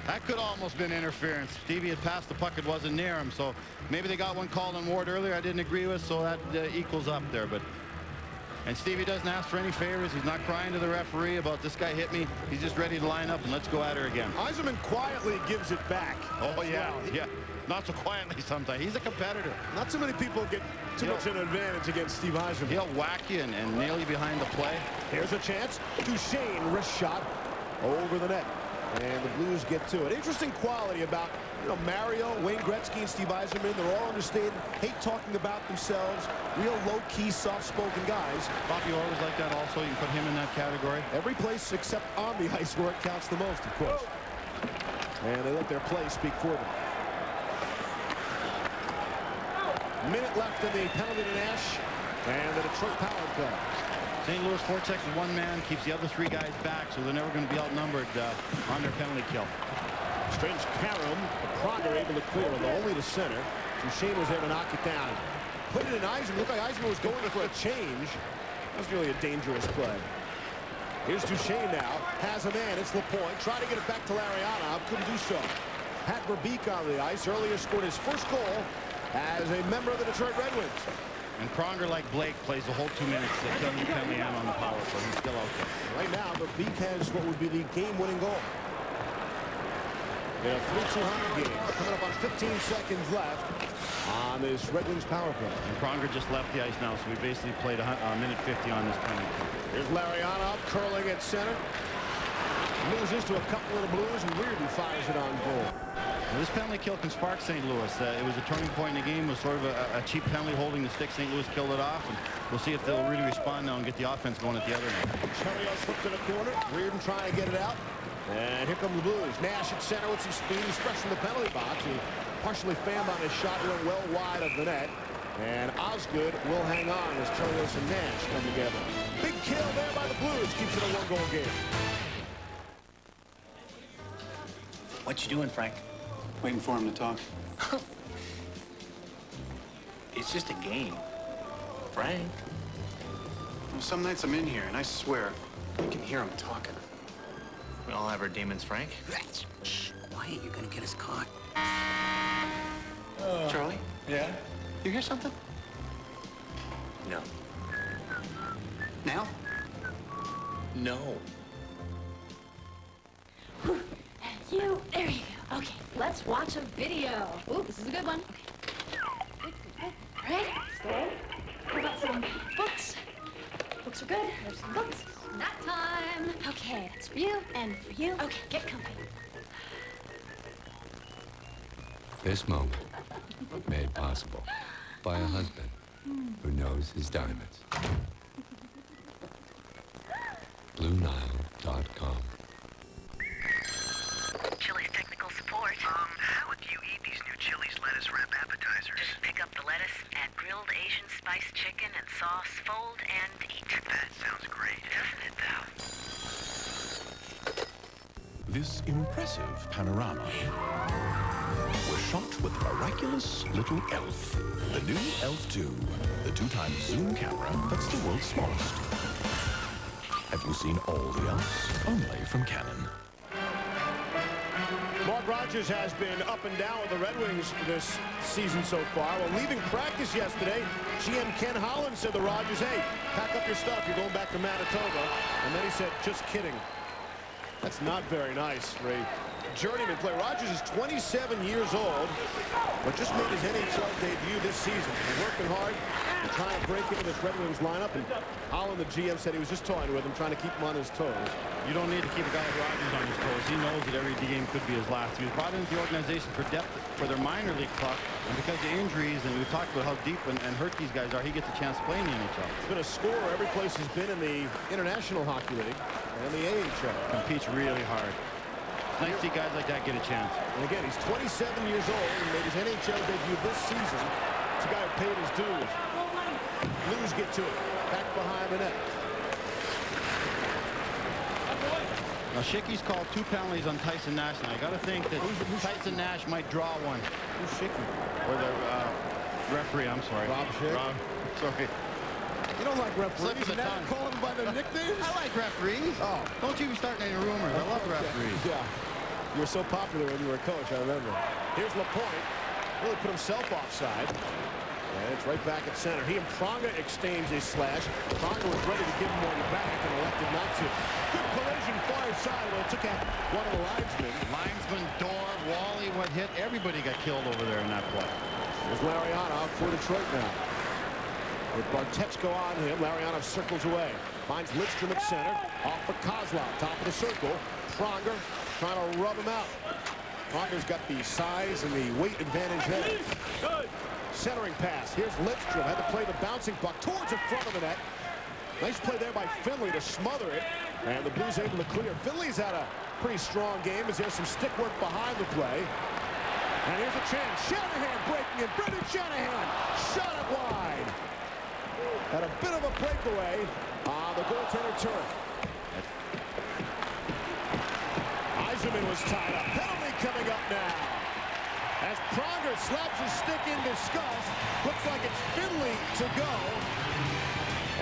That could almost been interference. Stevie had passed the puck. It wasn't near him. So maybe they got one called on Ward earlier I didn't agree with, so that equals up there. And Stevie doesn't ask for any favors. He's not crying to the referee about this guy hit me. He's just ready to line up and let's go at her again. Yzerman quietly gives it back. Oh, yeah, yeah. Not so quietly sometimes. He's a competitor. Not so many people get too much an advantage against Steve Yzerman. He'll whack you and nail you behind the play. Here's a chance. Duchesne, wrist shot over the net. And the Blues get to it. Interesting quality about, Mario, Wayne Gretzky, and Steve Yzerman. They're all understated, hate talking about themselves, real low-key, soft-spoken guys. Bobby Orr was like that also. You can put him in that category. Every place except on the ice where it counts the most, of course. And they let their play speak for them. Minute left in the penalty to Nash and the Detroit power play. St. Louis forechecks with 1 man, keeps the other 3 guys back, so they're never going to be outnumbered on their penalty kill. Strange Karam, Pronger able to clear, although only to center. Duchesne was there to knock it down. Put it in Yzerman. Looked like Yzerman was going for a change. That was really a dangerous play. Here's Duchesne now. Has a man. It's Lapointe. Trying to get it back to Larionov. Couldn't do so. Pat Verbeek on the ice. Earlier scored his first goal as a member of the Detroit Red Wings. And Pronger, like Blake, plays the whole 2 minutes. They kill him penalty and on the power play. He's still out there. Right now, Verbeek has what would be the game-winning goal. in a 3-200 game. Coming up on 15 seconds left on this Red Wings power play. And Pronger just left the ice now, so we basically played a minute 50 on this penalty. Here's Lariana curling at center. Loses to a couple of the Blues, and Reardon fires it on goal. Well, this penalty kill can spark St. Louis. It was a turning point in the game. It was sort of a cheap penalty holding the stick. St. Louis killed it off, and we'll see if they'll really respond now and get the offense going at the other end. Chelios hooked in the corner. Reardon trying to get it out. And here come the Blues. Nash at center with some speed. He's fresh in the penalty box. He partially fanned on his shot. Went well wide of the net. And Osgood will hang on as Chelios and Nash come together. Big kill there by the Blues. Keeps it a one-goal game. What you doing, Frank? Waiting for him to talk. It's just a game. Frank. Well, some nights I'm in here, and I swear, you can hear him talking. We all have our demons, Frank. Shh, quiet, you're gonna get us caught. Charlie? Yeah? You hear something? No. Now? No. You, there you go. Okay, let's watch a video. Ooh, this is a good one. Okay. Good. All right, stay. How about some books? Books are good. There's some books. Nap time. Okay, that's for you and for you. Okay, get comfy. This moment made possible by a husband who knows his diamonds. BlueNile.com. Chili's technical support. How would you eat these new Chili's lettuce wrap appetizers? Just pick up the lettuce, add grilled Asian spiced chicken and sauce, fold and eat. That sounds great, doesn't it, though? This impressive panorama was shot with the miraculous little ELF. The new ELF 2, the 2x zoom camera that's the world's smallest. Have you seen all the ELFs? Only from Canon. Mark Rogers has been up and down with the Red Wings this season so far. Well, leaving practice yesterday, GM Ken Holland said to Rogers, hey, pack up your stuff. You're going back to Manitoba. And then he said, just kidding. That's not very nice for a journeyman player. Rogers is 27 years old, but just made his NHL debut this season. He's working hard and trying to break into this Red Wings lineup. And Holland, the GM, said he was just toying with him, trying to keep him on his toes. You don't need to keep a guy like Rogers on his toes. He knows that every game could be his last. He was brought into the organization for depth for their minor league club, and because of injuries, and we've talked about how deep and hurt these guys are, he gets a chance to play in the NHL. He's been a scorer every place he's been in the International Hockey League and the AHL. Competes really hard. It's nice to see guys like that get a chance. And again, he's 27 years old and made his NHL debut this season. It's a guy who paid his dues. Blues get to it. Back behind the net. Now, Schicke's called 2 penalties on Tyson Nash, and I got to think that Tyson Nash might draw one. Who's Schicke? Or the referee, I'm sorry. Rob Schick? Sorry. You don't like referees. You never call them by their nicknames? I like referees. Oh. Don't you be starting any rumors. I love referees. Yeah. You were so popular when you were a coach, I remember. Here's Lapointe. Really put himself offside. And it's right back at center. He and Pronger exchange a slash. Pronger was ready to give him one back and elected not to. Good collision far side. Well, it took out one of the linesmen. Linesman, Dorr, Wally, what hit? Everybody got killed over there in that play. There's Lariana out for Detroit now. With Bartechko on him, Lariana circles away. Finds Lidstrom at center. Off for Kozlov, top of the circle. Pronger trying to rub him out. Pronger's got the size and the weight advantage there. Good. Centering pass. Here's Lidstrom. Had to play the bouncing puck towards the front of the net. Nice play there by Finley to smother it. And the Blues able to clear. Finley's had a pretty strong game as there's some stick work behind the play. And here's a chance. Shanahan breaking in. Brendan Shanahan shot it wide. Had a bit of a breakaway on the goaltender turf. Eisenman was tied up. Penalty coming up now. As Pronger slaps his stick in disgust. Looks like it's Finley to go.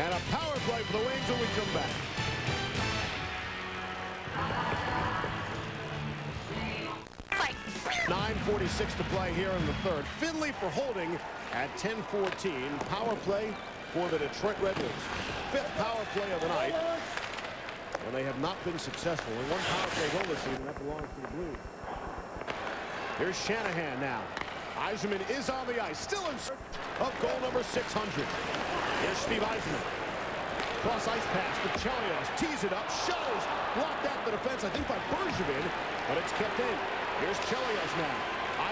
And a power play for the Wings when we come back. Fight. 9:46 to play here in the third. Finley for holding at 10:14. Power play for the Detroit Red Wings. 5th power play of the night. And they have not been successful. In one power play goal this season, that belongs to the Blues. Here's Shanahan now. Yzerman is on the ice, still in search of goal number 600. Here's Steve Yzerman. Cross ice pass to Chelios, tees it up, shuttles, blocked out the defense, I think by Bergevin, but it's kept in. Here's Chelios now.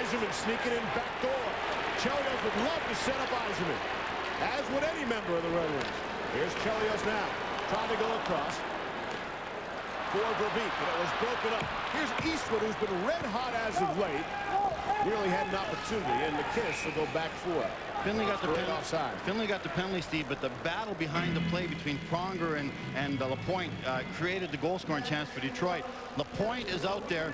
Yzerman sneaking in back door. Chelios would love to set up Yzerman, as would any member of the Red Wings. Here's Chelios now, trying to go across for Verbeek, but it was broken up. Here's Eastwood, who's been red hot as of late. Nearly had an opportunity, and McKinnis will go back for it. Finley got the penalty. Offside. Finley got the penalty, Steve, but the battle behind the play between Pronger and Lapointe created the goal-scoring chance for Detroit. Lapointe is out there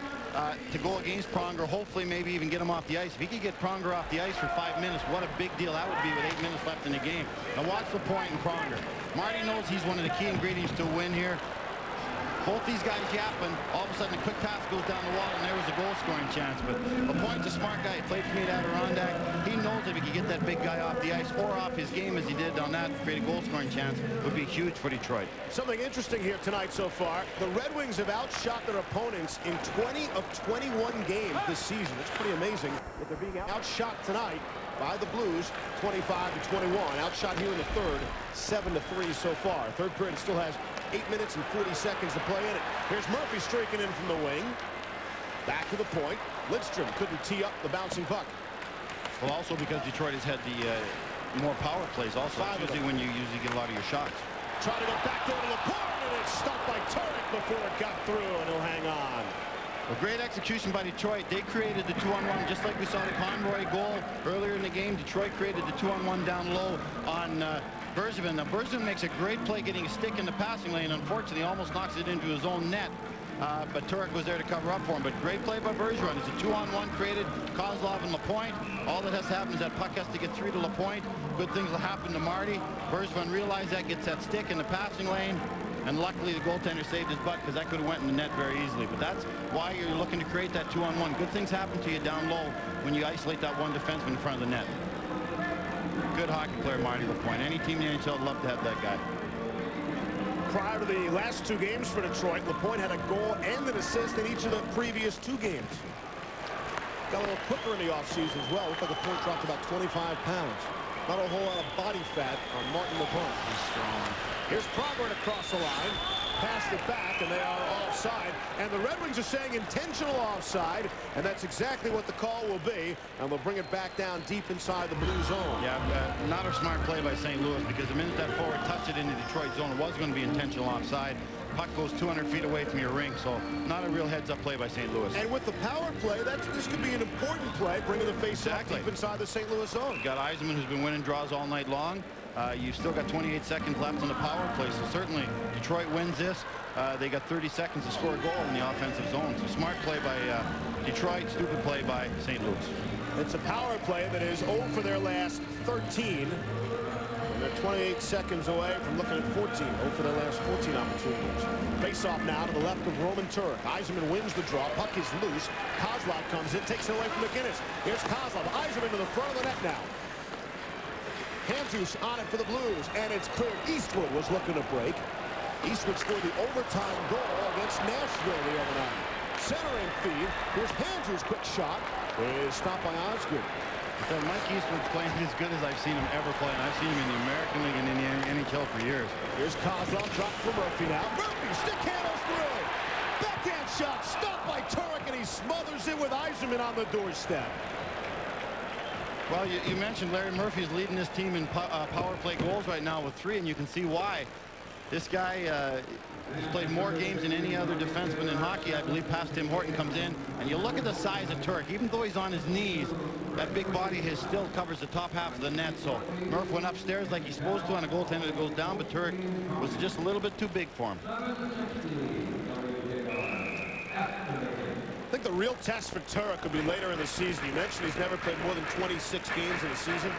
to go against Pronger, hopefully maybe even get him off the ice. If he could get Pronger off the ice for 5 minutes, what a big deal that would be with 8 minutes left in the game. Now watch Lapointe and Pronger. Marty knows he's one of the key ingredients to win here. Both these guys yapping, all of a sudden a quick pass goes down the wall, and there was a goal-scoring chance. But Lapointe's a smart guy. He played for me at Adirondack. He knows if he can get that big guy off the ice or off his game as he did on that, create a goal-scoring chance, would be huge for Detroit. Something interesting here tonight so far. The Red Wings have outshot their opponents in 20 of 21 games this season. It's pretty amazing that they're being outshot tonight by the Blues, 25-21. Outshot here in the third, 7-3 so far. Third period still has 8 minutes and 40 seconds to play in it. Here's Murphy streaking in from the wing. Back to the point. Lidstrom couldn't tee up the bouncing puck. Well, also because Detroit has had the more power plays. Also, usually when you usually get a lot of your shots. Trying to go back door to the point, and it's stopped by Turek before it got through, and he'll hang on. A great execution by Detroit. They created the 2-on-1 just like we saw the Conroy goal earlier in the game. Detroit created the 2-on-1 down low on Bergevin. Now Bergevin makes a great play getting a stick in the passing lane. Unfortunately, almost knocks it into his own net. But Turek was there to cover up for him. But great play by Bergevin. It's a 2-on-1 created. Kozlov and Lapointe. All that has to happen is that puck has to get through to Lapointe. Good things will happen to Marty. Bergevin realized that, gets that stick in the passing lane. And luckily the goaltender saved his butt, because that could have went in the net very easily. But that's why you're looking to create that 2-on-1. Good things happen to you down low when you isolate that one defenseman in front of the net. Good hockey player, Marty Lapointe. Any team in the NHL would love to have that guy. Prior to the last 2 games for Detroit, Lapointe had a goal and an assist in each of the previous 2 games. Got a little quicker in the offseason as well. Looks like Lapointe dropped about 25 pounds. Not a whole lot of body fat on Martin Lapointe. He's strong. Here's Pronger across the line. Passed it back, and they are offside. And the Red Wings are saying intentional offside, and that's exactly what the call will be. And they'll bring it back down deep inside the blue zone. Yeah, not a smart play by St. Louis, because the minute that forward touched it in the Detroit zone, it was going to be intentional offside. Puck goes 200 feet away from your ring, so not a real heads-up play by St. Louis. And with the power play, this could be an important play, bringing the face-off deep inside the St. Louis zone. You've got Yzerman, who's been winning draws all night long. You've still got 28 seconds left on the power play, so certainly Detroit wins this. They got 30 seconds to score a goal in the offensive zone. So smart play by Detroit, stupid play by St. Louis. It's a power play that is 0 for their last 13. And they're 28 seconds away from looking at 14. 0 for their last 14 opportunities. Face-off now to the left of Roman Turek. Yzerman wins the draw. Puck is loose. Kozlov comes in, takes it away from McKinnis. Here's Kozlov. Yzerman to the front of the net now. Handzus on it for the Blues, and it's clear. Eastwood was looking to break. Eastwood scored the overtime goal against Nashville the other night. Centering feed. Here's Handzus' quick shot. Is stopped by Osgood. Mike Eastwood's playing as good as I've seen him ever play, and I've seen him in the American League and in the NHL for years. Here's Kozlov, dropped for Murphy now. Murphy, stick handles through. Backhand shot, stopped by Turek, and he smothers it with Yzerman on the doorstep. Well, you mentioned Larry Murphy is leading this team in power play goals right now with 3, and you can see why. This guy has played more games than any other defenseman in hockey, I believe. Past Tim Horton comes in, and you look at the size of Turek. Even though he's on his knees, that big body still covers the top half of the net. So Murph went upstairs like he's supposed to on a goaltender that goes down, but Turek was just a little bit too big for him. I think the real test for Turek could be later in the season. You mentioned he's never played more than 26 games in a season.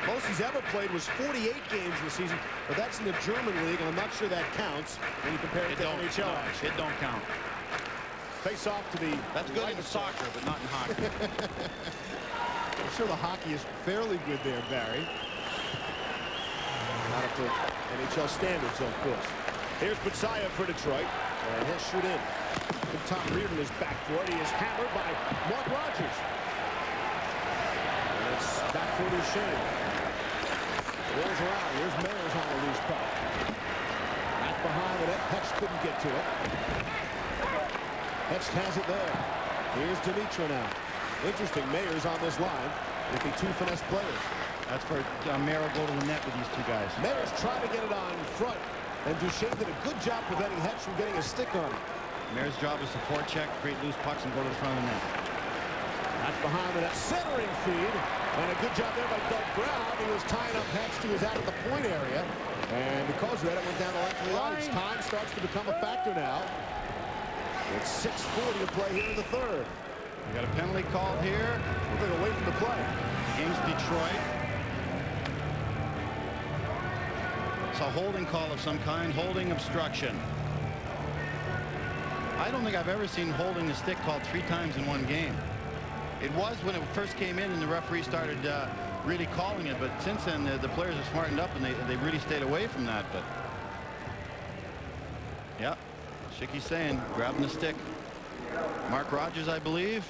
Most he's ever played was 48 games in the season, but that's in the German league, and I'm not sure that counts when you compare it to NHL action. It don't count. Face off to the... That's good in soccer, but not in hockey. I'm sure the hockey is fairly good there, Barry. Not up to NHL standards, of course. Here's Butsayev for Detroit, and he'll shoot in. And Tom Reardon is back for it. He is hammered by Mark Rogers. And it's back for Duchesne. Rolls around. Here's Mayers on a loose puck. Back behind the net. Hecht couldn't get to it. Hecht has it there. Here's Dimitra now. Interesting, Mayers on this line with the two finesse players. That's for Mero go to the net with these two guys. Mayers trying to get it on front, and Duchesne did a good job preventing Hecht from getting a stick on it. Mayer's job is to forecheck, create loose pucks, and go to the front of the net. That's behind the net, centering feed, and a good job there by Doug Brown. He was tying up Hecht. He was out at the point area, and because of that, it went down the length of the ice. Time starts to become a factor now. It's 6:40 to play here in the third. We got a penalty called here. Moving away from the play. Against Detroit. It's a holding call of some kind, holding obstruction. I don't think I've ever seen holding the stick called 3 times in one game. It was when it first came in and the referee started really calling it, but since then the players have smartened up and they really stayed away from that. But yeah, Shicky's saying grabbing the stick. Mark Rogers, I believe.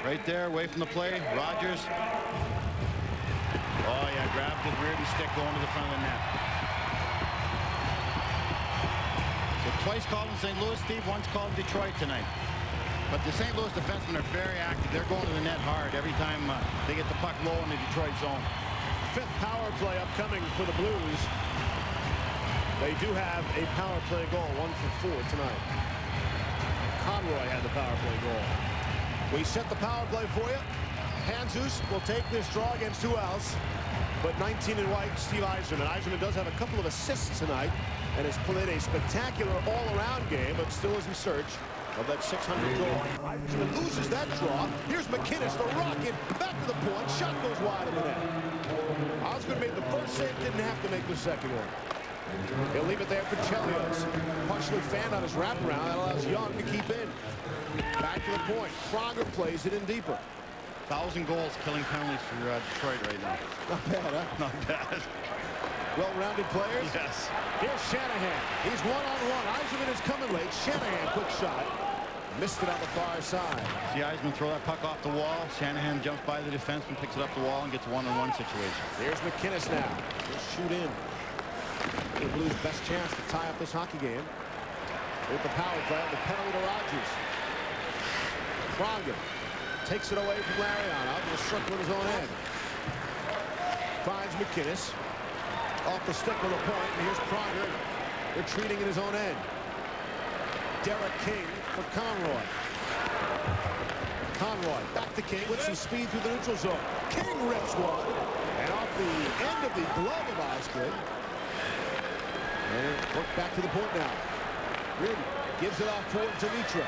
Right there, away from the play. Rogers. Oh, yeah, grabbed the Reardon stick going to the front of the net. So twice called in St. Louis, Steve, once called in Detroit tonight. But the St. Louis defensemen are very active. They're going to the net hard every time they get the puck low in the Detroit zone. 5th power play upcoming for the Blues. They do have a power play goal, 1 for 4 tonight. Conroy had the power play goal. We set the power play for you. Handzus will take this draw against who else but 19 in white, Steve Yzerman. Yzerman does have a couple of assists tonight and has played a spectacular all-around game, but still is in search of that 600 goal. Yzerman loses that draw. Here's McInnes, the rocket, back to the point. Shot goes wide of the net. Osgood made the first save, didn't have to make the second one. He'll leave it there for Chelios. Partially fanned on his wraparound. That allows Young to keep in. Back to the point. Frogger plays it in deeper. 1,000 goals killing penalties for Detroit right now. Not bad, huh? Not bad. Well-rounded players. Yes. Here's Shanahan. He's one-on-one. Yzerman is coming late. Shanahan, quick shot. Missed it on the far side. See Yzerman throw that puck off the wall. Shanahan jumps by the defenseman, picks it up the wall, and gets a one-on-one situation. Here's McInnes now. He'll shoot in. The Blues' best chance to tie up this hockey game. With the power play, the penalty to Rogers. Pronger takes it away from Lariano. Out in the circle at his own end. Finds McInnes. Off the stick with a point. And here's Pronger retreating in his own end. Derek King for Conroy. Conroy back to King with some speed through the neutral zone. King rips one. And off the end of the glove of Osgood. And work back to the point now. Reardon gives it off toward Dimitra.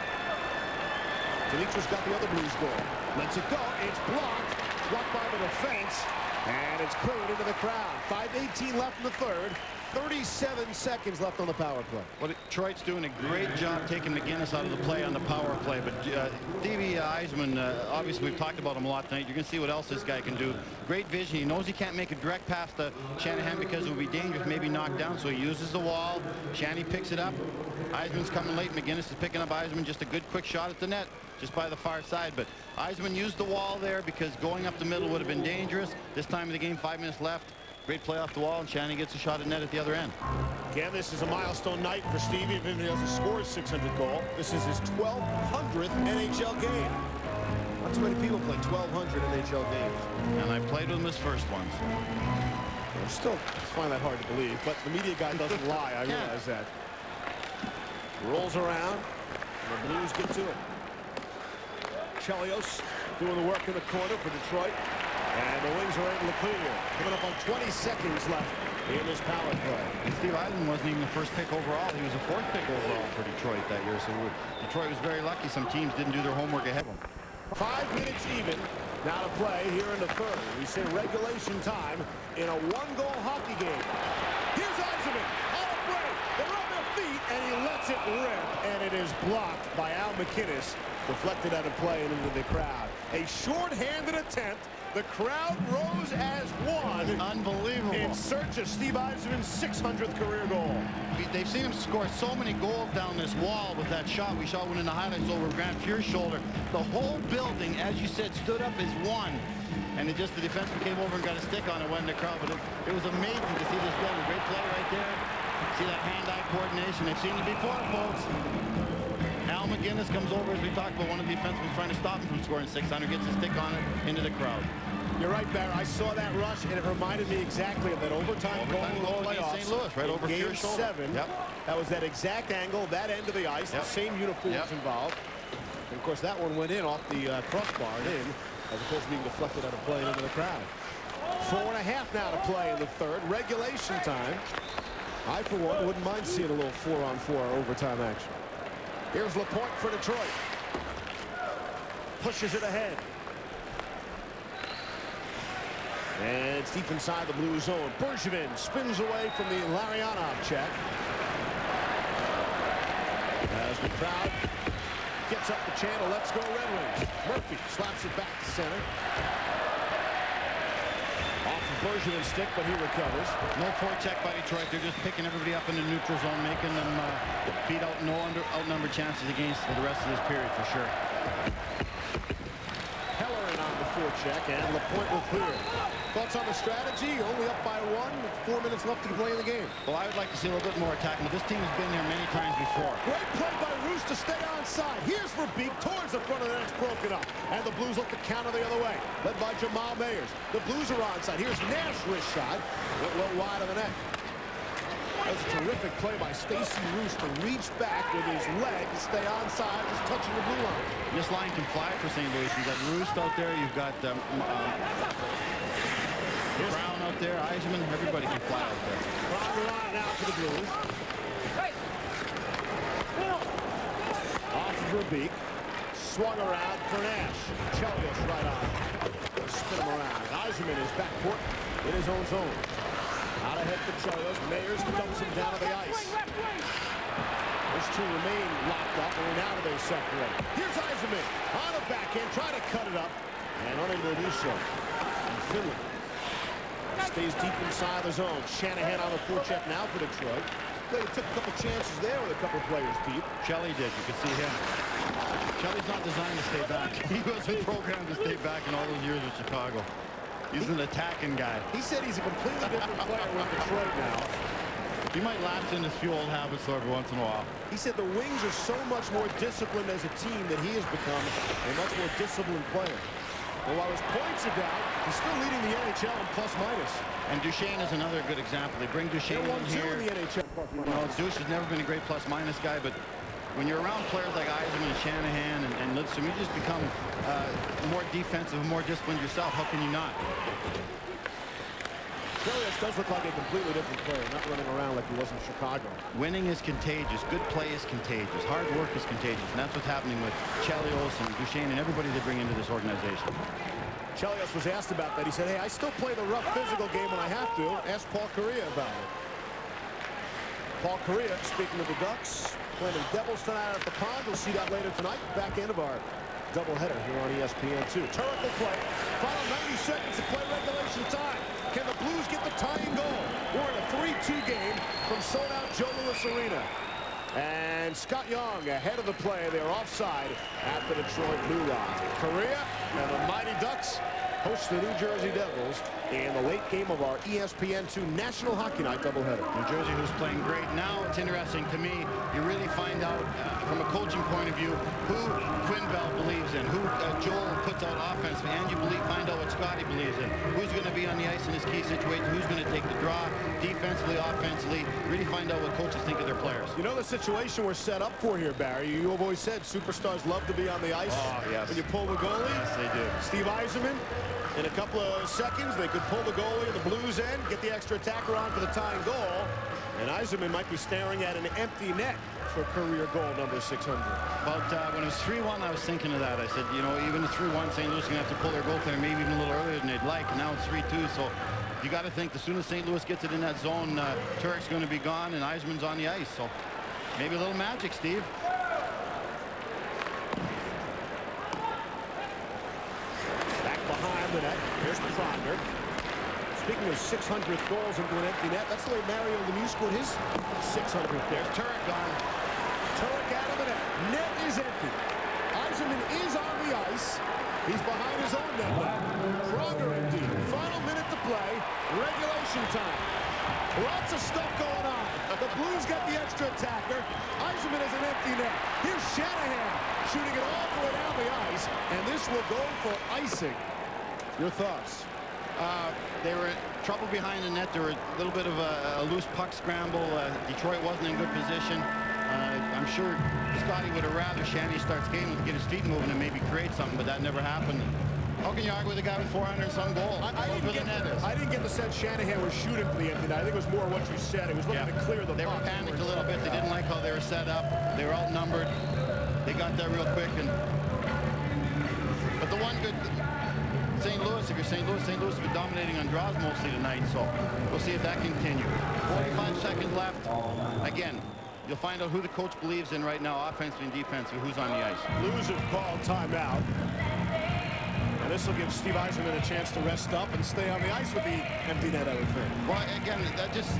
Dimitra's got the other Blues goal. Lets it go. It's blocked. Blocked by the defense. And it's cleared into the crowd. 5:18 left in the third. 37 seconds left on the power play. Well, Detroit's doing a great job taking McInnes out of the play on the power play. But Stevie Yzerman, obviously we've talked about him a lot tonight. You're going to see what else this guy can do. Great vision. He knows he can't make a direct pass to Shanahan because it would be dangerous, maybe knocked down. So he uses the wall. Shanny picks it up. Yzerman's coming late. McInnes is picking up Yzerman. Just a good quick shot at the net, just by the far side. But Yzerman used the wall there because going up the middle would have been dangerous. This time of the game, 5 minutes left. Great play off the wall, and Shanny gets a shot at net at the other end. Again, this is a milestone night for Stevie. Even if he doesn't score his 600 goal, this is his 1,200th NHL game. Not too many people play 1,200 NHL games. And I played with him his first ones. I still find that hard to believe, but the media guy doesn't lie. I realize that. Rolls around, and the Blues get to it. Chelios doing the work in the corner for Detroit. And the Wings are able to clear. Coming up on 20 seconds left in this power play. And Steve Yzerman wasn't even the first pick overall. He was a 4th pick overall for Detroit that year. So Detroit was very lucky. Some teams didn't do their homework ahead of them. 5 minutes even now to play here in the third. We say regulation time in a 1-goal hockey game. Here's Yzerman on a break. They're on their feet, and he lets it rip. And it is blocked by Al McInnes. Deflected out of play and into the crowd. A short-handed attempt The crowd rose as one. Unbelievable. In search of Steve Yzerman's 600th career goal. They've seen him score so many goals down this wall with that shot. We saw one in the highlights over Grant Pure's shoulder. The whole building, as you said, stood up as one. And it just, the defenseman came over and got a stick on it, went in the crowd. But it was amazing to see this building. Great play right there. See that hand-eye coordination. They've seen it before, folks. Al McGinnis comes over, as we talked about, one of the defensemen trying to stop him from scoring 600, gets a stick on it into the crowd. You're right, Barry. I saw that rush, and it reminded me exactly of that overtime goal in the playoffs. St. Louis, right over Game 7. Yep. That was that exact angle, that end of the ice, the same uniforms involved. And of course, that one went in off the crossbar and in, as opposed to being deflected out of play into the crowd. 4.5 now to play in the third. Regulation time. I, for one, wouldn't mind seeing a little 4-on-4 overtime action. Here's Lapointe for Detroit. Pushes it ahead. And it's deep inside the blue zone. Bergevin spins away from the Larionov check. As the crowd gets up the channel, let's go Red Wings. Murphy slaps it back to center. Off of Bergevin's stick, but he recovers. No forecheck by Detroit. They're just picking everybody up in the neutral zone, making them beat out outnumbered chances against for the rest of this period for sure. Pellerin on the forecheck, and Lapointe will clear. Thoughts on the strategy? Only up by 1 with 4 minutes left to play in the game. Well, I would like to see a little bit more attacking, but this team has been there many times before. Great play by Roos to stay onside. Here's Verbeek towards the front of the net's broken up. And the Blues look to counter the other way. Led by Jamal Mayers. The Blues are onside. Here's Nash wrist shot. Went low wide of the net. That was a terrific play by Stacey Roos to reach back with his leg to stay onside, just touching the blue line. This line can fly for St. Louis. You've got Roos out there. You've got Brown out there, Yzerman, everybody can fly out there. Brown line now for the Blues. Off of Verbeek. Swung around for Nash. Chelios right on. Spin him around. Yzerman is backcourt in his own zone. Out ahead for Chelios. Mayers dumps him down to the ice. Those two remain locked up, and now they separate. Here's Yzerman on the backhand, trying to cut it up, and unable to do so. And Finley stays deep inside the zone. Shanahan on the forecheck now for Detroit. They took a couple chances there with a couple players deep. Shelley did. You can see him. Shelley's not designed to stay back. He wasn't programmed to stay back in all those years with Chicago. He's an attacking guy. He said he's a completely different player with Detroit now. He might lapse into his few old habits every once in a while. He said the Wings are so much more disciplined as a team that he has become a much more disciplined player. Well, while his points are down, he's still leading the NHL in plus-minus. And Duchesne is another good example. They bring Duchesne in here. In the NHL. Duchesne has never been a great plus-minus guy, but when you're around players like Yzerman and Shanahan and Lidstrom, you just become more defensive and more disciplined yourself. How can you not? Chelios does look like a completely different player, not running around like he was in Chicago. Winning is contagious. Good play is contagious. Hard work is contagious. And that's what's happening with Chelios and Duchesne and everybody they bring into this organization. Chelios was asked about that. He said, hey, I still play the rough physical game when I have to. Ask Paul Kariya about it. Paul Kariya, speaking of the Ducks, playing the Devils tonight at the Pond. We'll see that later tonight. Back end of our doubleheader here on ESPN2. Terrific play. Final 90 seconds to play regulation time. Can the Blues get the tying goal? We're in a 3-2 game from sold-out Joe Louis Arena. And Scott Young ahead of the play. They're offside at the Detroit Blue Line. Kariya and the Mighty Ducks host the New Jersey Devils in the late game of our ESPN2 National Hockey Night doubleheader. New Jersey, who's playing great. Now it's interesting to me. You really find out from a coaching point of view who Quinn Bell believes in, who Joel puts out offensively, and you find out what Scotty believes in. Who's going to be on the ice in this key situation? Who's going to take the draw defensively, offensively? Really find out what coaches think of their players. You know the situation we're set up for here, Barry. You have always said superstars love to be on the ice. Oh, yes. When you pull the goalie. Yes, they do. Steve Yzerman. In a couple of seconds, they could pull the goalie at the Blues end, get the extra attacker on for the tying goal, and Yzerman might be staring at an empty net for career goal number 600. But when it was 3-1, I was thinking of that. I said, you know, even at 3-1, St. Louis is going to have to pull their goaltender maybe even a little earlier than they'd like. And now it's 3-2, so you got to think as soon as St. Louis gets it in that zone, Turek's going to be gone and Yzerman's on the ice. So maybe a little magic, Steve. Back behind of the net. Here's Pronger. Speaking of 600th goals into an empty net, that's the way Mario Lemieux scored his 600th. There's Turek gone. Turek out of the net. Net is empty. Yzerman is on the ice. He's behind his own net now. Pronger empty. Final minute to play. Regulation time. Lots of stuff going on. The Blues got the extra attacker. Yzerman has an empty net. Here's Shanahan shooting it all the way down the ice. And this will go for icing. Your thoughts? They were in trouble behind the net. There were a little bit of a loose puck scramble. Detroit wasn't in good position. I'm sure Scotty would have rather Shanny starts game to get his feet moving and maybe create something, but that never happened. How can you argue with a guy with 400 and some goals? I didn't get the sense Shanahan was shooting for the empty net. I think it was more what you said. It was looking to clear the puck. They were panicked a little bit. They didn't like how they were set up. They were outnumbered. They got there real quick. But the one good... St. Louis, if you're St. Louis has been dominating on draws mostly tonight, so we'll see if that continues. 45 seconds left. Again, you'll find out who the coach believes in right now, offensively and defensively, who's on the ice. Blues have called timeout. And this will give Steve Yzerman a chance to rest up and stay on the ice with the empty net, I would think. Well, again, that just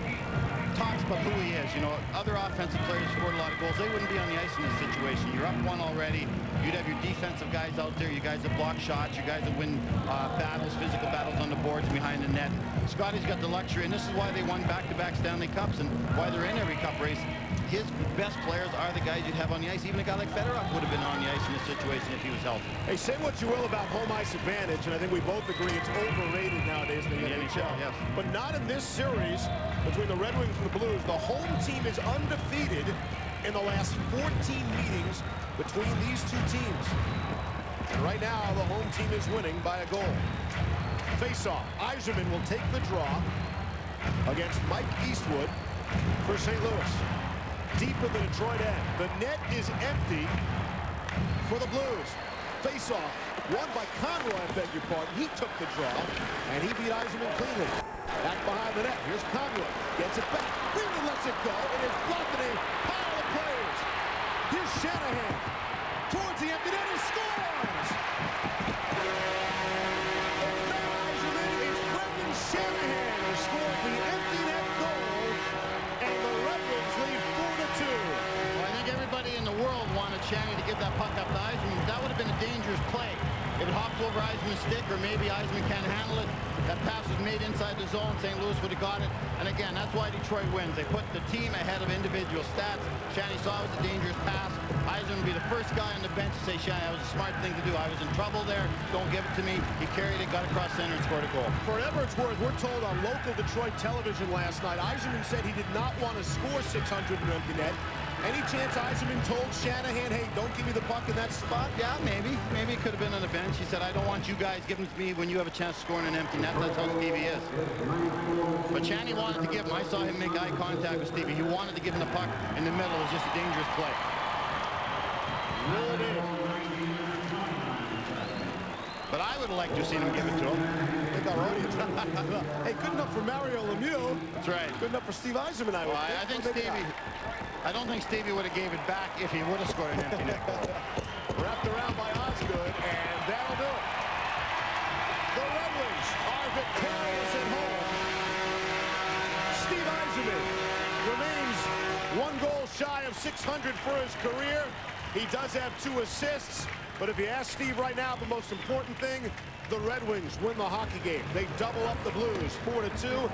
talks about who he is. You know, other offensive players scored a lot of goals. They wouldn't be on the ice in this situation. You're up one already. You'd have your defensive guys out there, you guys that block shots, you guys that win battles, physical battles on the boards behind the net. Scotty's got the luxury, and this is why they won back-to-back Stanley Cups and why they're in every cup race. His best players are the guys you'd have on the ice. Even a guy like Fedorov would have been on the ice in this situation if he was healthy. Hey, say what you will about home ice advantage, and I think we both agree it's overrated nowadays in the NHL. Yes. But not in this series between the Red Wings and the Blues. The home team is undefeated in the last 14 meetings between these two teams. And right now, the home team is winning by a goal. Face-off. Yzerman will take the draw against Mike Eastwood for St. Louis. Deep in the Detroit end. The net is empty for the Blues. Face-off. Won by Conroy, I beg your pardon. He took the draw, and he beat Yzerman cleanly. Back behind the net. Here's Conroy. Gets it back. Freeman lets it go. It is blocked in a pile of players. Here's Shanahan. Towards the empty net. He scores! It's not Yzerman. It's Brendan Shanahan who scored the empty net goal. And the Red Wings lead 4-2. Well, I think everybody in the world wanted Shanny to give that puck up to Yzerman. That would have been a dangerous play. If it hopped over Yzerman's stick, or maybe Yzerman can't handle it, that pass was made inside the zone. St. Louis would have got it. And again, that's why Detroit wins. They put the team ahead of individual stats. Shanny saw it was a dangerous pass. Yzerman would be the first guy on the bench to say, Shanny, that was a smart thing to do. I was in trouble there. Don't give it to me. He carried it, got across center, and scored a goal. For whatever it's worth, we're told on local Detroit television last night, Yzerman said he did not want to score 600 in an empty net. Any chance Yzerman told Shanahan, hey, don't give me the puck in that spot? Yeah, maybe. Maybe it could have been on the bench. He said, I don't want you guys giving it to me when you have a chance to score in an empty net. That's how Stevie is. But Shanny wanted to give him. I saw him make eye contact with Stevie. He wanted to give him the puck in the middle. It was just a dangerous play. Really did. But I would have liked to have seen him give it to him. I think our audience. Hey, good enough for Mario Lemieux. That's right. Good enough for Steve Yzerman, I would think. I think Stevie... I don't think Stevie would have gave it back if he would have scored an empty net goal. Wrapped around by Osgood, and that'll do it. The Red Wings are victorious at home. Steve Yzerman remains 1 goal shy of 600 for his career. He does have 2 assists, but if you ask Steve right now, the most important thing, the Red Wings win the hockey game. They double up the Blues 4-2.